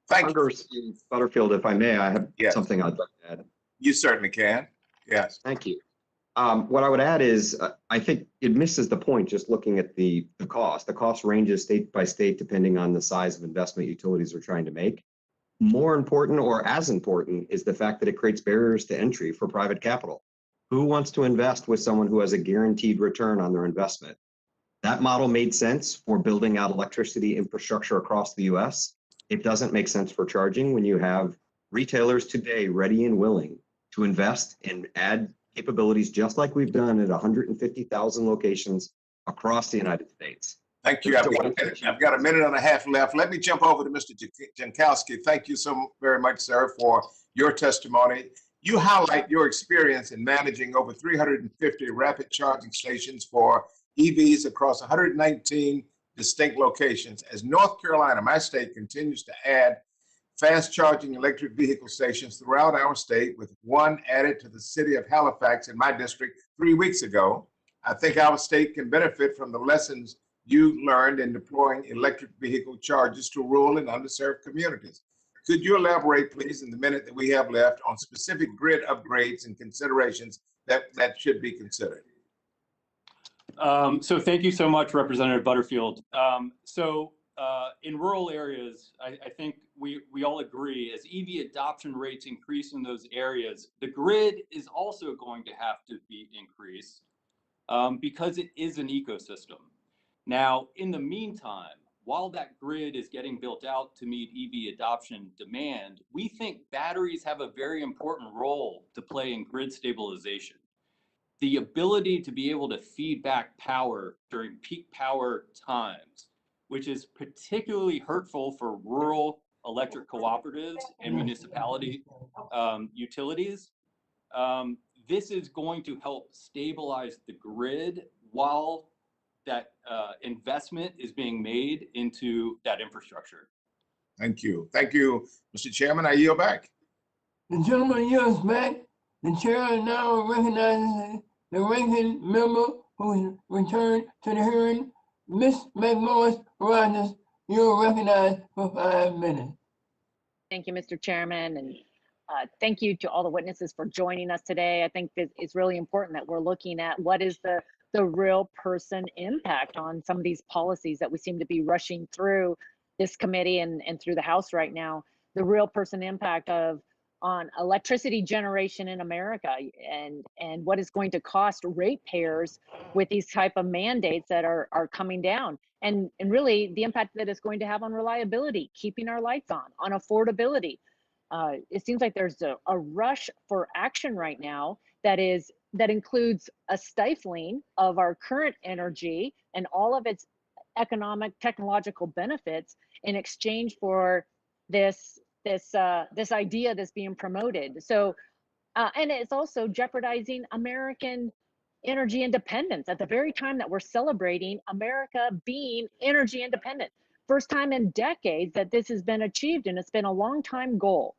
Thank you. Congressman Butterfield, if I may, I have something I'd like to add. You certainly can. Yes. Thank you. What I would add is I think it misses the point just looking at the cost. The cost ranges state by state depending on the size of investment utilities are trying to make. More important, or as important, is the fact that it creates barriers to entry for private capital. Who wants to invest with someone who has a guaranteed return on their investment? That model made sense for building out electricity infrastructure across the US. It doesn't make sense for charging when you have retailers today ready and willing to invest and add capabilities just like we've done at 150,000 locations across the United States. Thank you. I've got a minute and a half left. Let me jump over to Mr. Jankowski. Thank you so very much, sir, for your testimony. You highlight your experience in managing over 350 rapid charging stations for EVs across 119 distinct locations. As North Carolina, my state, continues to add fast charging electric vehicle stations throughout our state, with one added to the city of Halifax in my district 3 weeks ago, I think our state can benefit from the lessons you learned in deploying electric vehicle chargers to rural and underserved communities. Could you elaborate, please, in the minute that we have left, on specific grid upgrades and considerations that should be considered? So thank you so much, Representative Butterfield. In rural areas, I think we all agree, as EV adoption rates increase in those areas, the grid is also going to have to be increased because it is an ecosystem. Now, in the meantime, while that grid is getting built out to meet EV adoption demand, we think batteries have a very important role to play in grid stabilization. The ability to be able to feed back power during peak power times, which is particularly hurtful for rural electric cooperatives and municipality utilities. This is going to help stabilize the grid while that investment is being made into that infrastructure. Thank you. Thank you, Mr. Chairman. I yield back. The gentleman yields back. The chair now recognizes the ranking member who returned to the hearing. Ms. McMorris Rogers, you're recognized for 5 minutes. Thank you, Mr. Chairman, and thank you to all the witnesses for joining us today. I think that it's really important that we're looking at what is the real person impact on some of these policies that we seem to be rushing through this committee and through the House right now. The real person impact of on electricity generation in America and what it's going to cost ratepayers with these type of mandates that are coming down, and really the impact that it's going to have on reliability, keeping our lights on affordability. It seems like there's a rush for action right now that includes a stifling of our current energy and all of its economic, technological benefits in exchange for this idea that's being promoted. So, and it's also jeopardizing American energy independence at the very time that we're celebrating America being energy independent. First time in decades that this has been achieved, and it's been a long time goal.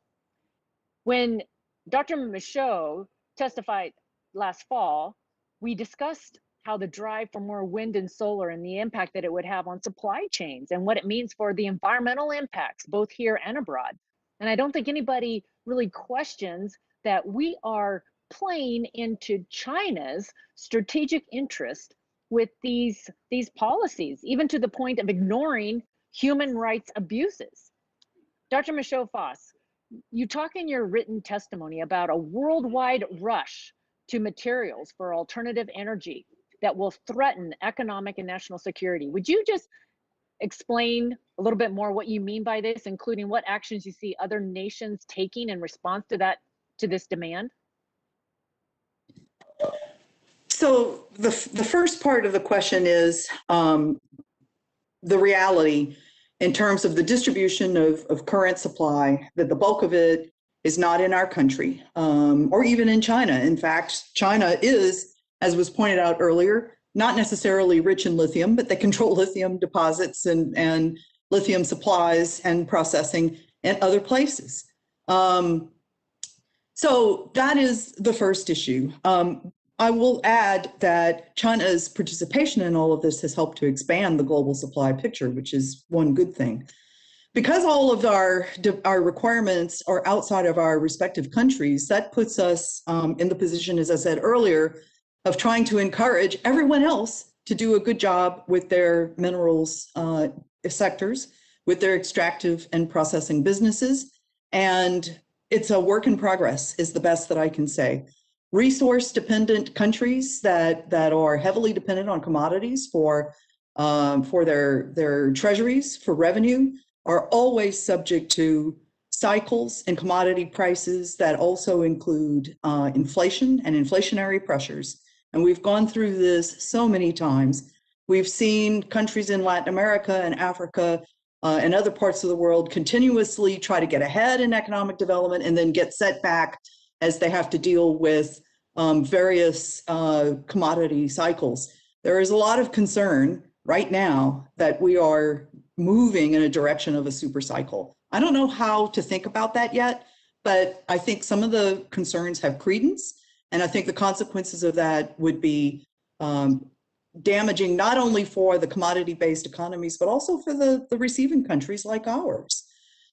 When Dr. Michaud testified last fall, we discussed how the drive for more wind and solar and the impact that it would have on supply chains and what it means for the environmental impacts, both here and abroad. And I don't think anybody really questions that we are playing into China's strategic interest with these policies, even to the point of ignoring human rights abuses. Dr. Michaud-Foss, you talk in your written testimony about a worldwide rush to materials for alternative energy that will threaten economic and national security. Would you just explain a little bit more what you mean by this, including what actions you see other nations taking in response to this demand? So the first part of the question is the reality in terms of the distribution of current supply, that the bulk of it is not in our country or even in China. In fact, China is, as was pointed out earlier, not necessarily rich in lithium, but they control lithium deposits and lithium supplies and processing in other places. So that is the first issue. I will add that China's participation in all of this has helped to expand the global supply picture, which is one good thing. Because all of our requirements are outside of our respective countries, that puts us in the position, as I said earlier, of trying to encourage everyone else to do a good job with their minerals sectors, with their extractive and processing businesses. And it's a work in progress, is the best that I can say. Resource-dependent countries that are heavily dependent on commodities for their treasuries, for revenue, are always subject to cycles and commodity prices that also include inflation and inflationary pressures. And we've gone through this so many times. We've seen countries in Latin America and Africa and other parts of the world continuously try to get ahead in economic development and then get set back as they have to deal with various commodity cycles. There is a lot of concern right now that we are moving in a direction of a super cycle. I don't know how to think about that yet, but I think some of the concerns have credence, and I think the consequences of that would be damaging not only for the commodity-based economies, but also for the receiving countries like ours.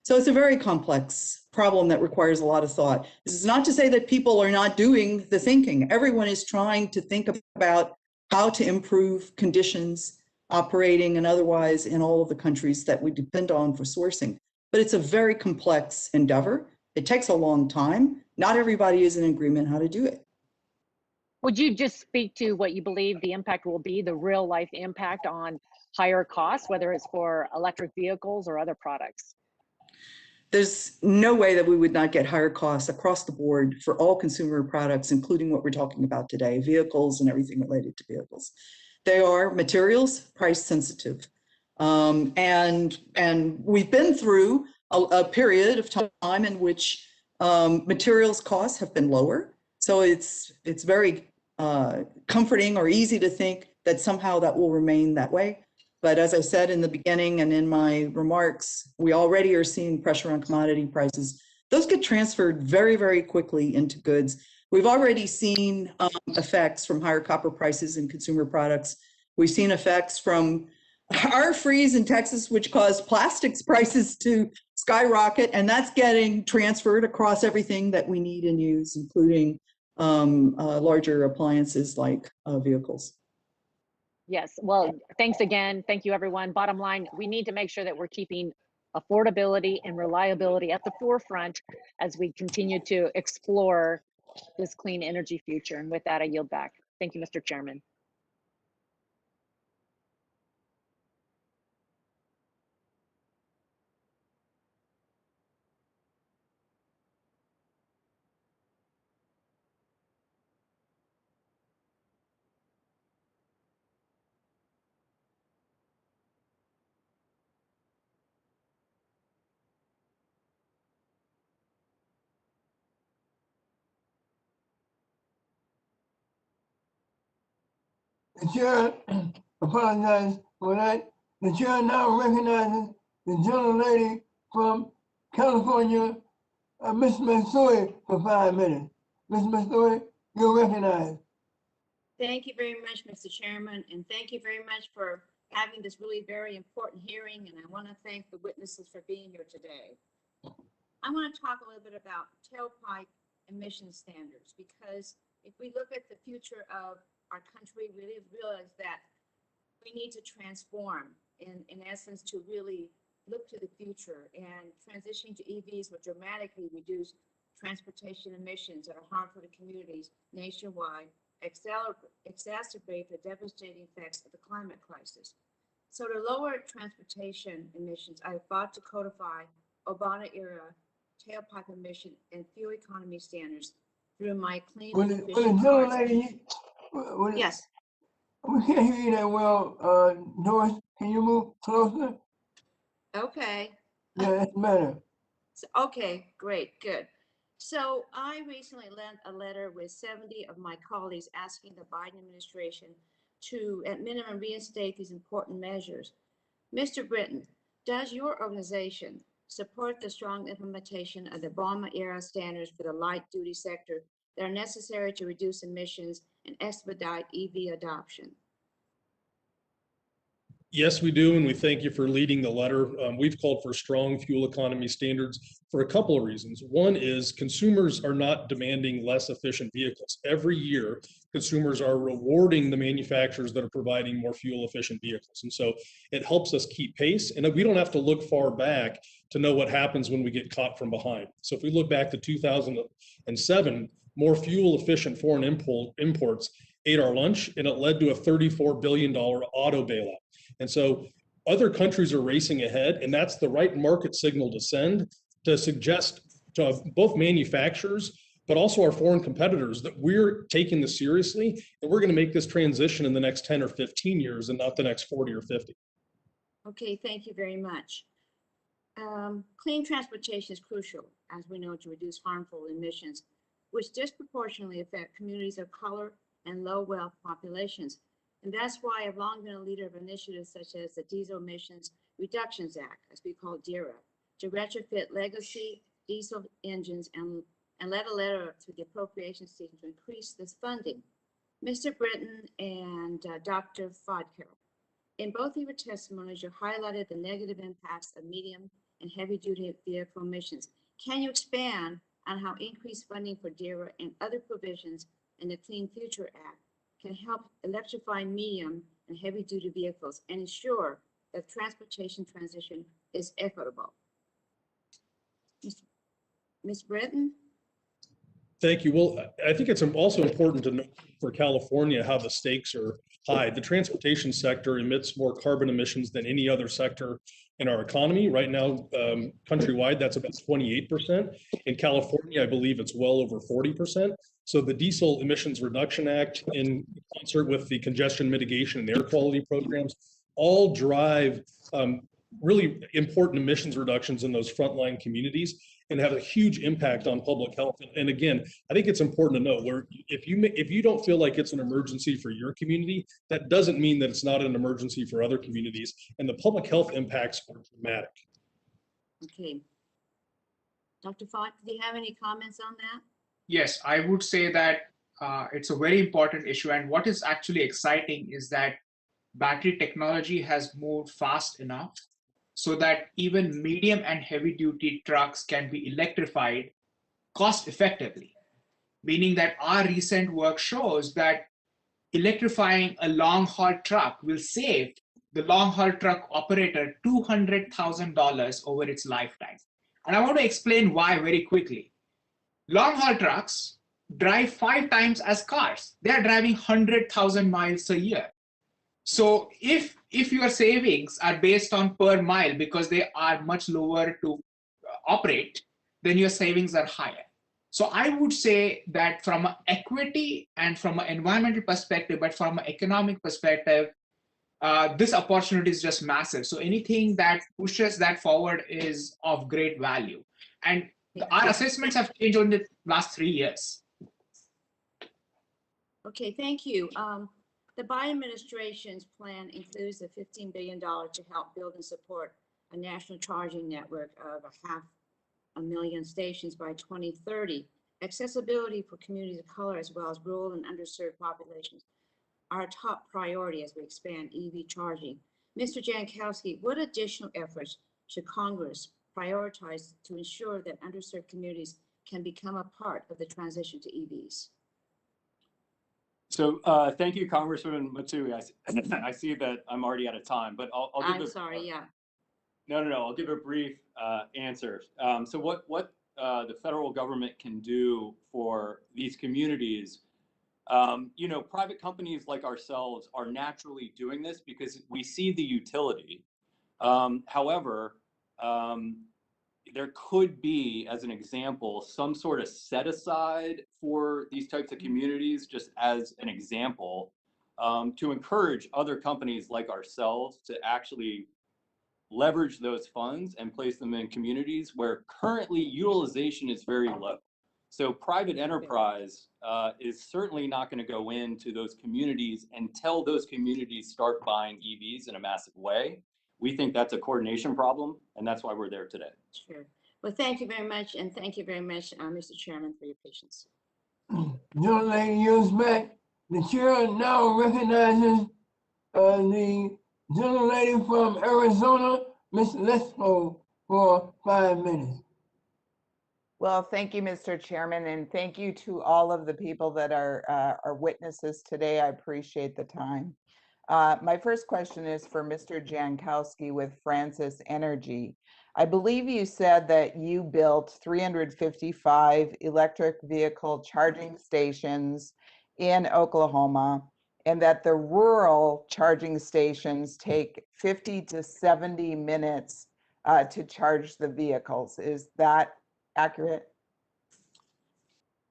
So it's a very complex problem that requires a lot of thought. This is not to say that people are not doing the thinking. Everyone is trying to think about how to improve conditions operating and otherwise in all of the countries that we depend on for sourcing. But it's a very complex endeavor. It takes a long time. Not everybody is in agreement how to do it. Would you just speak to what you believe the impact will be, the real life impact on higher costs, whether it's for electric vehicles or other products? There's no way that we would not get higher costs across the board for all consumer products, including what we're talking about today, vehicles and everything related to vehicles. They are materials price sensitive. And we've been through a period of time in which materials costs have been lower. So it's very comforting or easy to think that somehow that will remain that way. But as I said in the beginning and in my remarks, we already are seeing pressure on commodity prices. Those get transferred very, very quickly into goods. We've already seen effects from higher copper prices in consumer products. We've seen effects from our freeze in Texas, which caused plastics prices to skyrocket, and that's getting transferred across everything that we need and use, including larger appliances like vehicles. Yes, well, thanks again. Thank you, everyone. Bottom line, we need to make sure that we're keeping affordability, and reliability at the forefront as we continue to explore this clean energy future. And with that, I yield back. Thank you, Mr. Chairman. The chair apologizes for that. The chair now recognizes the gentlelady from California, Ms. Matsui, for 5 minutes. Ms. Matsui, you're recognized. Thank you very much, Mr. Chairman, and thank you very much for having this really very important hearing. And I want to thank the witnesses for being here today. I want to talk a little bit about tailpipe emission standards, because if we look at the future of our country, we realize that we need to transform in essence to really look to the future, and transitioning to EVs will dramatically reduce transportation emissions that are harmful to communities nationwide, exacerbate the devastating effects of the climate crisis. So to lower transportation emissions, I fought to codify Obama-era tailpipe emission and fuel economy standards through my clean and efficient cars. Yes. We can't hear you that well, Doris. Can you move closer? Okay. Yeah, that's better. So, okay, great, good. So I recently lent a letter with 70 of my colleagues asking the Biden administration to, at minimum, reinstate these important measures. Mr. Britton, does your organization support the strong implementation of the Obama-era standards for the light-duty sector that are necessary to reduce emissions and expedite EV adoption? Yes, we do, and we thank you for leading the letter. We've called for strong fuel economy standards for a couple of reasons. One is consumers are not demanding less efficient vehicles. Every year, consumers are rewarding the manufacturers that are providing more fuel efficient vehicles. And so it helps us keep pace, and we don't have to look far back to know what happens when we get caught from behind. So if we look back to 2007, more fuel efficient foreign imports ate our lunch, and it led to a $34 billion auto bailout. And so other countries are racing ahead, and that's the right market signal to send to suggest to both manufacturers, but also our foreign competitors, that we're taking this seriously, and we're going to make this transition in the next 10 or 15 years and not the next 40 or 50. Okay, thank you very much. Clean transportation is crucial, as we know, to reduce harmful emissions, which disproportionately affect communities of color and low wealth populations. And that's why I've long been a leader of initiatives such as the Diesel Emissions Reductions Act, as we call DERA, to retrofit legacy diesel engines and led a letter to the appropriations team to increase this funding. Mr. Britton and Dr. Fodker, in both of your testimonies, you highlighted the negative impacts of medium and heavy duty vehicle emissions. Can you expand on how increased funding for DERA and other provisions in the Clean Future Act can help electrify medium and heavy duty vehicles and ensure that transportation transition is equitable? Ms. Britton? Thank you. Well, I think it's also important to note for California how the stakes are high. The transportation sector emits more carbon emissions than any other sector in our economy. Right now, countrywide, that's about 28%. In California, I believe it's well over 40%. So the Diesel Emissions Reduction Act, in concert with the congestion mitigation and air quality programs, all drive really important emissions reductions in those frontline communities and have a huge impact on public health. And again, I think it's important to note, where if you don't feel like it's an emergency for your community, that doesn't mean that it's not an emergency for other communities. And the public health impacts are dramatic. Okay. Dr. Fott, do you have any comments on that? Yes, I would say that it's a very important issue. And what is actually exciting is that battery technology has moved fast enough so that even medium and heavy duty trucks can be electrified cost effectively, meaning that our recent work shows that electrifying a long haul truck will save the long haul truck operator $200,000 over its lifetime. And I want to explain why very quickly. Long haul trucks drive 5 times as cars. They are driving 100,000 miles a year. So if your savings are based on per mile because they are much lower to operate, then your savings are higher. So I would say that from an equity and from an environmental perspective, but from an economic perspective, this opportunity is just massive. So anything that pushes that forward is of great value. And our assessments have changed in the last 3 years. Okay, thank you. The Biden administration's plan includes a $15 billion to help build and support a national charging network of 500,000 stations by 2030. Accessibility for communities of color as well as rural and underserved populations are a top priority as we expand EV charging. Mr. Jankowski, what additional efforts should Congress prioritize to ensure that underserved communities can become a part of the transition to EVs? So thank you, Congresswoman Matsui. I see that I'm already out of time, but I'll give I'm sorry, yeah. No. I'll give a brief answer. So what the federal government can do for these communities, private companies like ourselves are naturally doing this because we see the utility. However, there could be, as an example, some sort of set aside for these types of communities, just as an example, to encourage other companies like ourselves to actually leverage those funds and place them in communities where currently utilization is very low. So private enterprise is certainly not going to go into those communities until those communities start buying EVs in a massive way. We think that's a coordination problem, and that's why we're there today. Sure. Well, thank you very much, and thank you very much, Mr. Chairman, for your patience. Young lady yields back. The chair now recognizes the gentle lady from Arizona, Ms. Lesko, for 5 minutes. Well, thank you, Mr. Chairman, and thank you to all of the people that are witnesses today. I appreciate the time. My first question is for Mr. Jankowski with Francis Energy. I believe you said that you built 355 electric vehicle charging stations in Oklahoma, and that the rural charging stations take 50 to 70 minutes to charge the vehicles. Is that accurate?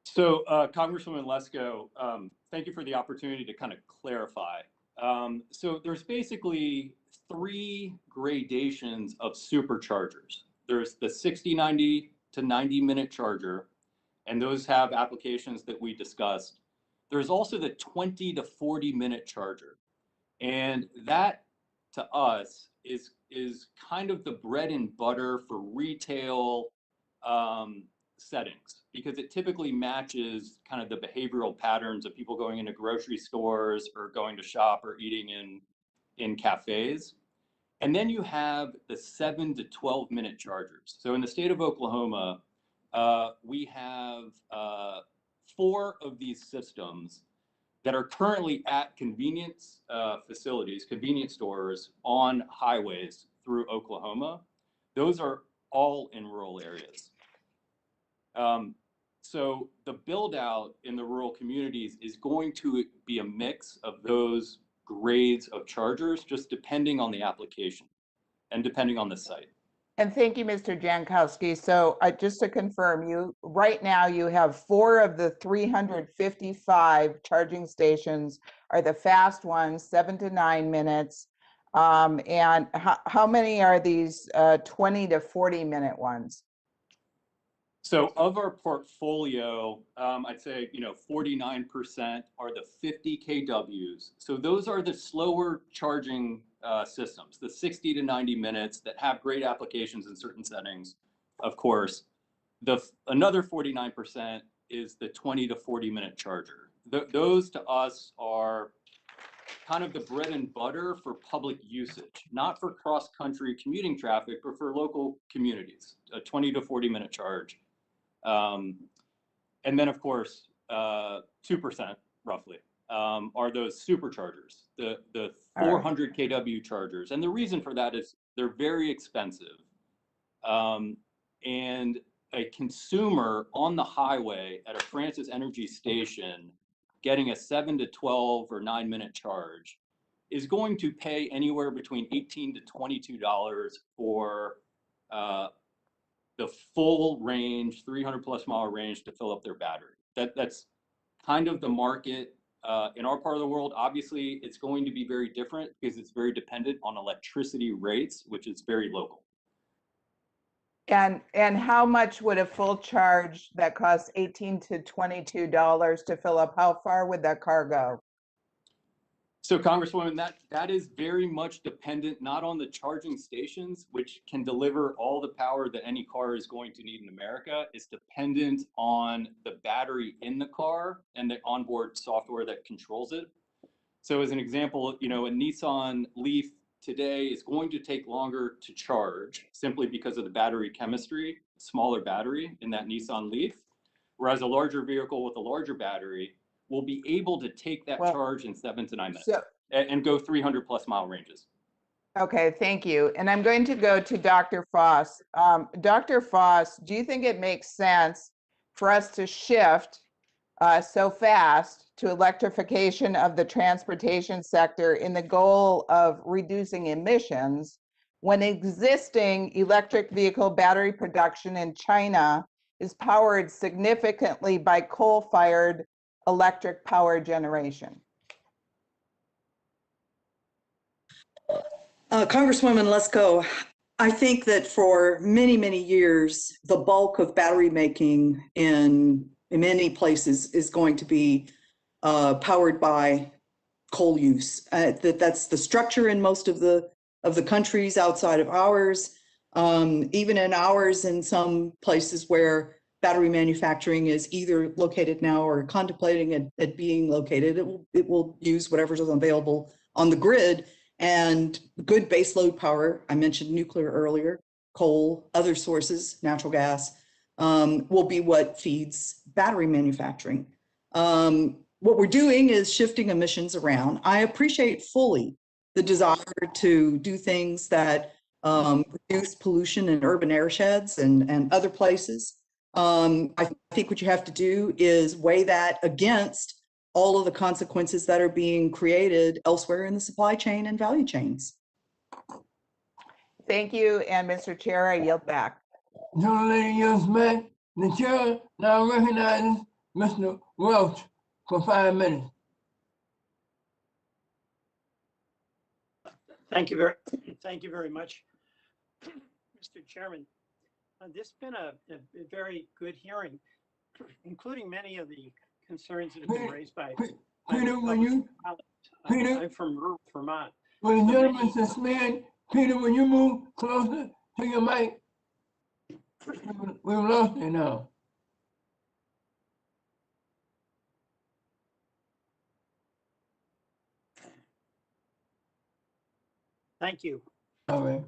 So Congresswoman Lesko, thank you for the opportunity to kind of clarify. So there's basically 3 gradations of superchargers. There's the 60, 90 to 90-minute charger, and those have applications that we discussed. There's also the 20 to 40-minute charger. And that, to us, is kind of the bread and butter for retail settings, because it typically matches kind of the behavioral patterns of people going into grocery stores or going to shop or eating in cafes. And then you have the 7 to 12-minute chargers. So in the state of Oklahoma, we have 4 of these systems that are currently at convenience facilities, convenience stores on highways through Oklahoma. Those are all in rural areas. So the build out in the rural communities is going to be a mix of those grades of chargers, just depending on the application and depending on the site. And thank you, Mr. Jankowski. So just to confirm, right now you have 4 of the 355 charging stations are the fast ones, 7 to 9 minutes. And how many are these 20 to 40-minute ones? So of our portfolio, I'd say 49% are the 50 kWs. So those are the slower charging systems, the 60 to 90 minutes that have great applications in certain settings, of course. Another 49% is the 20 to 40-minute charger. Those to us are kind of the bread and butter for public usage, not for cross-country commuting traffic, but for local communities, a 20 to 40-minute charge. And then, of course, 2% roughly are those superchargers, the 400 kW chargers. And the reason for that is they're very expensive. And a consumer on the highway at a Francis Energy station getting a 7 to 12 or 9-minute charge is going to pay anywhere between $18 to $22 for the full range, 300 plus mile range to fill up their battery. That's kind of the market in our part of the world. Obviously, it's going to be very different because it's very dependent on electricity rates, which is very local. And how much would a full charge that costs $18 to $22 to fill up, how far would that car go? So Congresswoman, that is very much dependent not on the charging stations, which can deliver all the power that any car is going to need in America. It's dependent on the battery in the car and the onboard software that controls it. So as an example, a Nissan Leaf today is going to take longer to charge simply because of the battery chemistry, smaller battery in that Nissan Leaf, whereas a larger vehicle with a larger battery will be able to take that charge in 7 to 9 minutes and go 300 plus mile ranges. Okay, thank you. And I'm going to go to Dr. Foss. Dr. Foss, do you think it makes sense for us to shift so fast to electrification of the transportation sector in the goal of reducing emissions when existing electric vehicle battery production in China is powered significantly by coal-fired electric power generation? Congresswoman Lesko, I think that for many, many years, the bulk of battery making in many places is going to be powered by coal use. That's the structure in most of the countries outside of ours. Even in ours, in some places where battery manufacturing is either located now or contemplating it being located, it will use whatever's available on the grid. And good baseload power, I mentioned nuclear earlier, coal, other sources, natural gas, will be what feeds battery manufacturing. What we're doing is shifting emissions around. I appreciate fully the desire to do things that reduce pollution in urban airsheds and other places. I think what you have to do is weigh that against all of the consequences that are being created elsewhere in the supply chain and value chains. Thank you, and Mr. Chair, I yield back. Lady yields back. The chair now recognizes Mr. Welch for 5 minutes. Thank you very much, Mr. Chairman. This has been a very good hearing, including many of the concerns that have been raised by Peter, I'm from rural Vermont. When the gentleman says, man, Peter, when you move closer to your mic, we've lost you now. Thank you. All right.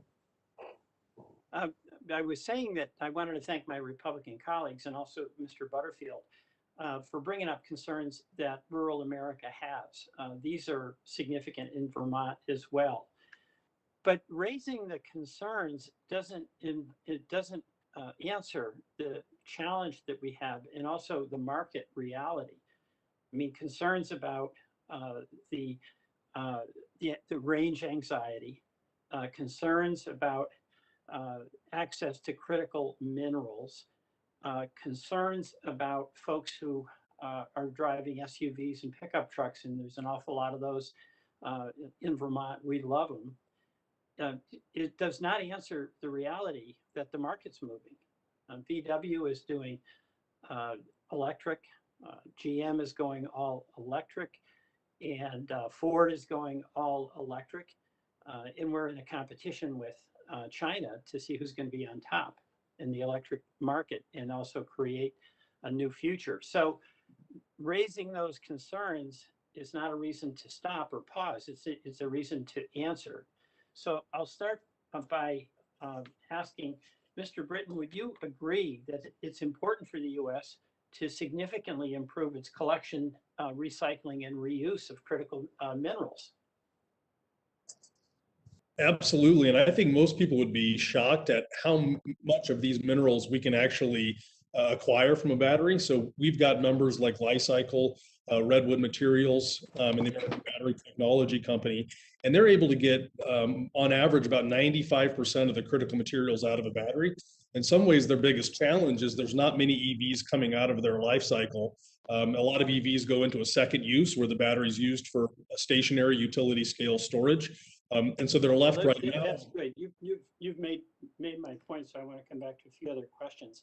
I was saying that I wanted to thank my Republican colleagues and also Mr. Butterfield for bringing up concerns that rural America has. These are significant in Vermont as well. But raising the concerns doesn't answer the challenge that we have and also the market reality. I mean, concerns about the range anxiety, concerns about access to critical minerals, concerns about folks who are driving SUVs and pickup trucks, and there's an awful lot of those in Vermont. We love them. It does not answer the reality that the market's moving. VW is doing electric, GM is going all electric, and Ford is going all electric. And we're in a competition with China to see who's going to be on top in the electric market and also create a new future. So raising those concerns is not a reason to stop or pause. It's a reason to answer. So I'll start by asking Mr. Britton, would you agree that it's important for the U.S. to significantly improve its collection recycling and reuse of critical minerals. Absolutely. And I think most people would be shocked at how much of these minerals we can actually acquire from a battery. So we've got members like Li-Cycle, Redwood Materials, and the American Battery Technology Company, and they're able to get, on average, about 95% of the critical materials out of a battery. In some ways, their biggest challenge is there's not many EVs coming out of their life cycle. A lot of EVs go into a second use where the battery is used for a stationary utility scale storage. And so they're left right now. That's great. You've made my point, so I want to come back to a few other questions.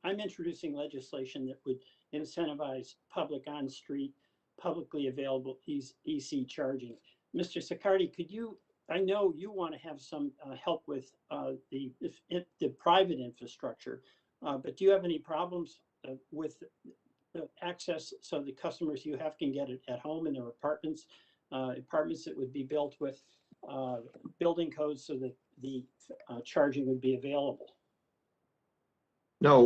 I'm introducing legislation that would incentivize public on-street, publicly available EC charging. Mr. Siccardi, could you? I know you want to have some help with the private infrastructure, but do you have any problems with access so the customers you have can get it at home in their apartments? Apartments that would be built with building codes so that the charging would be available. No,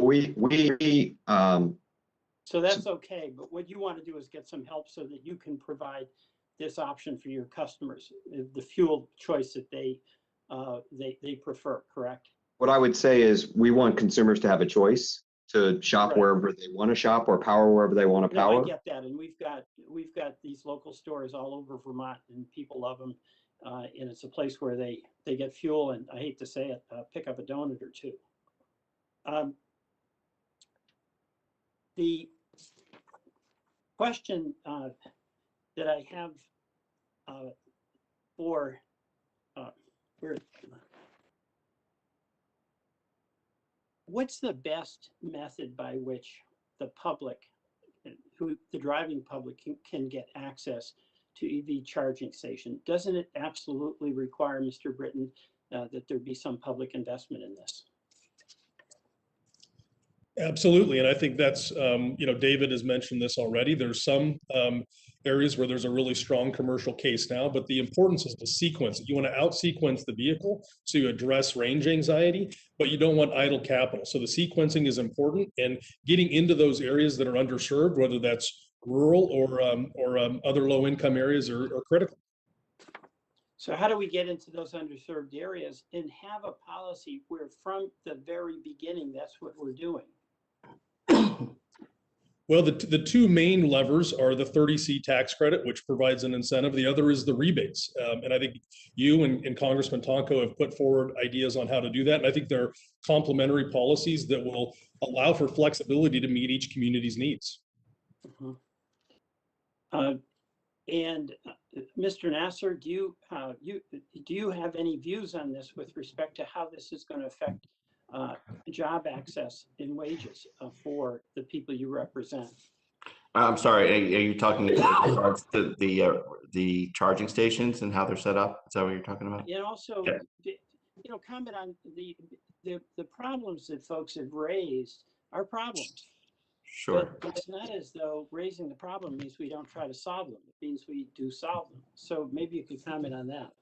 So that's okay, but what you want to do is get some help so that you can provide this option for your customers, the fuel choice that they prefer, correct? what I would say is we want consumers to have a choice to shop Right. wherever they want to shop or power wherever they want to No, power. I get that, and we've got these local stores all over Vermont, and people love them, and it's a place where they get fuel, and I hate to say it, pick up a donut or two. The question that I have for what's the best method by which the public, the driving public, can get access to EV charging station? Doesn't it absolutely require, Mr. Britton, that there be some public investment in this? Absolutely. And I think that's, David has mentioned this already. There's some areas where there's a really strong commercial case now, but the importance is to sequence it. You want to out-sequence the vehicle so you address range anxiety, but you don't want idle capital. So the sequencing is important, and getting into those areas that are underserved, whether that's rural or other low-income areas, are critical. So how do we get into those underserved areas and have a policy where from the very beginning, that's what we're doing? Well, the two main levers are the 30C tax credit, which provides an incentive. The other is the rebates. And I think you and Congressman Tonko have put forward ideas on how to do that. And I think they're complementary policies that will allow for flexibility to meet each community's needs. And Mr. Nasser, do you have any views on this with respect to how this is going to affect job access and wages for the people you represent? I'm sorry, are you talking in regards to the charging stations and how they're set up? Is that what you're talking about? And also, comment on the problems that folks have raised are problems. Sure. But it's not as though raising the problem means we don't try to solve them. It means we do solve them. So maybe you could comment on that.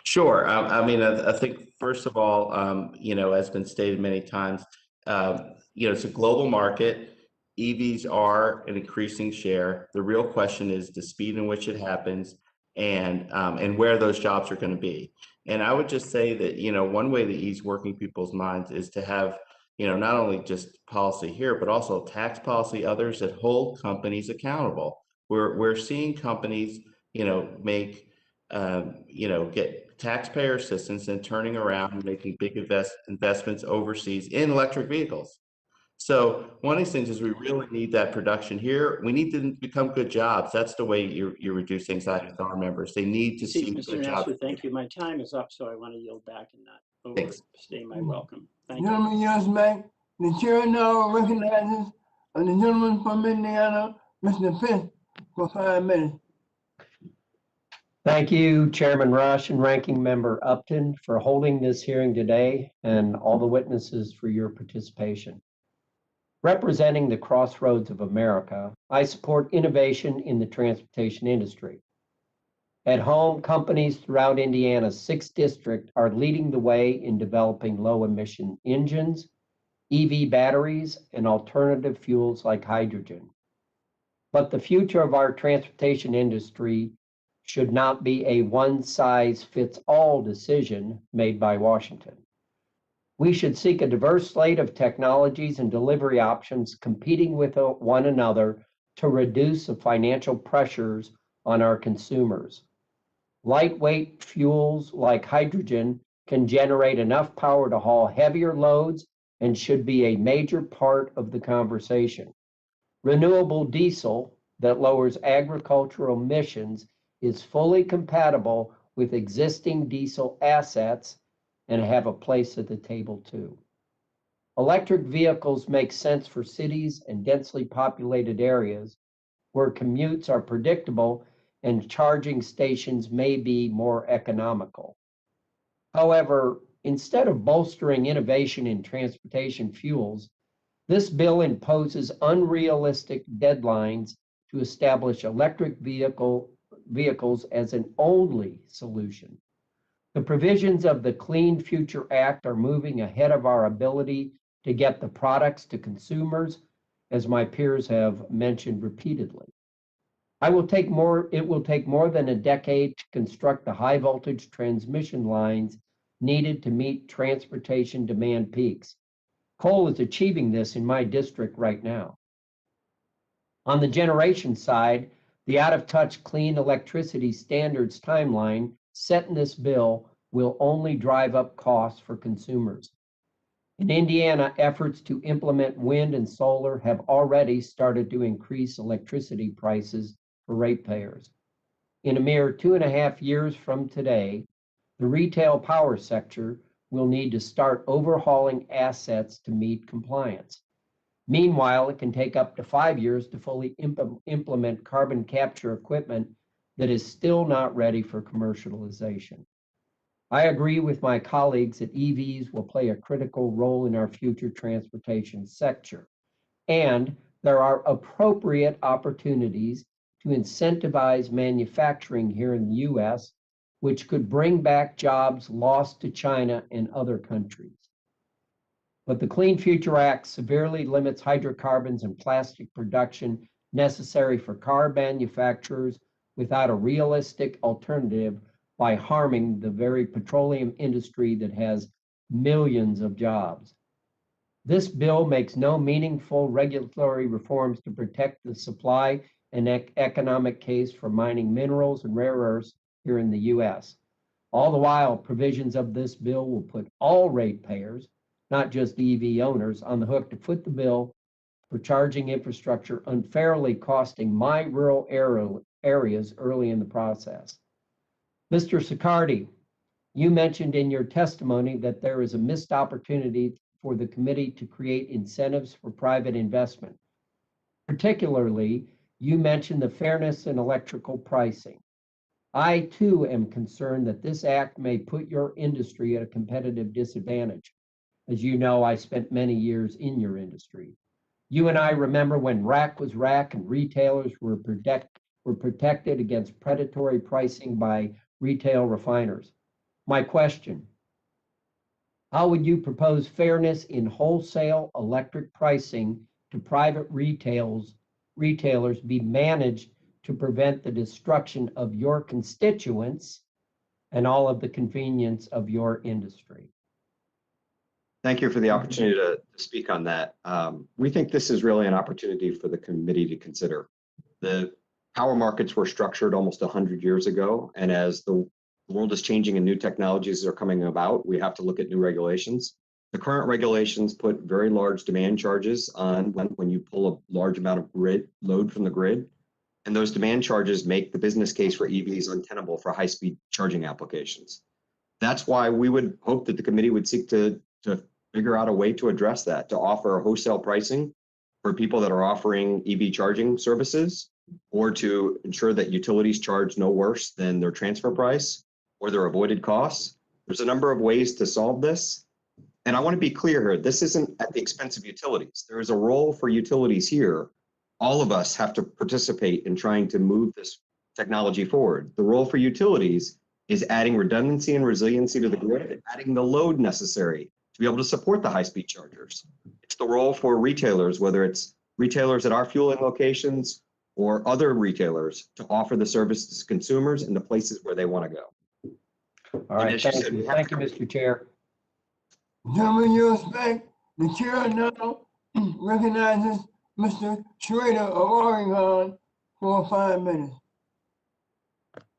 Sure. I mean, I think first of all, as been stated many times, it's a global market. EVs are an increasing share. The real question is the speed in which it happens and where those jobs are going to be. And I would just say that, one way to ease working people's minds is to have, not only just policy here, but also tax policy, others that hold companies accountable. We're seeing companies, get taxpayer assistance and turning around and making big investments overseas in electric vehicles. So one of these things is we really need that production here. We need to become good jobs. That's the way you reduce anxiety with our members. They need to see Mr. good jobs. Nasser, thank you. My time is up, so I want to yield back and not overstay my welcome. Thank you. Gentleman yields back. The chair now recognizes the gentleman from Indiana, Mr. Fisk, for 5 minutes. Thank you, Chairman Rush and Ranking Member Upton, for holding this hearing today, and all the witnesses for your participation. Representing the crossroads of America, I support innovation in the transportation industry. At home, companies throughout Indiana's 6th district are leading the way in developing low-emission engines, EV batteries, and alternative fuels like hydrogen. But the future of our transportation industry should not be a one-size-fits-all decision made by Washington. We should seek a diverse slate of technologies and delivery options competing with one another to reduce the financial pressures on our consumers. Lightweight fuels like hydrogen can generate enough power to haul heavier loads and should be a major part of the conversation. Renewable diesel that lowers agricultural emissions is fully compatible with existing diesel assets and have a place at the table too. Electric vehicles make sense for cities and densely populated areas where commutes are predictable and charging stations may be more economical. However, instead of bolstering innovation in transportation fuels, this bill imposes unrealistic deadlines to establish electric vehicles as an only solution. The provisions of the Clean Future Act are moving ahead of our ability to get the products to consumers, as my peers have mentioned repeatedly. It will take more than a decade to construct the high voltage transmission lines needed to meet transportation demand peaks. Coal is achieving this in my district right now. On the generation side, the out-of-touch clean electricity standards timeline set in this bill will only drive up costs for consumers. In Indiana, efforts to implement wind and solar have already started to increase electricity prices for ratepayers. In a mere 2.5 years from today, the retail power sector will need to start overhauling assets to meet compliance. Meanwhile, it can take up to 5 years to fully implement carbon capture equipment that is still not ready for commercialization. I agree with my colleagues that EVs will play a critical role in our future transportation sector, and there are appropriate opportunities to incentivize manufacturing here in the U.S., which could bring back jobs lost to China and other countries. But the Clean Future Act severely limits hydrocarbons and plastic production necessary for car manufacturers without a realistic alternative by harming the very petroleum industry that has millions of jobs. This bill makes no meaningful regulatory reforms to protect the supply and economic case for mining minerals and rare earths here in the U.S. All the while, provisions of this bill will put all ratepayers, not just EV owners, on the hook to foot the bill for charging infrastructure unfairly costing my rural areas early in the process. Mr. Sicardi, you mentioned in your testimony that there is a missed opportunity for the committee to create incentives for private investment. Particularly, you mentioned the fairness in electrical pricing. I too am concerned that this act may put your industry at a competitive disadvantage. As you know, I spent many years in your industry. You and I remember when rack was rack and retailers were protected against predatory pricing by retail refiners. My question, how would you propose fairness in wholesale electric pricing to private retailers be managed to prevent the destruction of your constituents and all of the convenience of your industry? Thank you for the opportunity to speak on that. We think this is really an opportunity for the committee to consider. The power markets were structured almost 100 years ago, and as the world is changing and new technologies are coming about, we have to look at new regulations. The current regulations put very large demand charges on when you pull a large amount of load from the grid, and those demand charges make the business case for EVs untenable for high-speed charging applications. That's why we would hope that the committee would seek to figure out a way to address that, to offer wholesale pricing for people that are offering EV charging services, or to ensure that utilities charge no worse than their transfer price or their avoided costs. There's a number of ways to solve this. And I want to be clear here, this isn't at the expense of utilities. There is a role for utilities here. All of us have to participate in trying to move this technology forward. The role for utilities is adding redundancy and resiliency to the grid, adding the load necessary to be able to support the high-speed chargers. It's the role for retailers, whether it's retailers at our fueling locations or other retailers, to offer the service to consumers in the places where they want to go. All right, thank you. Thank you, Mr. Chair. Gentlemen, you respect, the chair now recognizes Mr. Schrader of Oregon for 5 minutes.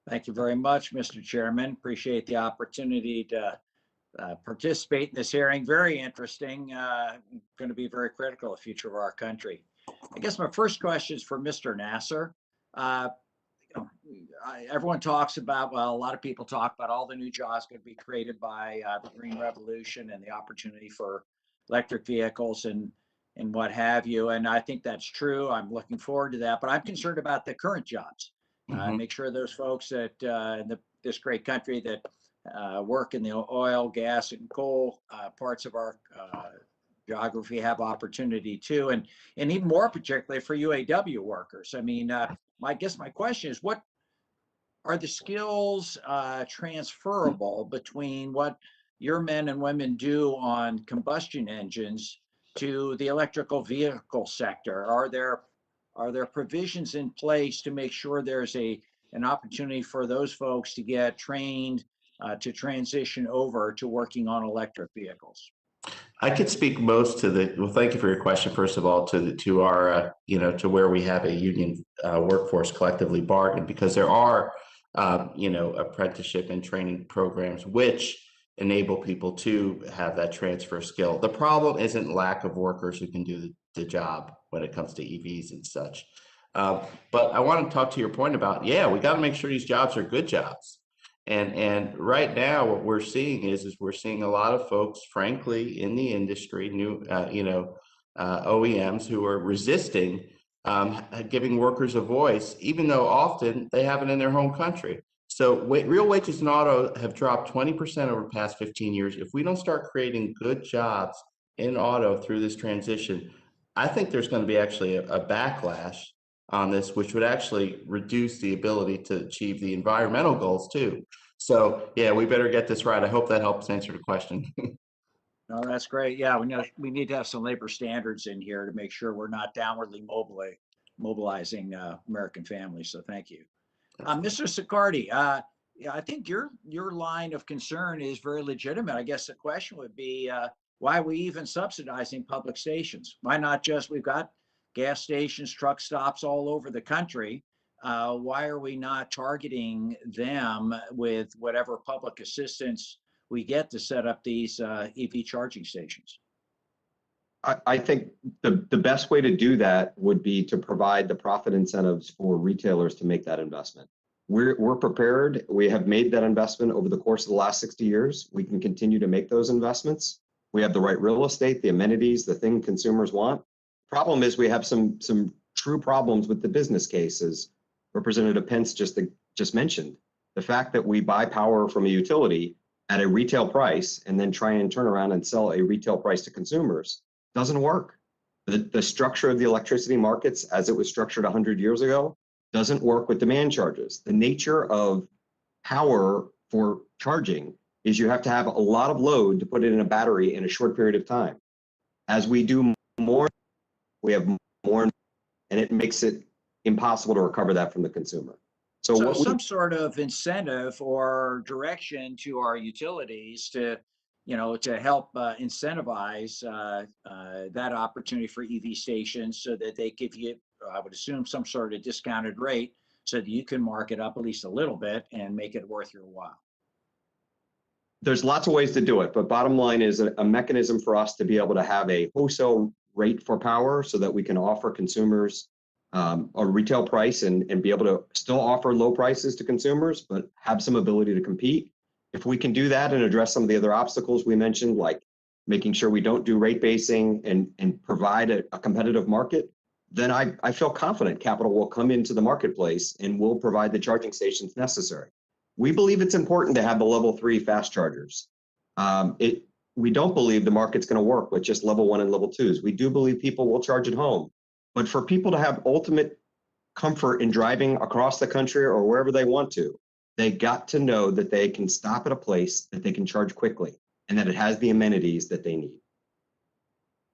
Thank you very much, Mr. Chairman. Appreciate the opportunity to participate in this hearing. Very interesting. Going to be very critical of the future of our country. I guess my first question is for Mr. Nasser. Everyone talks about, well, a lot of people talk about all the new jobs going to be created by the Green Revolution and the opportunity for electric vehicles and what have you. And I think that's true. I'm looking forward to that. But I'm concerned about the current jobs. Make sure those folks that in this great country that work in the oil, gas, and coal parts of our geography have opportunity too, and even more particularly for UAW workers. I mean, I guess my question is, what are the skills transferable between what your men and women do on combustion engines to the electrical vehicle sector? Are there provisions in place to make sure there's an opportunity for those folks to get trained to transition over to working on electric vehicles? I could speak most to well, thank you for your question, first of all, to our, to where we have a union workforce collectively bargained, because there are, apprenticeship and training programs which enable people to have that transfer skill. The problem isn't lack of workers who can do the job when it comes to EVs and such. But I want to talk to your point about, we got to make sure these jobs are good jobs. And right now, what we're seeing is we're seeing a lot of folks, frankly, in the industry, new, OEMs who are resisting giving workers a voice, even though often they have it in their home country. So real wages in auto have dropped 20% over the past 15 years. If we don't start creating good jobs in auto through this transition, I think there's going to be actually a backlash on this, which would actually reduce the ability to achieve the environmental goals too. So we better get this right. I hope that helps answer the question. No, that's great. Yeah, we need to have some labor standards in here to make sure we're not downwardly mobilizing American families. So thank you. Mr. Siccardi, I think your line of concern is very legitimate. I guess the question would be, why are we even subsidizing public stations? Why not just, we've got gas stations, truck stops all over the country. Why are we not targeting them with whatever public assistance we get to set up these EV charging stations? I think the best way to do that would be to provide the profit incentives for retailers to make that investment. We're prepared. We have made that investment over the course of the last 60 years. We can continue to make those investments. We have the right real estate, the amenities, the thing consumers want. Problem is we have some true problems with the business cases Representative Pence just mentioned. The fact that we buy power from a utility at a retail price and then try and turn around and sell a retail price to consumers doesn't work. The structure of the electricity markets as it was structured 100 years ago doesn't work with demand charges. The nature of power for charging is you have to have a lot of load to put it in a battery in a short period of time. As we do more, we have more, and it makes it impossible to recover that from the consumer. So some sort of incentive or direction to our utilities to help incentivize that opportunity for EV stations, so that they give you, I would assume, some sort of discounted rate so that you can mark it up at least a little bit and make it worth your while. There's lots of ways to do it, but bottom line is a mechanism for us to be able to have a wholesale rate for power so that we can offer consumers a retail price and be able to still offer low prices to consumers, but have some ability to compete. If we can do that and address some of the other obstacles we mentioned, like making sure we don't do rate basing and provide a competitive market, then I feel confident capital will come into the marketplace and will provide the charging stations necessary. We believe it's important to have the level 3 fast chargers. We don't believe the market's going to work with just level 1 and level 2s. We do believe people will charge at home. But for people to have ultimate comfort in driving across the country or wherever they want to, they got to know that they can stop at a place that they can charge quickly. and that it has the amenities that they need.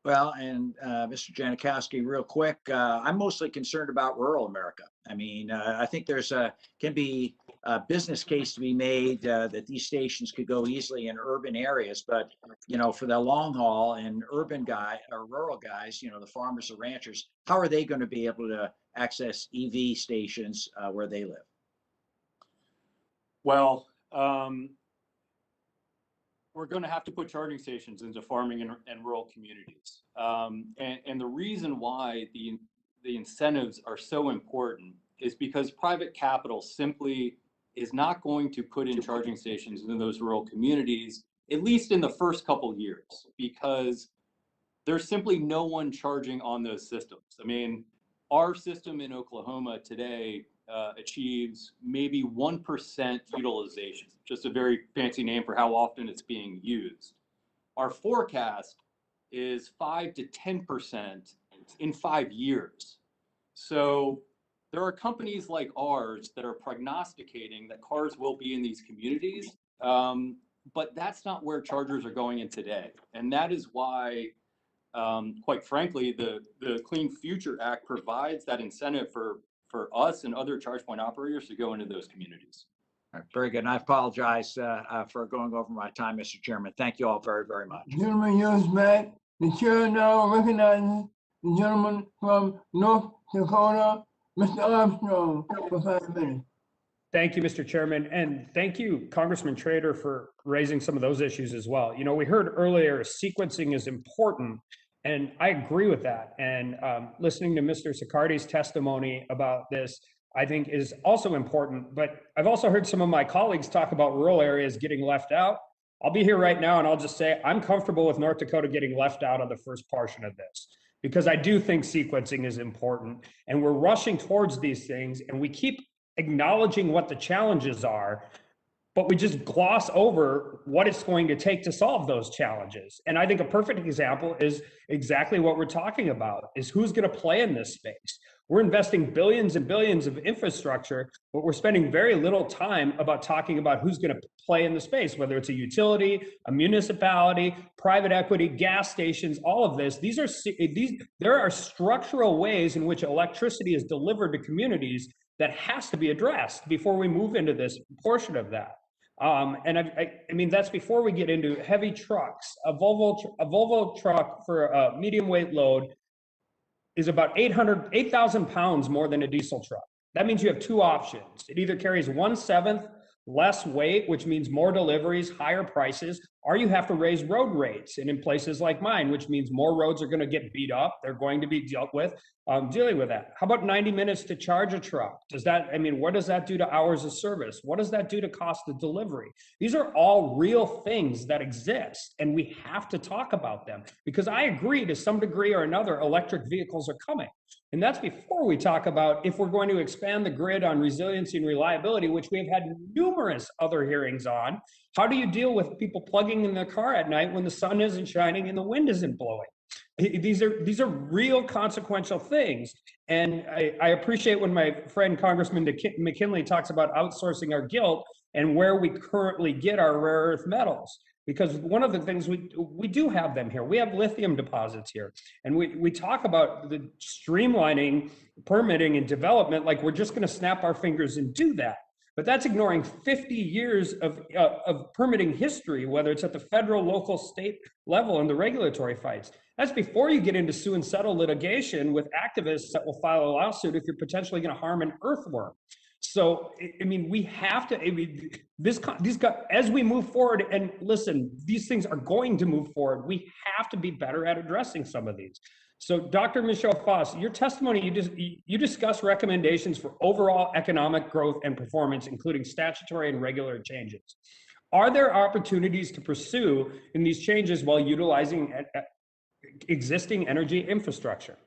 Well, and Mr. Janikowski, real quick, I'm mostly concerned about rural America. I mean, I think can be a business case to be made that these stations could go easily in urban areas, but for the long haul and urban or rural guys, the farmers or ranchers, how are they going to be able to access EV stations where they live? Well, we're going to have to put charging stations into farming and rural communities. And the reason why the incentives are so important is because private capital simply is not going to put in charging stations in those rural communities, at least in the first couple years, because there's simply no one charging on those systems. I mean, our system in Oklahoma today achieves maybe 1% utilization, just a very fancy name for how often it's being used. Our forecast is 5 to 10% in 5 years. So there are companies like ours that are prognosticating that cars will be in these communities, but that's not where chargers are going in today. And that is why, quite frankly, the Clean Future Act provides that incentive for us and other charge point operators to go into those communities. All right, very good. And I apologize for going over my time, Mr. Chairman. Thank you all very, very much. Gentleman yields back. The chair now recognizes the gentleman from North Dakota, Mr. Armstrong, for 5 minutes. Thank you, Mr. Chairman, and thank you, Congressman Trader, for raising some of those issues as well. We heard earlier sequencing is important, and I agree with that. And listening to Mr. Siccardi's testimony about this, I think is also important. But I've also heard some of my colleagues talk about rural areas getting left out. I'll be here right now and I'll just say I'm comfortable with North Dakota getting left out of the first portion of this, because I do think sequencing is important, and we're rushing towards these things and we keep acknowledging what the challenges are, but we just gloss over what it's going to take to solve those challenges. And I think a perfect example is exactly what we're talking about, is who's going to play in this space. We're investing billions and billions of infrastructure, but we're spending very little time about talking about who's going to play in the space, whether it's a utility, a municipality, private equity, gas stations, all of this. There are structural ways in which electricity is delivered to communities that has to be addressed before we move into this portion of that. And I mean, that's before we get into heavy trucks. A Volvo truck for a medium weight load is about 8,000 pounds more than a diesel truck. That means you have two options. It either carries 1/7 less weight, which means more deliveries, higher prices, or you have to raise road rates. And in places like mine, which means more roads are going to get beat up, they're going to be dealt with, dealing with that. How about 90 minutes to charge a truck? What does that do to hours of service? What does that do to cost of delivery? These are all real things that exist, and we have to talk about them, because I agree to some degree or another, electric vehicles are coming. And that's before we talk about if we're going to expand the grid on resiliency and reliability, which we have had numerous other hearings on. How do you deal with people plugging in their car at night when the sun isn't shining and the wind isn't blowing? These are real consequential things. And I appreciate when my friend Congressman McKinley talks about outsourcing our guilt and where we currently get our rare earth metals. Because one of the things we do have them here. We have lithium deposits here. And we talk about the streamlining, permitting, and development like we're just going to snap our fingers and do that. But that's ignoring 50 years of permitting history, whether it's at the federal, local, state level, and the regulatory fights. That's before you get into sue and settle litigation with activists that will file a lawsuit if you're potentially going to harm an earthworm. So, I mean, we have to, as we move forward, and listen, these things are going to move forward. We have to be better at addressing some of these. So, Dr. Michelle Foss, your testimony, you discuss recommendations for overall economic growth and performance, including statutory and regulatory changes. Are there opportunities to pursue in these changes while utilizing existing energy infrastructure?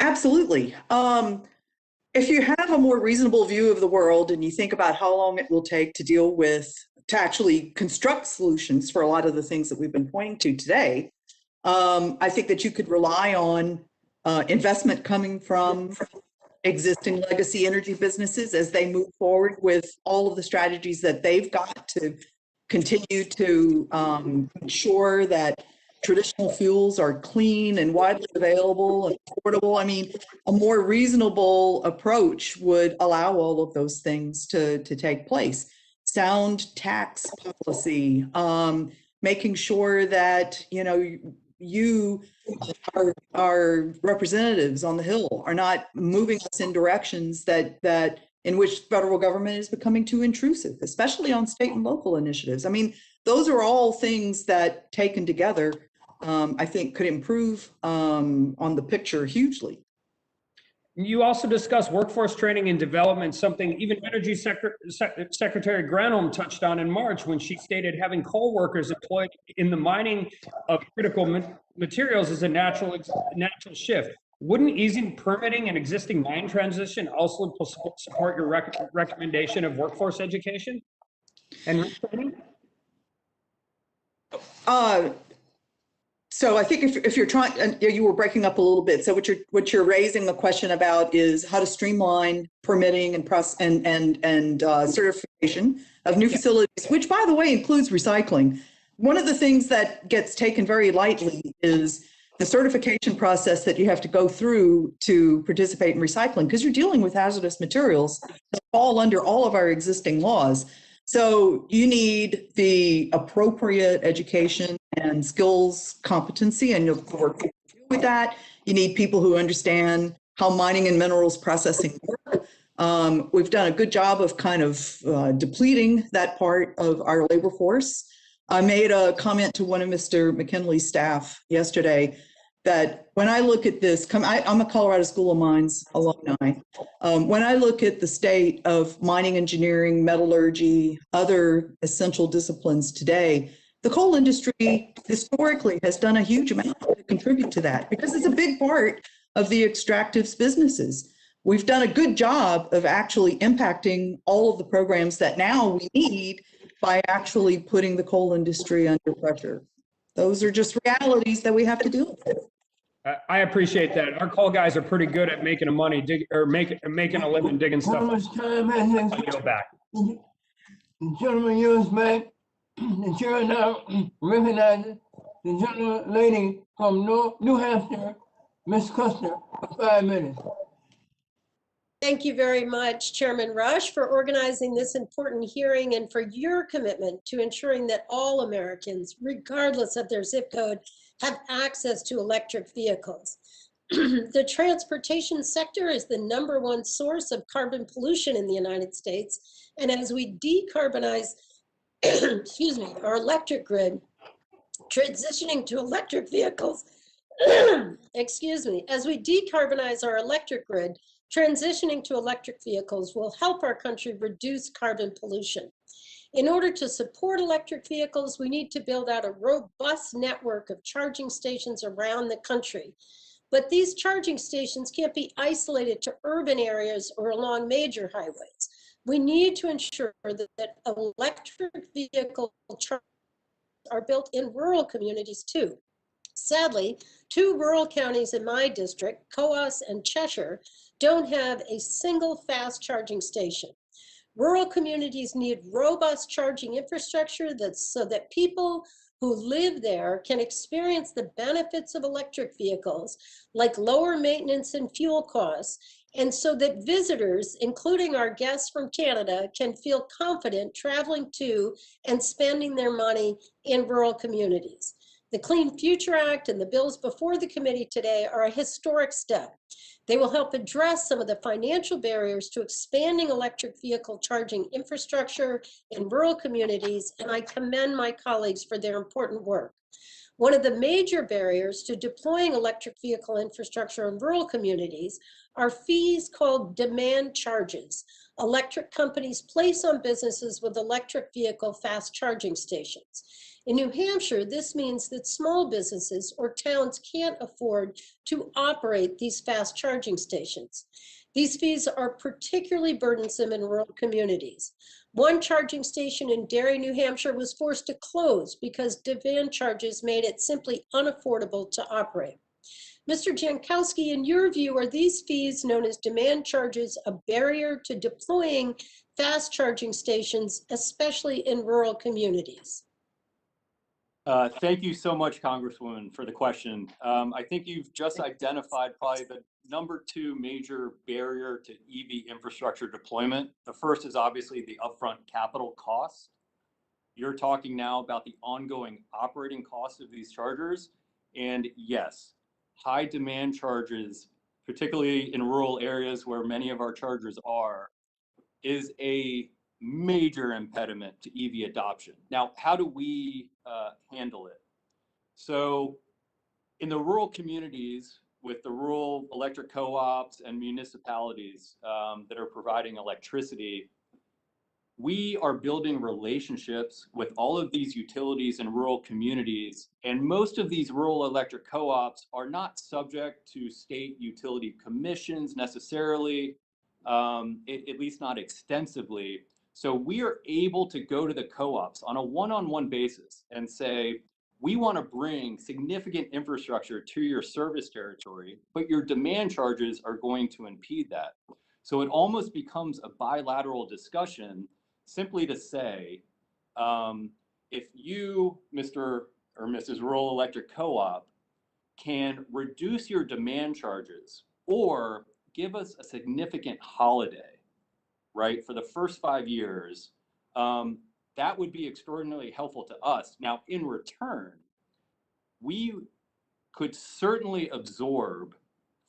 Absolutely. If you have a more reasonable view of the world and you think about how long it will take to actually construct solutions for a lot of the things that we've been pointing to today, I think that you could rely on investment coming from existing legacy energy businesses as they move forward with all of the strategies that they've got to continue to ensure that traditional fuels are clean and widely available and affordable. I mean, a more reasonable approach would allow all of those things to take place. Sound tax policy, making sure that, you know, you, our representatives on the Hill, are not moving us in directions that in which federal government is becoming too intrusive, especially on state and local initiatives. I mean, those are all things that taken together, I think could improve on the picture hugely. You also discussed workforce training and development, something even Energy Secretary Granholm touched on in March when she stated having coal workers employed in the mining of critical materials is a natural shift. Wouldn't easing permitting and existing mine transition also support your recommendation of workforce education and retraining? So I think if you're trying, and you were breaking up a little bit. So what you're raising the question about is how to streamline permitting and certification of new facilities, which, by the way, includes recycling. One of the things that gets taken very lightly is the certification process that you have to go through to participate in recycling, because you're dealing with hazardous materials that fall under all of our existing laws. So you need the appropriate education and skills competency, and you'll work with that. You need people who understand how mining and minerals processing work. We've done a good job of kind of depleting that part of our labor force. I made a comment to one of Mr. McKinley's staff yesterday that when I look at this, I'm a Colorado School of Mines alumni. When I look at the state of mining engineering, metallurgy, other essential disciplines today, the coal industry historically has done a huge amount to contribute to that because it's a big part of the extractives businesses. We've done a good job of actually impacting all of the programs that now we need by actually putting the coal industry under pressure. Those are just realities that we have to deal with. I appreciate that. Our coal guys are pretty good at making making a living digging stuff. How much time has I yield back. the gentleman yields back? The chair now recognizes the gentleman lady from New Hampshire, Ms. Custer, for 5 minutes. Thank you very much, Chairman Rush, for organizing this important hearing and for your commitment to ensuring that all Americans, regardless of their zip code, have access to electric vehicles. The transportation sector is the #1 source of carbon pollution in the United States. And as we decarbonize, excuse me, our electric grid, transitioning to electric vehicles, excuse me, as we decarbonize our electric grid, transitioning to electric vehicles will help our country reduce carbon pollution. In order to support electric vehicles, we need to build out a robust network of charging stations around the country. But these charging stations can't be isolated to urban areas or along major highways. We need to ensure that electric vehicle chargers are built in rural communities too. Sadly, 2 rural counties in my district, Coos and Cheshire, don't have a single fast charging station. Rural communities need robust charging infrastructure so that people who live there can experience the benefits of electric vehicles, like lower maintenance and fuel costs, and so that visitors, including our guests from Canada, can feel confident traveling to and spending their money in rural communities. The Clean Future Act and the bills before the committee today are a historic step. They will help address some of the financial barriers to expanding electric vehicle charging infrastructure in rural communities, and I commend my colleagues for their important work. One of the major barriers to deploying electric vehicle infrastructure in rural communities are fees called demand charges. Electric companies place on businesses with electric vehicle fast charging stations. In New Hampshire, this means that small businesses or towns can't afford to operate these fast charging stations. These fees are particularly burdensome in rural communities. One charging station in Derry, New Hampshire was forced to close because demand charges made it simply unaffordable to operate. Mr. Jankowski, in your view, are these fees known as demand charges a barrier to deploying fast charging stations, especially in rural communities? Thank you so much, Congresswoman, for the question. I think you've just identified probably the #2 major barrier to EV infrastructure deployment. The first is obviously the upfront capital cost. You're talking now about the ongoing operating costs of these chargers. And yes, high demand charges, particularly in rural areas where many of our chargers are, is a major impediment to EV adoption. Now, how do we handle it? So in the rural communities, with the rural electric co-ops and municipalities that are providing electricity, we are building relationships with all of these utilities in rural communities, and most of these rural electric co-ops are not subject to state utility commissions necessarily, at least not extensively. So we are able to go to the co-ops on a one-on-one basis and say, we want to bring significant infrastructure to your service territory, but your demand charges are going to impede that. So it almost becomes a bilateral discussion, simply to say, if you, Mr. or Mrs. Rural Electric Co-op, can reduce your demand charges or give us a significant holiday, right, for the first 5 years, that would be extraordinarily helpful to us. Now, in return, we could certainly absorb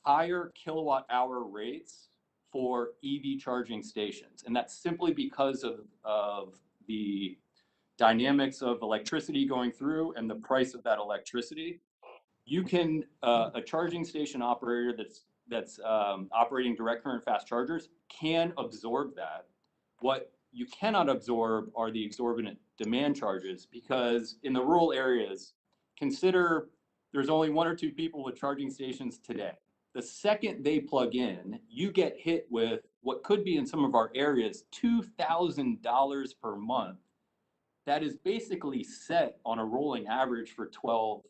higher kilowatt hour rates for EV charging stations. And that's simply because of the dynamics of electricity going through and the price of that electricity. You can, a charging station operator that's operating direct current fast chargers can absorb that. What you cannot absorb are the exorbitant demand charges, because in the rural areas, consider there's only 1 or 2 people with charging stations today. The second they plug in, you get hit with what could be in some of our areas $2,000 per month. That is basically set on a rolling average for 12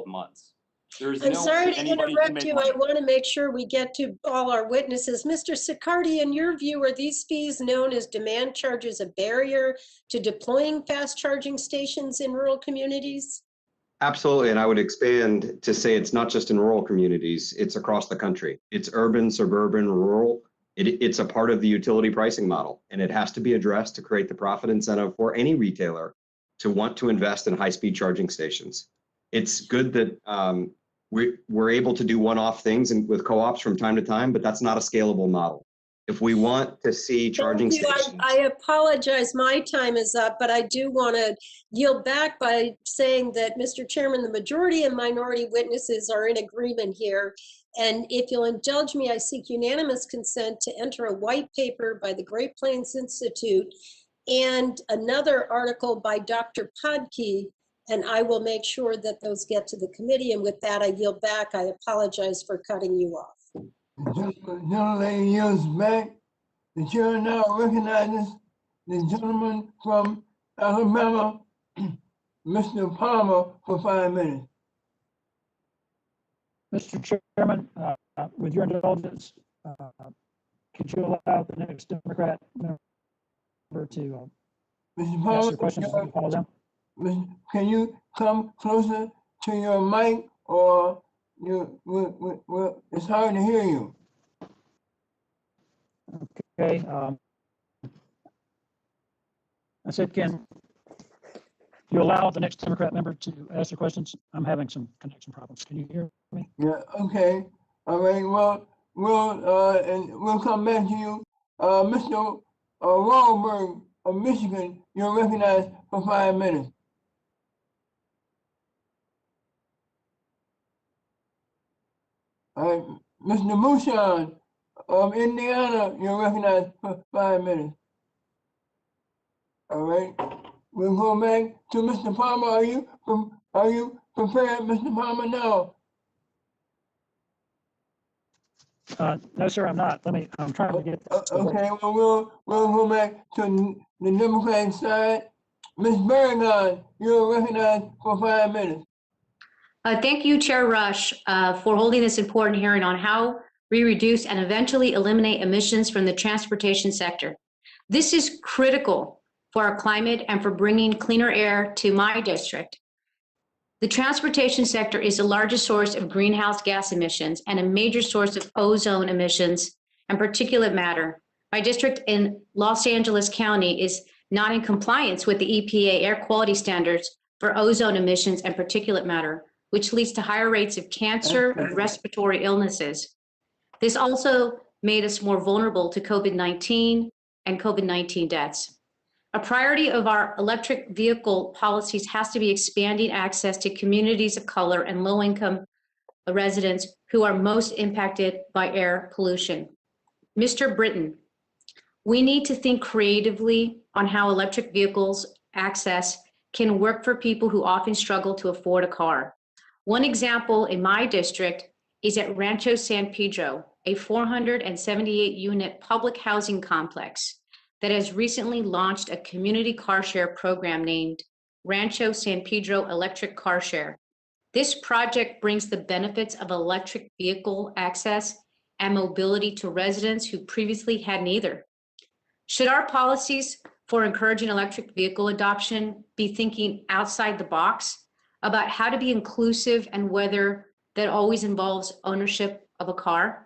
months. I'm sorry to interrupt you. I want to make sure we get to all our witnesses. Mr. Sicardi, in your view, are these fees known as demand charges a barrier to deploying fast charging stations in rural communities? Absolutely, and I would expand to say it's not just in rural communities, it's across the country. It's urban, suburban, rural. It's a part of the utility pricing model, and it has to be addressed to create the profit incentive for any retailer to want to invest in high-speed charging stations. It's good that we're able to do one-off things with co-ops from time to time, but that's not a scalable model. If we want to see charging stations. I apologize, my time is up, but I do want to yield back by saying that, Mr. Chairman, the majority and minority witnesses are in agreement here. And if you'll indulge me, I seek unanimous consent to enter a white paper by the Great Plains Institute and another article by Dr. Podkey, and I will make sure that those get to the committee. And with that, I yield back. I apologize for cutting you off. Gentleman yields back. The chair now recognizes the gentleman from Alabama, Mr. Palmer, for 5 minutes. Mr. Chairman, with your indulgence, could you allow the next Democrat member to ask their questions as we follow them? Can you come closer to your mic, or it's hard to hear you? Okay. I said, can you allow the next Democrat member to ask their questions? I'm having some connection problems. Can you hear me? Yeah. Okay. All right. Well, we'll come back to you, Mr. Wahlberg of Michigan. You're recognized for 5 minutes. All right, Mr. Mushan of Indiana, you're recognized for 5 minutes. All right, we'll go back to Mr. Palmer. Are you prepared, Mr. Palmer? No. No, sir, I'm not. I'm trying to get this. Okay, well, we'll go back to the Democratic side. Ms. Berrigan, you're recognized for 5 minutes. Thank you, Chair Rush, for holding this important hearing on how we reduce and eventually eliminate emissions from the transportation sector. This is critical for our climate and for bringing cleaner air to my district. The transportation sector is the largest source of greenhouse gas emissions and a major source of ozone emissions and particulate matter. My district in Los Angeles County is not in compliance with the EPA air quality standards for ozone emissions and particulate matter, which leads to higher rates of cancer and respiratory illnesses. This also made us more vulnerable to COVID-19 and COVID-19 deaths. A priority of our electric vehicle policies has to be expanding access to communities of color and low-income residents who are most impacted by air pollution. Mr. Britton, we need to think creatively on how electric vehicles access can work for people who often struggle to afford a car. One example in my district is at Rancho San Pedro, a 478-unit public housing complex that has recently launched a community car share program named Rancho San Pedro Electric Car Share. This project brings the benefits of electric vehicle access and mobility to residents who previously had neither. Should our policies for encouraging electric vehicle adoption be thinking outside the box about how to be inclusive and whether that always involves ownership of a car?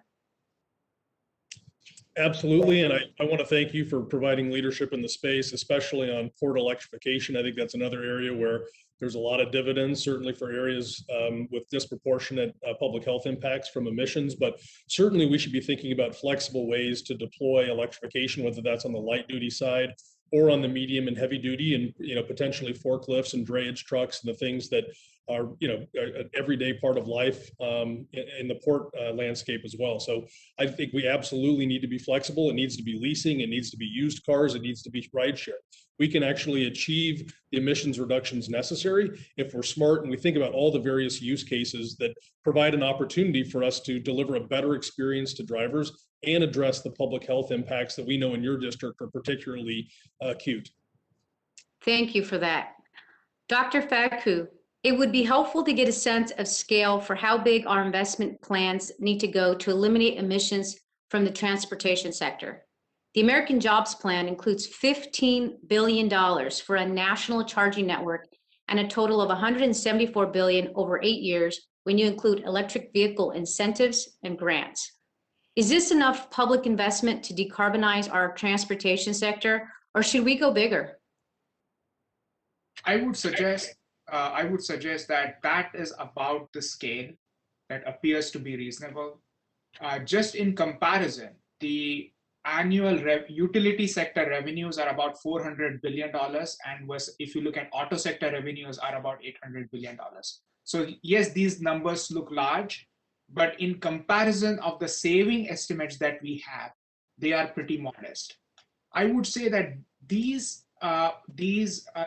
Absolutely, and I want to thank you for providing leadership in the space, especially on port electrification. I think that's another area where there's a lot of dividends, certainly for areas with disproportionate public health impacts from emissions, but certainly we should be thinking about flexible ways to deploy electrification, whether that's on the light duty side or on the medium and heavy duty, and potentially forklifts and drayage trucks and the things that are an everyday part of life in the port landscape as well. So I think we absolutely need to be flexible. It needs to be leasing, it needs to be used cars, it needs to be rideshare. We can actually achieve the emissions reductions necessary if we're smart and we think about all the various use cases that provide an opportunity for us to deliver a better experience to drivers and address the public health impacts that we know in your district are particularly acute. Thank you for that. Dr. Faku, it would be helpful to get a sense of scale for how big our investment plans need to go to eliminate emissions from the transportation sector. The American Jobs Plan includes $15 billion for a national charging network and a total of $174 billion over 8 years when you include electric vehicle incentives and grants. Is this enough public investment to decarbonize our transportation sector, or should we go bigger? I would suggest that that is about the scale that appears to be reasonable. Just in comparison, the annual utility sector revenues are about $400 billion, and if you look at auto sector revenues are about $800 billion. So yes, these numbers look large, but in comparison of the saving estimates that we have, they are pretty modest. I would say that these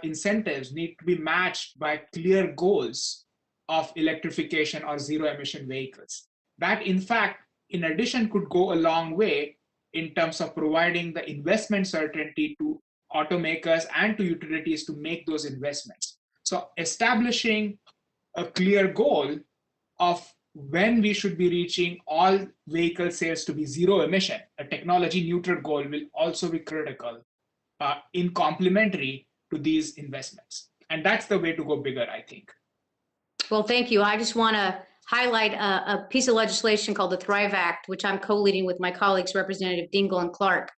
incentives need to be matched by clear goals of electrification or zero emission vehicles. That in fact, in addition, could go a long way in terms of providing the investment certainty to automakers and to utilities to make those investments. So establishing a clear goal of when we should be reaching all vehicle sales to be zero emission, a technology neutral goal will also be critical in complementary to these investments. And that's the way to go bigger, I think. Well, thank you. I just want to highlight a piece of legislation called the Thrive Act, which I'm co-leading with my colleagues, Representative Dingell and Clark,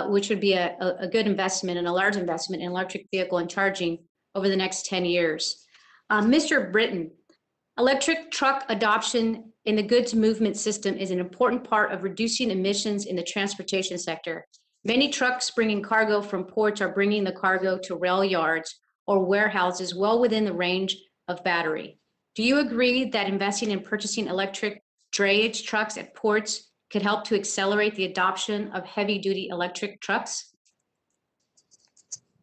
which would be a good investment and a large investment in electric vehicle and charging over the next 10 years. Mr. Britton, electric truck adoption in the goods movement system is an important part of reducing emissions in the transportation sector. Many trucks bringing cargo from ports are bringing the cargo to rail yards or warehouses well within the range of battery. Do you agree that investing in purchasing electric drayage trucks at ports could help to accelerate the adoption of heavy-duty electric trucks?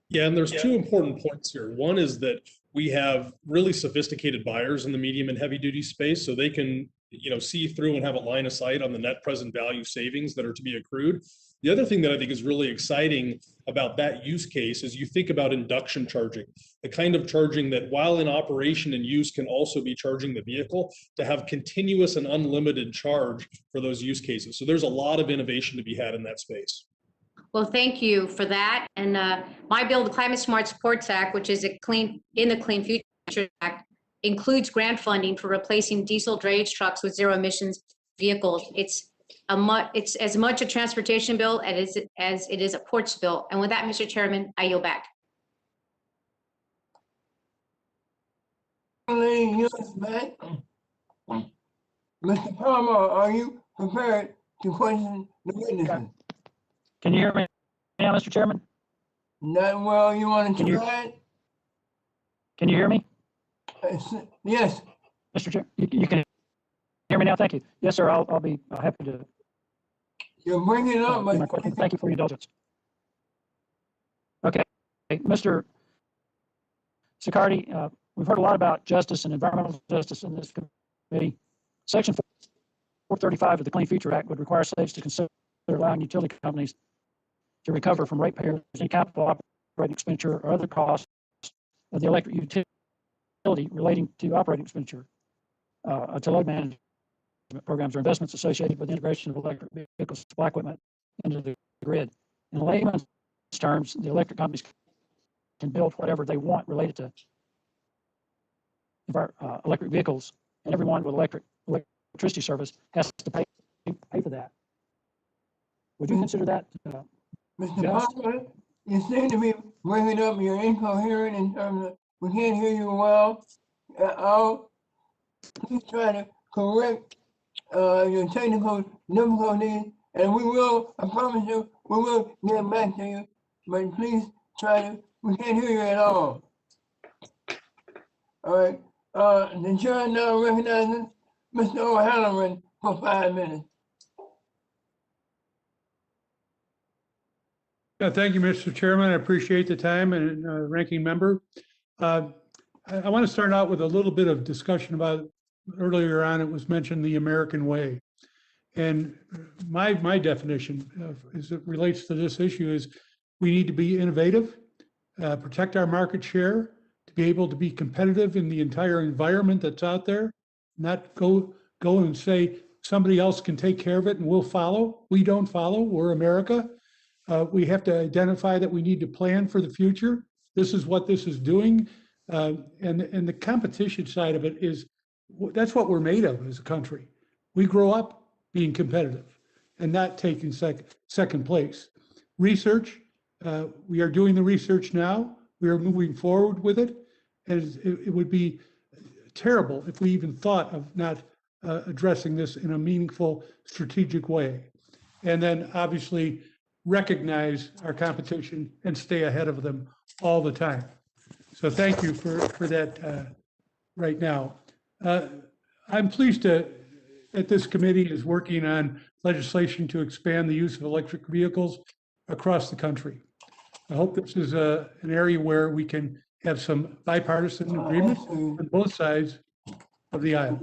Yeah, and there's two important points here. One is that we have really sophisticated buyers in the medium and heavy duty space, so they can see through and have a line of sight on the net present value savings that are to be accrued. The other thing that I think is really exciting about that use case is you think about induction charging, the kind of charging that while in operation and use can also be charging the vehicle, to have continuous and unlimited charge for those use cases. So there's a lot of innovation to be had in that space. Well, thank you for that. And my bill, the Climate Smart Supports Act, which is in the Clean Future Act, includes grant funding for replacing diesel drayage trucks with zero emissions vehicles. It's as much a transportation bill as it is a ports bill. And with that, Mr. Chairman, I yield back. Mr. Palmer, are you prepared to question the witnesses? Can you hear me now, Mr. Chairman? Not well. You want to try it? Can you hear me? Yes. Mr. Chair, you can hear me now. Thank you. Yes, sir. I'll be happy to. You're bringing up my question. Thank you for your indulgence. Okay, Mr. Sicardi, we've heard a lot about justice and environmental justice in this committee. Section 435 of the Clean Future Act would require states to consider allowing utility companies to recover from ratepayers any capital operating expenditure or other costs of the electric utility relating to operating expenditure, to load management programs or investments associated with the integration of electric vehicle supply equipment into the grid. In layman's terms, the electric companies can build whatever they want related to electric vehicles, and everyone with electricity service has to pay for that. Would you consider that Mr. just? Palmer, you seem to be bringing up your incoherent in terms of we can't hear you well. I'll please try to correct your technical difficulties, and we will, I promise you, we will get back to you, but please try to, we can't hear you at all. All right, the chair now recognizes Mr. O'Halloran for 5 minutes. Thank you, Mr. Chairman. I appreciate the time, and ranking member. I want to start out with a little bit of discussion about, earlier on it was mentioned the American way. And my definition as it relates to this issue is we need to be innovative, protect our market share, to be able to be competitive in the entire environment that's out there, not go and say somebody else can take care of it and we'll follow. We don't follow, we're America. We have to identify that we need to plan for the future. This is what this is doing. And the competition side of it is, that's what we're made of as a country. We grow up being competitive and not taking second place. Research, we are doing the research now. We are moving forward with it. And it would be terrible if we even thought of not addressing this in a meaningful, strategic way. And then obviously recognize our competition and stay ahead of them all the time. So thank you for that right now. I'm pleased that this committee is working on legislation to expand the use of electric vehicles across the country. I hope this is an area where we can have some bipartisan agreement on both sides of the aisle.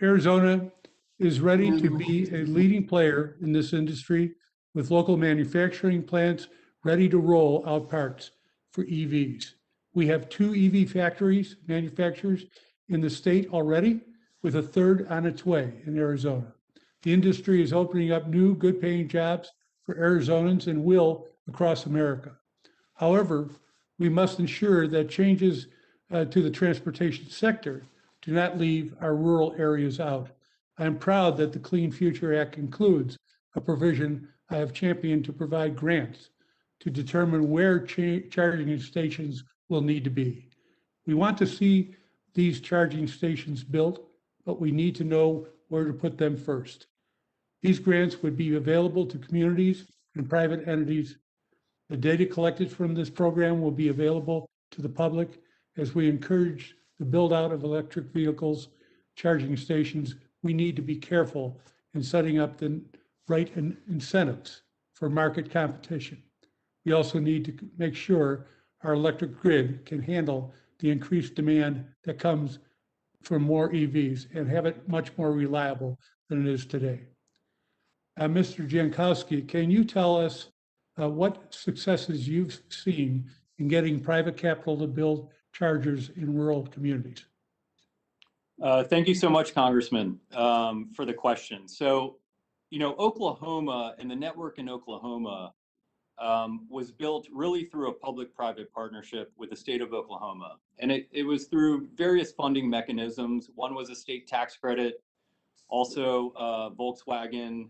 Arizona is ready to be a leading player in this industry with local manufacturing plants ready to roll out parts for EVs. We have 2 EV factories, manufacturers in the state already, with a third on its way in Arizona. The industry is opening up new good paying jobs for Arizonans and will across America. However, we must ensure that changes to the transportation sector do not leave our rural areas out. I am proud that the Clean Future Act includes a provision I have championed to provide grants to determine where charging stations will need to be. We want to see these charging stations built, but we need to know where to put them first. These grants would be available to communities and private entities. The data collected from this program will be available to the public as we encourage the build out of electric vehicles, charging stations. We need to be careful in setting up the right incentives for market competition. We also need to make sure our electric grid can handle the increased demand that comes for more EVs and have it much more reliable than it is today. Mr. Jankowski, can you tell us what successes you've seen in getting private capital to build chargers in rural communities? Thank you so much, Congressman, for the question. So, you know, Oklahoma and the network in Oklahoma was built really through a public-private partnership with the state of Oklahoma. And it was through various funding mechanisms. One was a state tax credit, also Volkswagen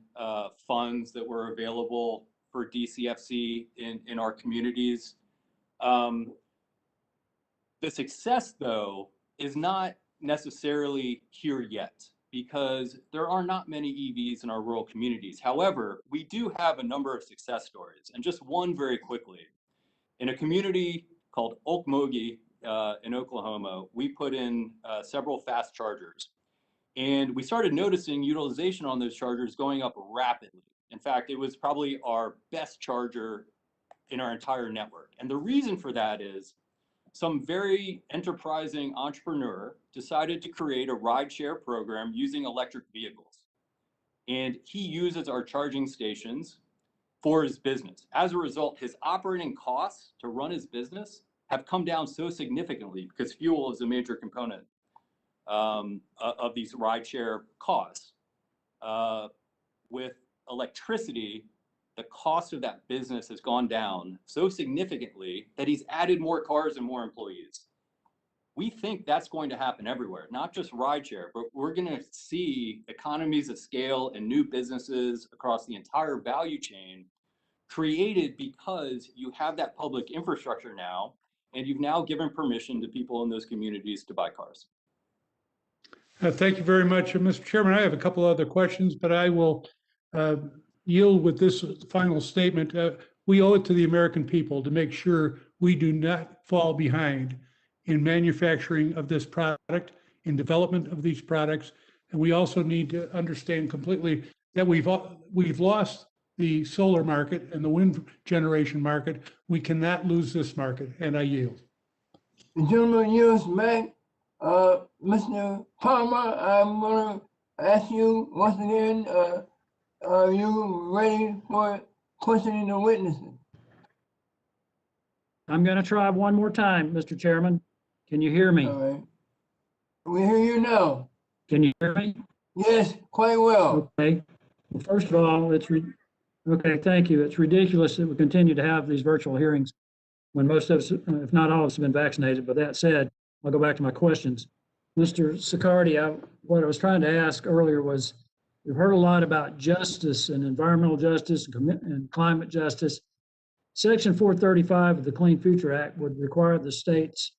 funds that were available for DCFC in our communities. The success, though, is not necessarily here yet, because there are not many EVs in our rural communities. However, we do have a number of success stories, and just one very quickly. In a community called Okmulgee in Oklahoma, we put in several fast chargers, and we started noticing utilization on those chargers going up rapidly. In fact, it was probably our best charger in our entire network. And the reason for that is some very enterprising entrepreneur decided to create a rideshare program using electric vehicles. And he uses our charging stations for his business. As a result, his operating costs to run his business have come down so significantly, because fuel is a major component of these rideshare costs. With electricity, the cost of that business has gone down so significantly that he's added more cars and more employees. We think that's going to happen everywhere, not just rideshare, but we're going to see economies of scale and new businesses across the entire value chain created because you have that public infrastructure now, and you've now given permission to people in those communities to buy cars. Thank you very much. Mr. Chairman, I have a couple other questions, but I will yield with this final statement. We owe it to the American people to make sure we do not fall behind in manufacturing of this product, in development of these products. And we also need to understand completely that we've lost the solar market and the wind generation market. We cannot lose this market, and I yield. The gentleman yields back. Mr. Palmer, I'm going to ask you once again, are you ready for questioning the witnesses? I'm going to try one more time, Mr. Chairman. Can you hear me? All right. We hear you now. Can you hear me? Yes, quite well. Okay. Well, first of all, okay, thank you. It's ridiculous that we continue to have these virtual hearings when most of us, if not all of us, have been vaccinated. But that said, I'll go back to my questions. Mr. Sicardi, what I was trying to ask earlier was, we've heard a lot about justice and environmental justice and climate justice. Section 435 of the Clean Future Act would require the states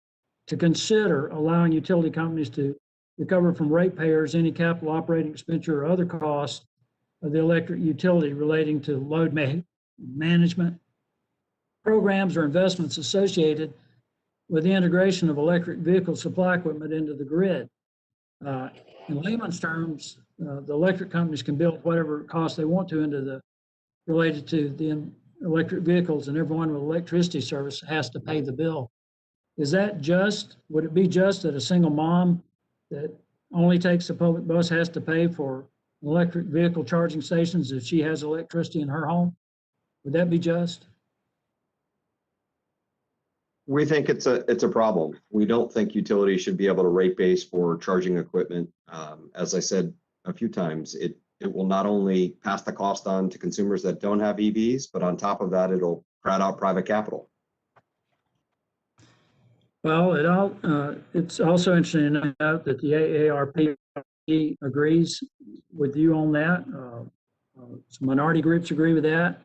to consider allowing utility companies to recover from ratepayers any capital operating expenditure or other costs of the electric utility relating to load management programs or investments associated with the integration of electric vehicle supply equipment into the grid. In layman's terms, the electric companies can build whatever cost they want to related to the electric vehicles, and everyone with electricity service has to pay the bill. Is that just? Would it be just that a single mom that only takes a public bus has to pay for electric vehicle charging stations if she has electricity in her home? Would that be just? We think it's a problem. We don't think utilities should be able to rate base for charging equipment. As I said a few times, it will not only pass the cost on to consumers that don't have EVs, but on top of that, it'll crowd out private capital. Well, it's also interesting to note that the AARP agrees with you on that. Some minority groups agree with that.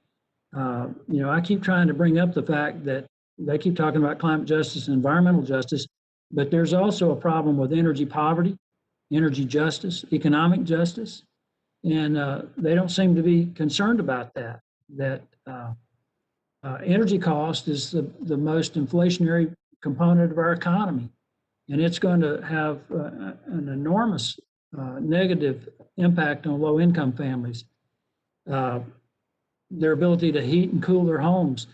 I keep trying to bring up the fact that they keep talking about climate justice and environmental justice, but there's also a problem with energy poverty, energy justice, economic justice, and they don't seem to be concerned about that. That energy cost is the most inflationary component of our economy, and it's going to have an enormous negative impact on low-income families, their ability to heat and cool their homes.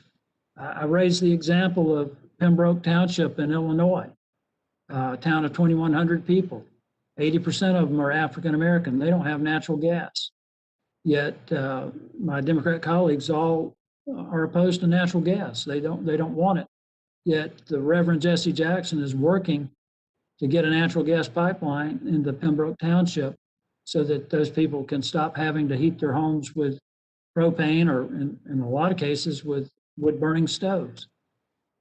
I raised the example of Pembroke Township in Illinois, a town of 2,100 people. 80% of them are African American. They don't have natural gas. Yet my Democrat colleagues all are opposed to natural gas. They don't want it. Yet the Reverend Jesse Jackson is working to get a natural gas pipeline into Pembroke Township so that those people can stop having to heat their homes with propane or in a lot of cases with wood burning stoves.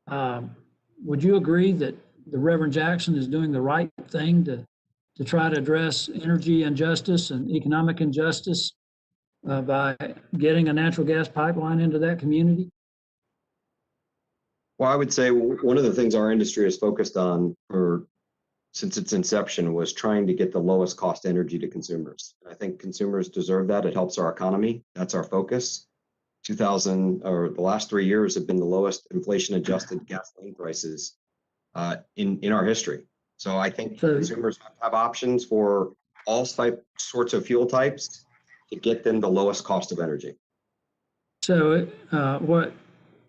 Would you agree that the Reverend Jackson is doing the right thing to try to address energy injustice and economic injustice by getting a natural gas pipeline into that community? Well, I would say one of the things our industry has focused on since its inception was trying to get the lowest cost energy to consumers. I think consumers deserve that. It helps our economy. That's our focus. The last 3 years have been the lowest inflation adjusted gasoline prices in our history. So I think consumers have options for all sorts of fuel types to get them the lowest cost of energy. So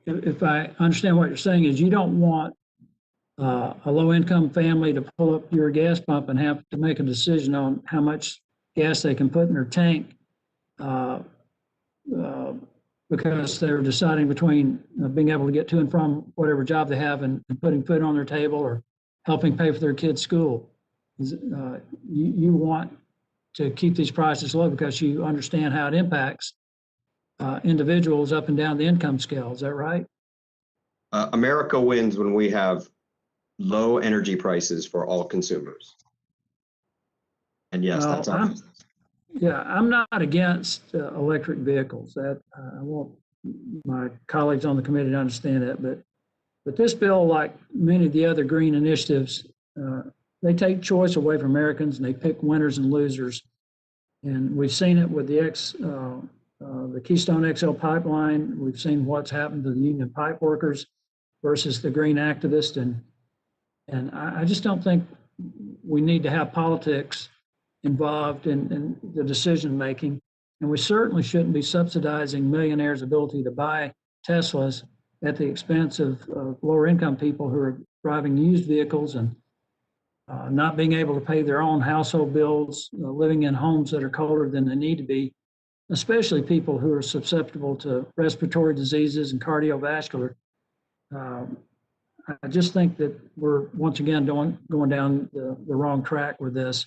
if I understand what you're saying is you don't want a low-income family to pull up your gas pump and have to make a decision on how much gas they can put in their tank because they're deciding between being able to get to and from whatever job they have and putting food on their table or helping pay for their kids' school. You want to keep these prices low because you understand how it impacts individuals up and down the income scale. Is that right? America wins when we have low energy prices for all consumers. And yes, that's our business. Yeah, I'm not against electric vehicles. That I want my colleagues on the committee to understand that. But this bill, like many of the other green initiatives, they take choice away from Americans and they pick winners and losers. And we've seen it with the Keystone XL pipeline. We've seen what's happened to the union pipe workers versus the green activists. And I just don't think we need to have politics involved in the decision making. And we certainly shouldn't be subsidizing millionaires' ability to buy Teslas at the expense of lower income people who are driving used vehicles and not being able to pay their own household bills, living in homes that are colder than they need to be, especially people who are susceptible to respiratory diseases and cardiovascular. I just think that we're once again going down the wrong track with this.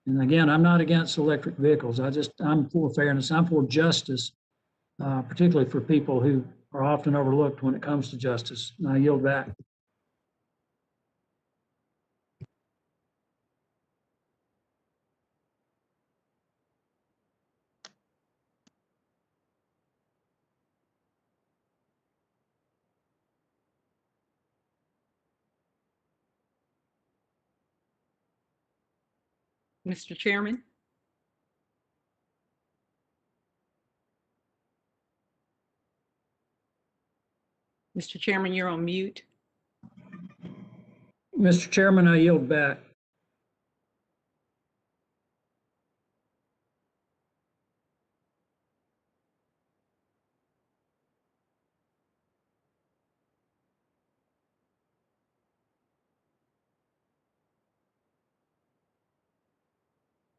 And again, I'm not against electric vehicles. I'm for fairness. I'm for justice, particularly for people who are often overlooked when it comes to justice. And I yield back. Mr. Chairman? Mr. Chairman, you're on mute. Mr. Chairman, I yield back.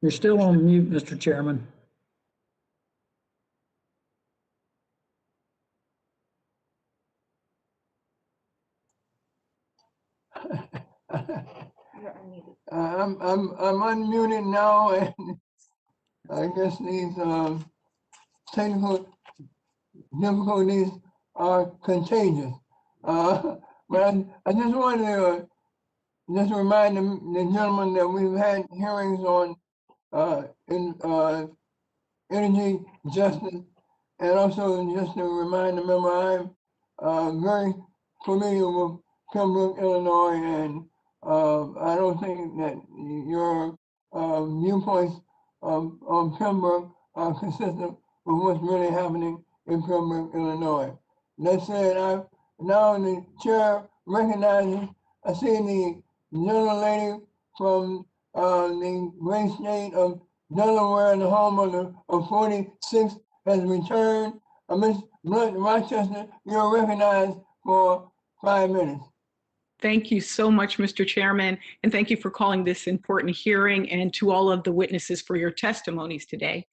You're still on mute, Mr. Chairman. I'm unmuted now, and I guess these technical difficulties are contagious. But I just wanted to just remind the gentleman that we've had hearings on energy justice, and also just to remind the member, I'm very familiar with Pembroke, Illinois, and I don't think that your viewpoints on Pembroke are consistent with what's really happening in Pembroke, Illinois. That said, I now the chair recognizes, I see the gentle lady from the great state of Delaware, the home of 46 has returned. Ms. Blunt Rochester, you're recognized for 5 minutes. Thank you so much, Mr. Chairman, and thank you for calling this important hearing, and to all of the witnesses for your testimonies today.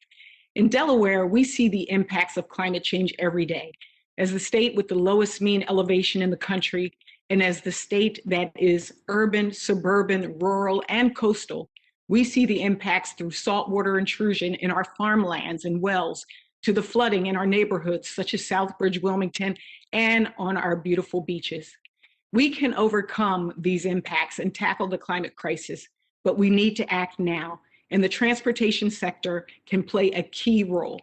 In Delaware, we see the impacts of climate change every day. As the state with the lowest mean elevation in the country, and as the state that is urban, suburban, rural, and coastal, we see the impacts through saltwater intrusion in our farmlands and wells, to the flooding in our neighborhoods, such as Southbridge, Wilmington, and on our beautiful beaches. We can overcome these impacts and tackle the climate crisis, but we need to act now, and the transportation sector can play a key role.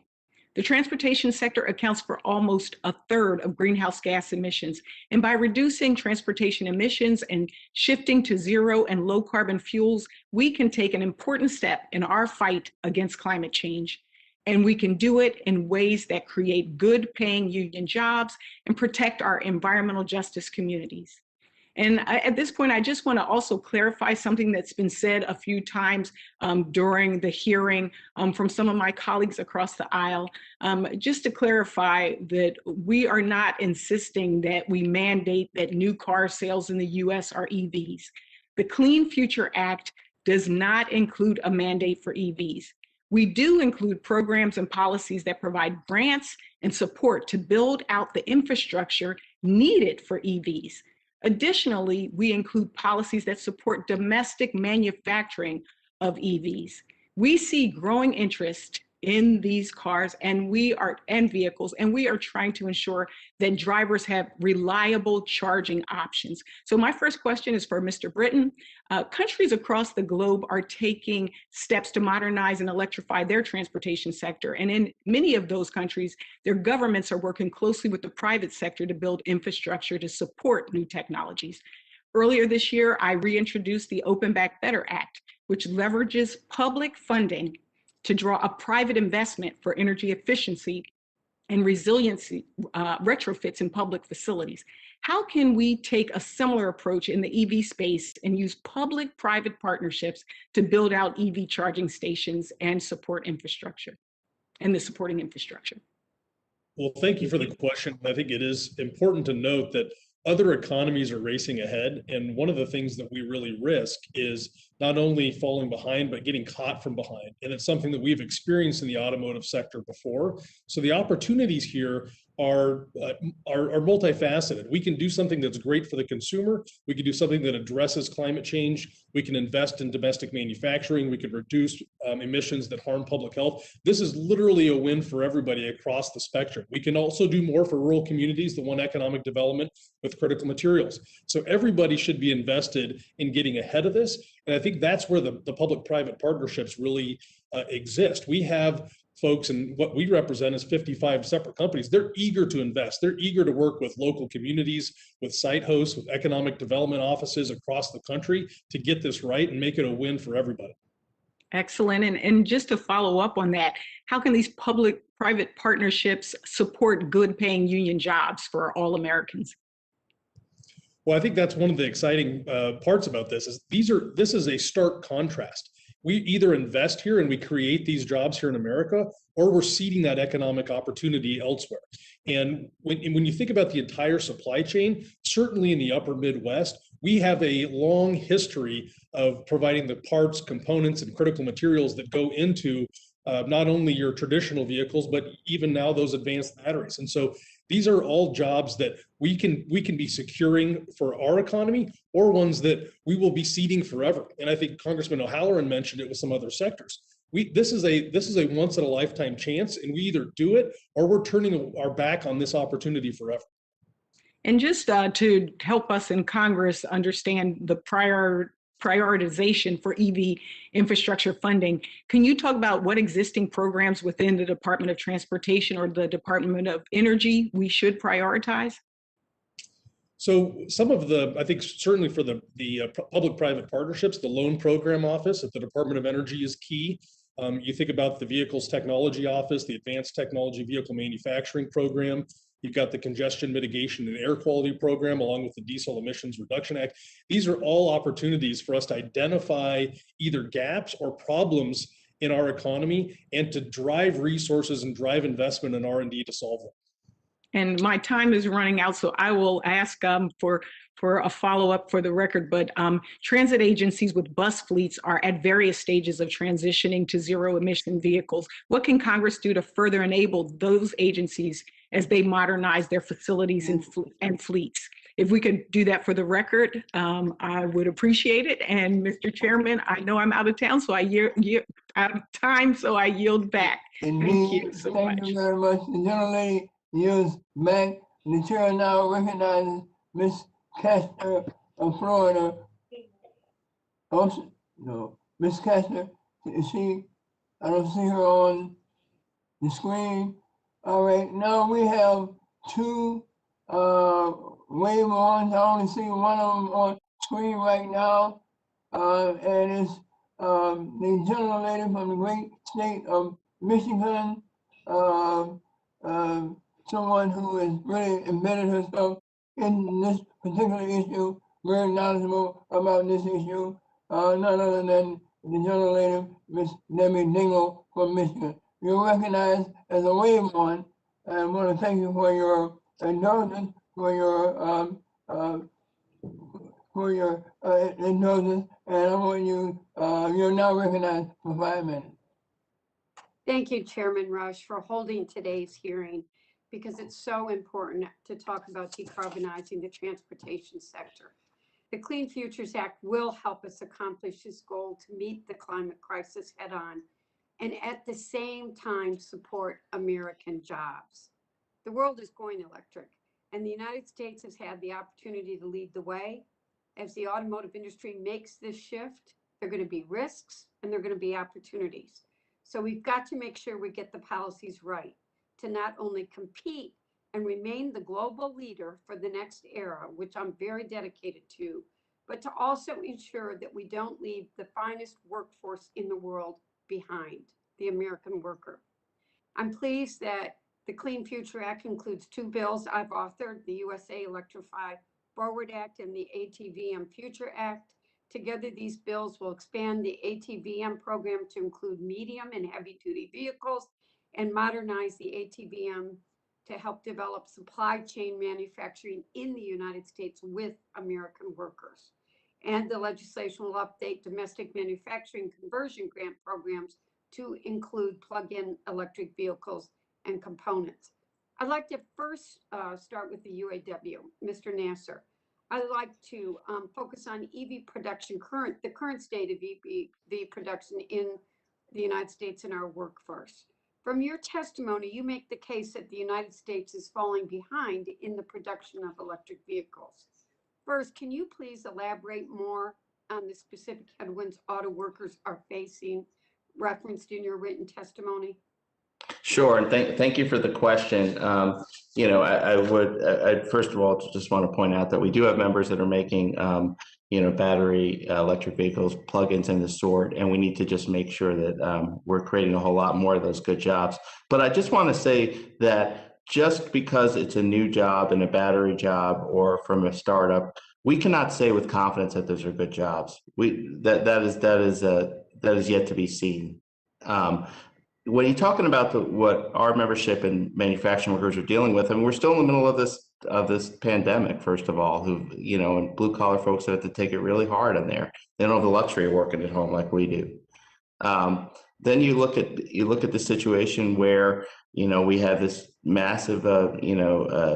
The transportation sector accounts for almost a third of greenhouse gas emissions, and by reducing transportation emissions and shifting to zero and low carbon fuels, we can take an important step in our fight against climate change. And we can do it in ways that create good paying union jobs and protect our environmental justice communities. And at this point, I just want to also clarify something that's been said a few times during the hearing from some of my colleagues across the aisle. Just to clarify that we are not insisting that we mandate that new car sales in the US are EVs. The Clean Future Act does not include a mandate for EVs. We do include programs and policies that provide grants and support to build out the infrastructure needed for EVs. Additionally, we include policies that support domestic manufacturing of EVs. We see growing interest in these cars and vehicles, and we are trying to ensure that drivers have reliable charging options. So my first question is for Mr. Britton. Countries across the globe are taking steps to modernize and electrify their transportation sector. And in many of those countries, their governments are working closely with the private sector to build infrastructure to support new technologies. Earlier this year, I reintroduced the Open Back Better Act, which leverages public funding to draw a private investment for energy efficiency and resiliency retrofits in public facilities. How can we take a similar approach in the EV space and use public-private partnerships to build out EV charging stations and support infrastructure and the supporting infrastructure? Well, thank you for the question. I think it is important to note that other economies are racing ahead. And one of the things that we really risk is not only falling behind, but getting caught from behind. And it's something that we've experienced in the automotive sector before. So the opportunities here are multifaceted. We can do something that's great for the consumer. We can do something that addresses climate change. We can invest in domestic manufacturing. We can reduce emissions that harm public health. This is literally a win for everybody across the spectrum. We can also do more for rural communities, the one economic development with critical materials. So everybody should be invested in getting ahead of this. And I think that's where the public-private partnerships really exist. We have folks, and what we represent is 55 separate companies. They're eager to invest. They're eager to work with local communities, with site hosts, with economic development offices across the country to get this right and make it a win for everybody. Excellent. And just to follow up on that, how can these public-private partnerships support good paying union jobs for all Americans? Well, I think that's one of the exciting parts about this is this is a stark contrast. We either invest here and we create these jobs here in America, or we're seeding that economic opportunity elsewhere. And when you think about the entire supply chain, certainly in the upper Midwest, we have a long history of providing the parts, components, and critical materials that go into not only your traditional vehicles, but even now those advanced batteries. And so these are all jobs that we can be securing for our economy, or ones that we will be seeding forever. And I think Congressman O'Halloran mentioned it with some other sectors. This is a once in a lifetime chance, and we either do it or we're turning our back on this opportunity forever. And just to help us in Congress understand the prioritization for EV infrastructure funding, can you talk about what existing programs within the Department of Transportation or the Department of Energy we should prioritize? So some of I think certainly for the public-private partnerships, the Loan Program Office at the Department of Energy is key. You think about the Vehicles Technology Office, the Advanced Technology Vehicle Manufacturing Program. You've got the Congestion Mitigation and Air Quality Program, along with the Diesel Emissions Reduction Act. These are all opportunities for us to identify either gaps or problems in our economy and to drive resources and drive investment in R&D to solve them. And my time is running out, so I will ask for a follow-up for the record. But transit agencies with bus fleets are at various stages of transitioning to zero-emission vehicles. What can Congress do to further enable those agencies as they modernize their facilities and fleets? If we could do that for the record, I would appreciate it. And Mr. Chairman, I know I'm out of town, so out of time, so I yield back. Thank you so much. Thank you very much. The gentlelady yields back. The chair now recognizes Ms. Castor of Florida. Also, no, Ms. Castor, is she? I don't see her on the screen. All right, now we have two wave ons. I only see one of them on screen right now. And it's the gentlelady from the great state of Michigan, someone who has really embedded herself in this particular issue, very knowledgeable about this issue, none other than the gentlelady, Miss Debbie Dingle from Michigan. You're recognized as a wave on, and I want to thank you for your indulgence, for your indulgence, and I want you, you're now recognized for 5 minutes. Thank you, Chairman Rush, for holding today's hearing, because it's so important to talk about decarbonizing the transportation sector. The Clean Futures Act will help us accomplish this goal to meet the climate crisis head on, and at the same time support American jobs. The world is going electric, and the United States has had the opportunity to lead the way. As the automotive industry makes this shift, there are going to be risks and there are going to be opportunities. So we've got to make sure we get the policies right to not only compete and remain the global leader for the next era, which I'm very dedicated to, but to also ensure that we don't leave the finest workforce in the world behind, the American worker. I'm pleased that the Clean Future Act includes 2 bills I've authored, the USA Electrify Forward Act and the ATVM Future Act. Together, these bills will expand the ATVM program to include medium and heavy-duty vehicles and modernize the ATVM to help develop supply chain manufacturing in the United States with American workers. And the legislation will update domestic manufacturing conversion grant programs to include plug-in electric vehicles and components. I'd like to first start with the UAW, Mr. Nasser. I'd like to focus on EV production, the current state of EV production in the United States and our workforce. From your testimony, you make the case that the United States is falling behind in the production of electric vehicles. First, can you please elaborate more on the specific headwinds auto workers are facing, referenced in your written testimony? Sure, and thank you for the question. I first of all just want to point out that we do have members that are making, battery electric vehicles, plugins and the sort, and we need to just make sure that we're creating a whole lot more of those good jobs. But I just want to say that just because it's a new job and a battery job or from a startup, we cannot say with confidence that those are good jobs. That is yet to be seen. When you're talking about what our membership and manufacturing workers are dealing with, I mean, we're still in the middle of this pandemic. First of all, and blue collar folks have to take it really hard in there. They don't have the luxury of working at home like we do. Then you look at the situation where we have this massive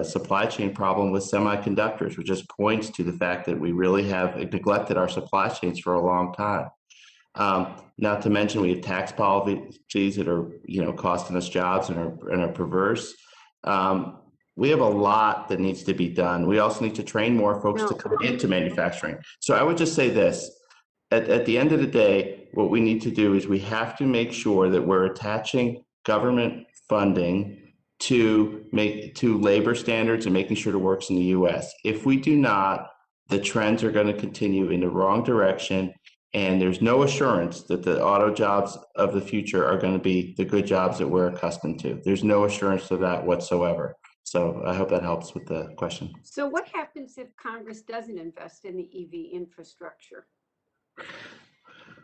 supply chain problem with semiconductors, which just points to the fact that we really have neglected our supply chains for a long time. Not to mention we have tax policies that are costing us jobs and are perverse. We have a lot that needs to be done. We also need to train more folks to come into manufacturing. So I would just say this, at the end of the day, what we need to do is we have to make sure that we're attaching government funding to labor standards and making sure it works in the US. If we do not, the trends are going to continue in the wrong direction. And there's no assurance that the auto jobs of the future are going to be the good jobs that we're accustomed to. There's no assurance of that whatsoever. So I hope that helps with the question. So what happens if Congress doesn't invest in the EV infrastructure?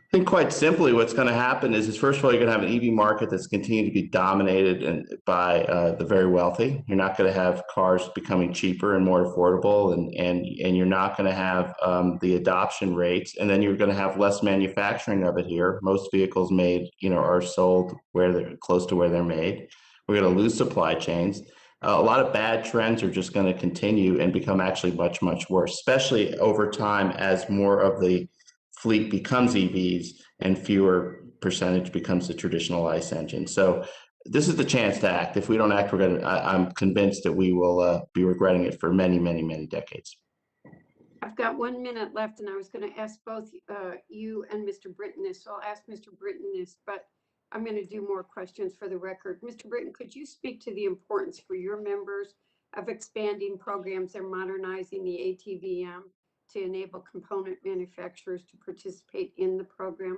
I think quite simply what's going to happen is first of all, you're going to have an EV market that's continuing to be dominated by the very wealthy. You're not going to have cars becoming cheaper and more affordable, and you're not going to have the adoption rates, and then you're going to have less manufacturing of it here. Most vehicles made, are sold where they're close to where they're made. We're going to lose supply chains. A lot of bad trends are just going to continue and become actually much, much worse, especially over time as more of the fleet becomes EVs and fewer percentage becomes the traditional ICE engine. So this is the chance to act. If we don't act, I'm convinced that we will be regretting it for many, many, many decades. I've got 1 minute left, and I was going to ask both you and Mr. Britton this. So I'll ask Mr. Britton this, but I'm going to do more questions for the record. Mr. Britton, could you speak to the importance for your members of expanding programs and modernizing the ATVM to enable component manufacturers to participate in the program?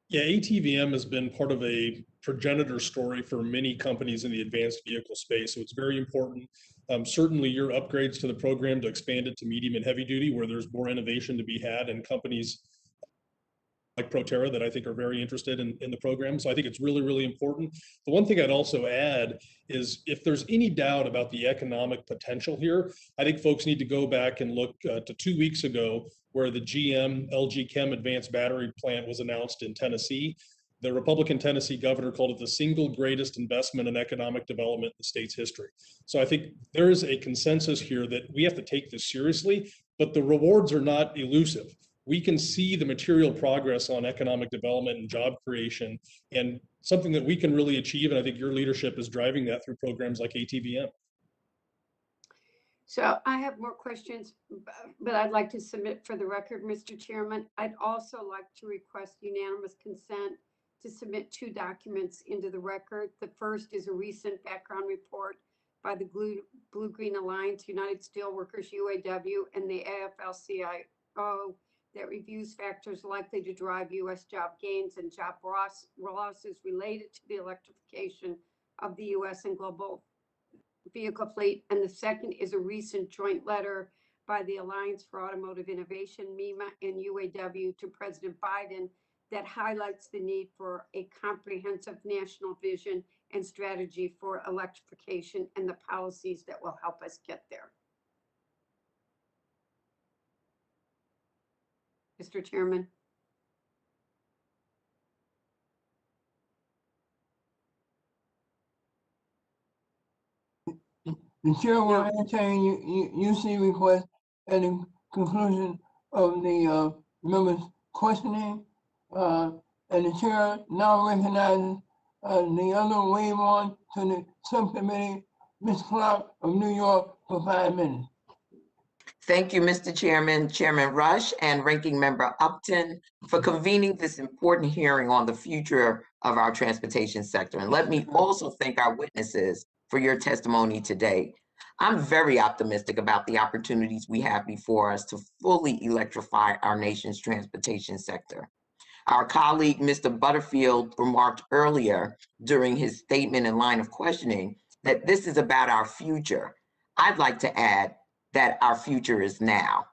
Yeah, ATVM has been part of a progenitor story for many companies in the advanced vehicle space, so it's very important. Certainly your upgrades to the program to expand it to medium and heavy duty, where there's more innovation to be had, and companies like Proterra that I think are very interested in the program. So I think it's really, really important. The one thing I'd also add is if there's any doubt about the economic potential here, I think folks need to go back and look to 2 weeks ago where the GM LG Chem advanced battery plant was announced in Tennessee. The Republican Tennessee governor called it the single greatest investment in economic development in the state's history. So I think there is a consensus here that we have to take this seriously, but the rewards are not elusive. We can see the material progress on economic development and job creation, and something that we can really achieve. And I think your leadership is driving that through programs like ATVM. So I have more questions, but I'd like to submit for the record, Mr. Chairman. I'd also like to request unanimous consent to submit 2 documents into the record. The first is a recent background report by the Blue-Green Alliance, United Steelworkers, UAW, and the AFL-CIO that reviews factors likely to drive U.S. job gains and job losses related to the electrification of the U.S. and global vehicle fleet. And the second is a recent joint letter by the Alliance for Automotive Innovation, MEMA, and UAW to President Biden that highlights the need for a comprehensive national vision and strategy for electrification and the policies that will help us get there. Mr. Chairman. The chair will entertain UC request at the conclusion of the members' questioning. And the chair now recognizes the other wave on to the subcommittee, Ms. Clark of New York, for 5 minutes. Thank you, Mr. Chairman, Chairman Rush, and Ranking Member Upton for convening this important hearing on the future of our transportation sector. And let me also thank our witnesses for your testimony today. I'm very optimistic about the opportunities we have before us to fully electrify our nation's transportation sector. Our colleague, Mr. Butterfield, remarked earlier during his statement and line of questioning that this is about our future. I'd like to add that our future is now.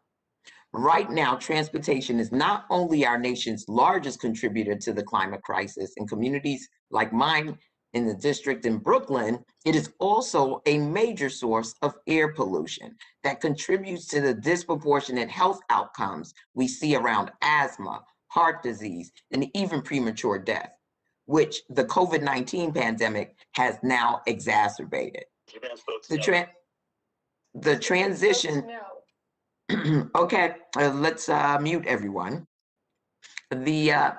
Right now, transportation is not only our nation's largest contributor to the climate crisis. In communities like mine in the district in Brooklyn, it is also a major source of air pollution that contributes to the disproportionate health outcomes we see around asthma, heart disease, and even premature death, which the COVID-19 pandemic has now exacerbated. The transition, okay, let's mute everyone. The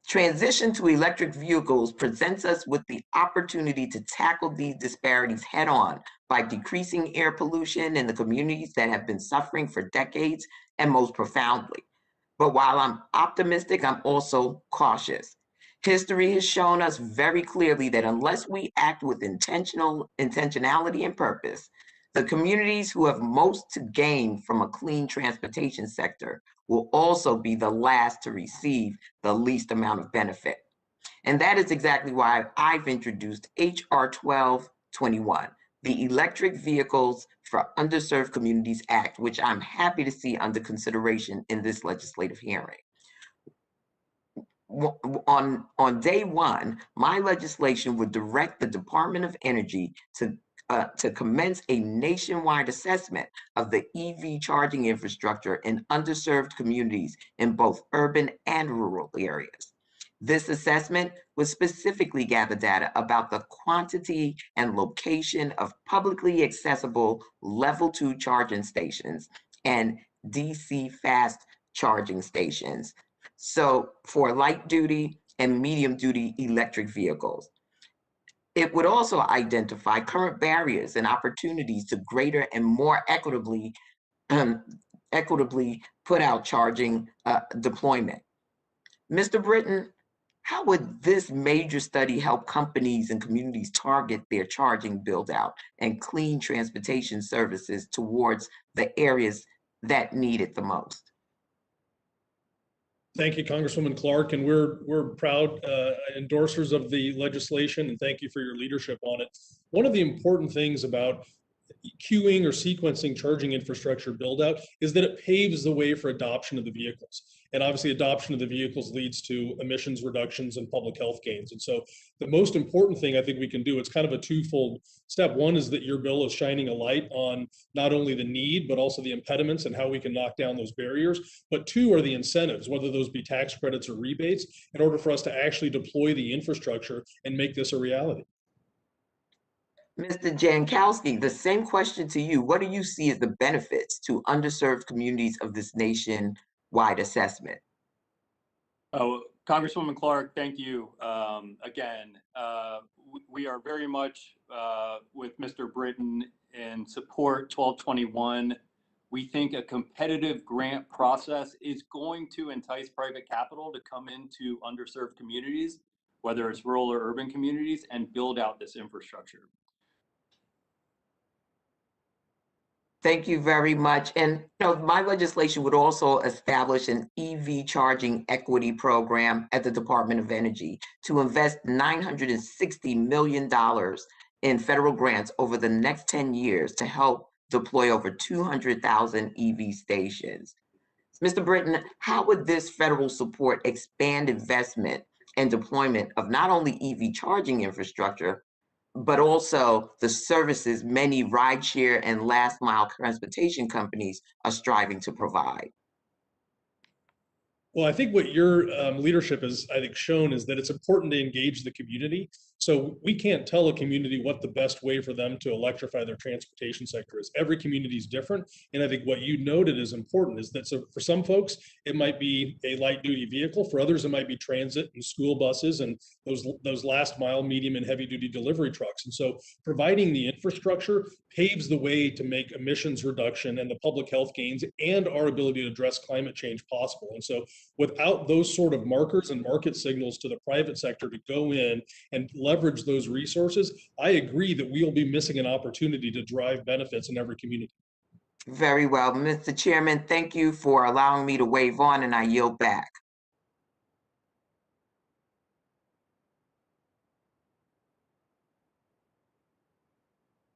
transition to electric vehicles presents us with the opportunity to tackle these disparities head on by decreasing air pollution in the communities that have been suffering for decades and most profoundly. But while I'm optimistic, I'm also cautious. History has shown us very clearly that unless we act with intentionality and purpose, the communities who have most to gain from a clean transportation sector will also be the last to receive the least amount of benefit. And that is exactly why I've introduced HR 1221, the Electric Vehicles for Underserved Communities Act, which I'm happy to see under consideration in this legislative hearing. on day one, my legislation would direct the Department of Energy to commence a nationwide assessment of the EV charging infrastructure in underserved communities in both urban and rural areas. This assessment would specifically gather data about the quantity and location of publicly accessible level 2 charging stations and DC fast charging stations. So for light duty and medium duty electric vehicles. It would also identify current barriers and opportunities to greater and more equitably put out charging deployment. Mr. Britton, how would this major study help companies and communities target their charging build out and clean transportation services towards the areas that need it the most? Thank you, Congresswoman Clark, and we're proud endorsers of the legislation, and thank you for your leadership on it. One of the important things about queuing or sequencing charging infrastructure build out is that it paves the way for adoption of the vehicles. And obviously adoption of the vehicles leads to emissions reductions and public health gains. And so the most important thing I think we can do, it's kind of a twofold step. One is that your bill is shining a light on not only the need, but also the impediments and how we can knock down those barriers. But two are the incentives, whether those be tax credits or rebates, in order for us to actually deploy the infrastructure and make this a reality. Mr. Jankowski, the same question to you. What do you see as the benefits to underserved communities of this nation-wide assessment? Oh, Congresswoman Clark, thank you. Again, we are very much with Mr. Britton in support 1221. We think a competitive grant process is going to entice private capital to come into underserved communities, whether it's rural or urban communities, and build out this infrastructure. Thank you very much. And my legislation would also establish an EV charging equity program at the Department of Energy to invest $960 million in federal grants over the next 10 years to help deploy over 200,000 EV stations. Mr. Britton, how would this federal support expand investment and deployment of not only EV charging infrastructure, but also the services many rideshare and last mile transportation companies are striving to provide? Well, I think what your leadership has, I think, shown is that it's important to engage the community. So we can't tell a community what the best way for them to electrify their transportation sector is. Every community is different. And I think what you noted is important is that so for some folks, it might be a light duty vehicle. For others, it might be transit and school buses and those last mile, medium and heavy duty delivery trucks. And so providing the infrastructure paves the way to make emissions reduction and the public health gains and our ability to address climate change possible. And so without those sort of markers and market signals to the private sector to go in and leverage those resources, I agree that we'll be missing an opportunity to drive benefits in every community. Very well. Mr. Chairman, thank you for allowing me to wave on, and I yield back.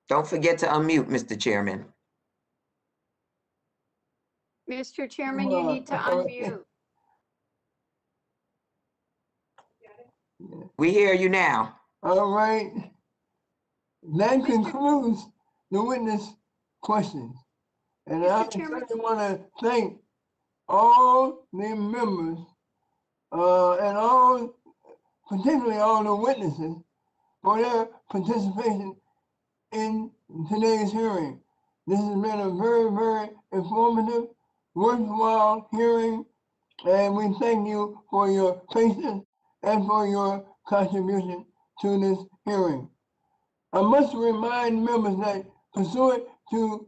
Don't forget to unmute, Mr. Chairman. Mr. Chairman, you need to unmute. We hear you now. All right. That concludes the witness questions. And I certainly want to thank all the members and particularly all the witnesses for their participation in today's hearing. This has been a very, very informative, worthwhile hearing, and we thank you for your patience and for your contribution to this hearing. I must remind members that pursuant to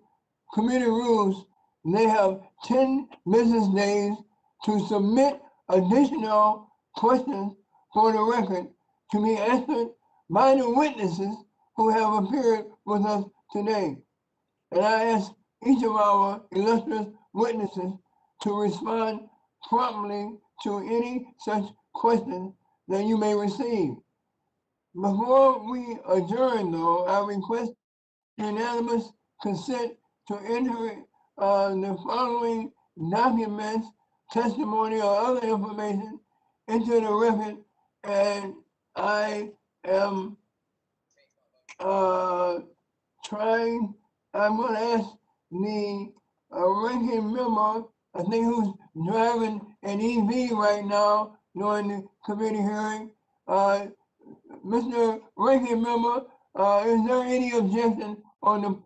committee rules, they have 10 business days to submit additional questions for the record to be answered by the witnesses who have appeared with us today. And I ask each of our illustrious witnesses to respond promptly to any such questions that you may receive. Before we adjourn, though, I request unanimous consent to enter the following documents, testimony, or other information into the record, and I am trying, I'm gonna ask the ranking member, I think who's driving an EV right now during the committee hearing. Mr. Ranking Member, is there any objection on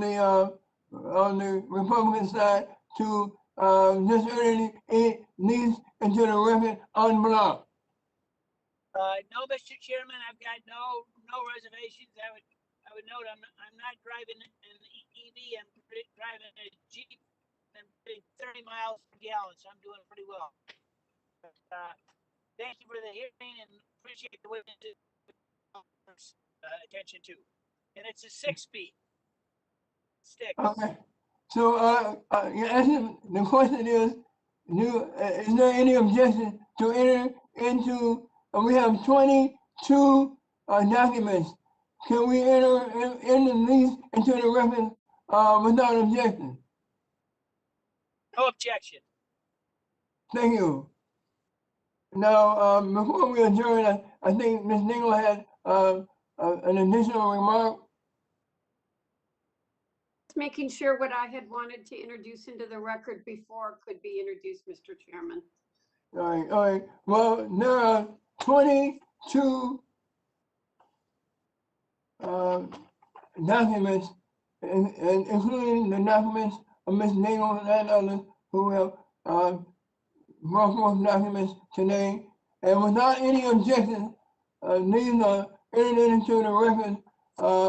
the Republican side to just entering these into the record en bloc? No, Mr. Chairman, I've got no reservations. I would note I'm not driving an EV. I'm driving a Jeep. I'm doing 30 miles per gallon, so I'm doing pretty well. Thank you for the hearing and appreciate the witnesses' attention to. And it's a 6-speed stick. Okay. So, the question is there any objection to enter into? We have 22 documents. Can we enter these into the record without objection? No objection. Thank you. Now, before we adjourn, I think Ms. Dingle had an additional remark. Making sure what I had wanted to introduce into the record before could be introduced, Mr. Chairman. All right. Well, there are 22 documents, and including the documents of Ms. Dingle and others who have brought forth documents today. And without any objection, these are entered into the record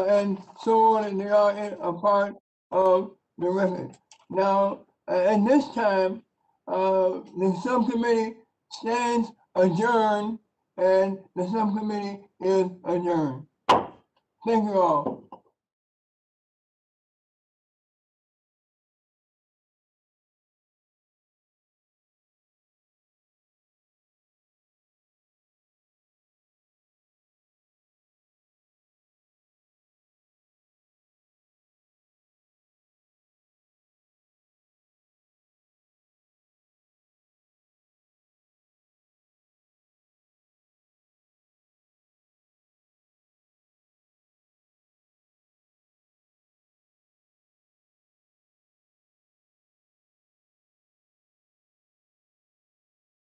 and so on, and they are a part of the record. Now, at this time, the subcommittee stands adjourned, and the subcommittee is adjourned. Thank you all.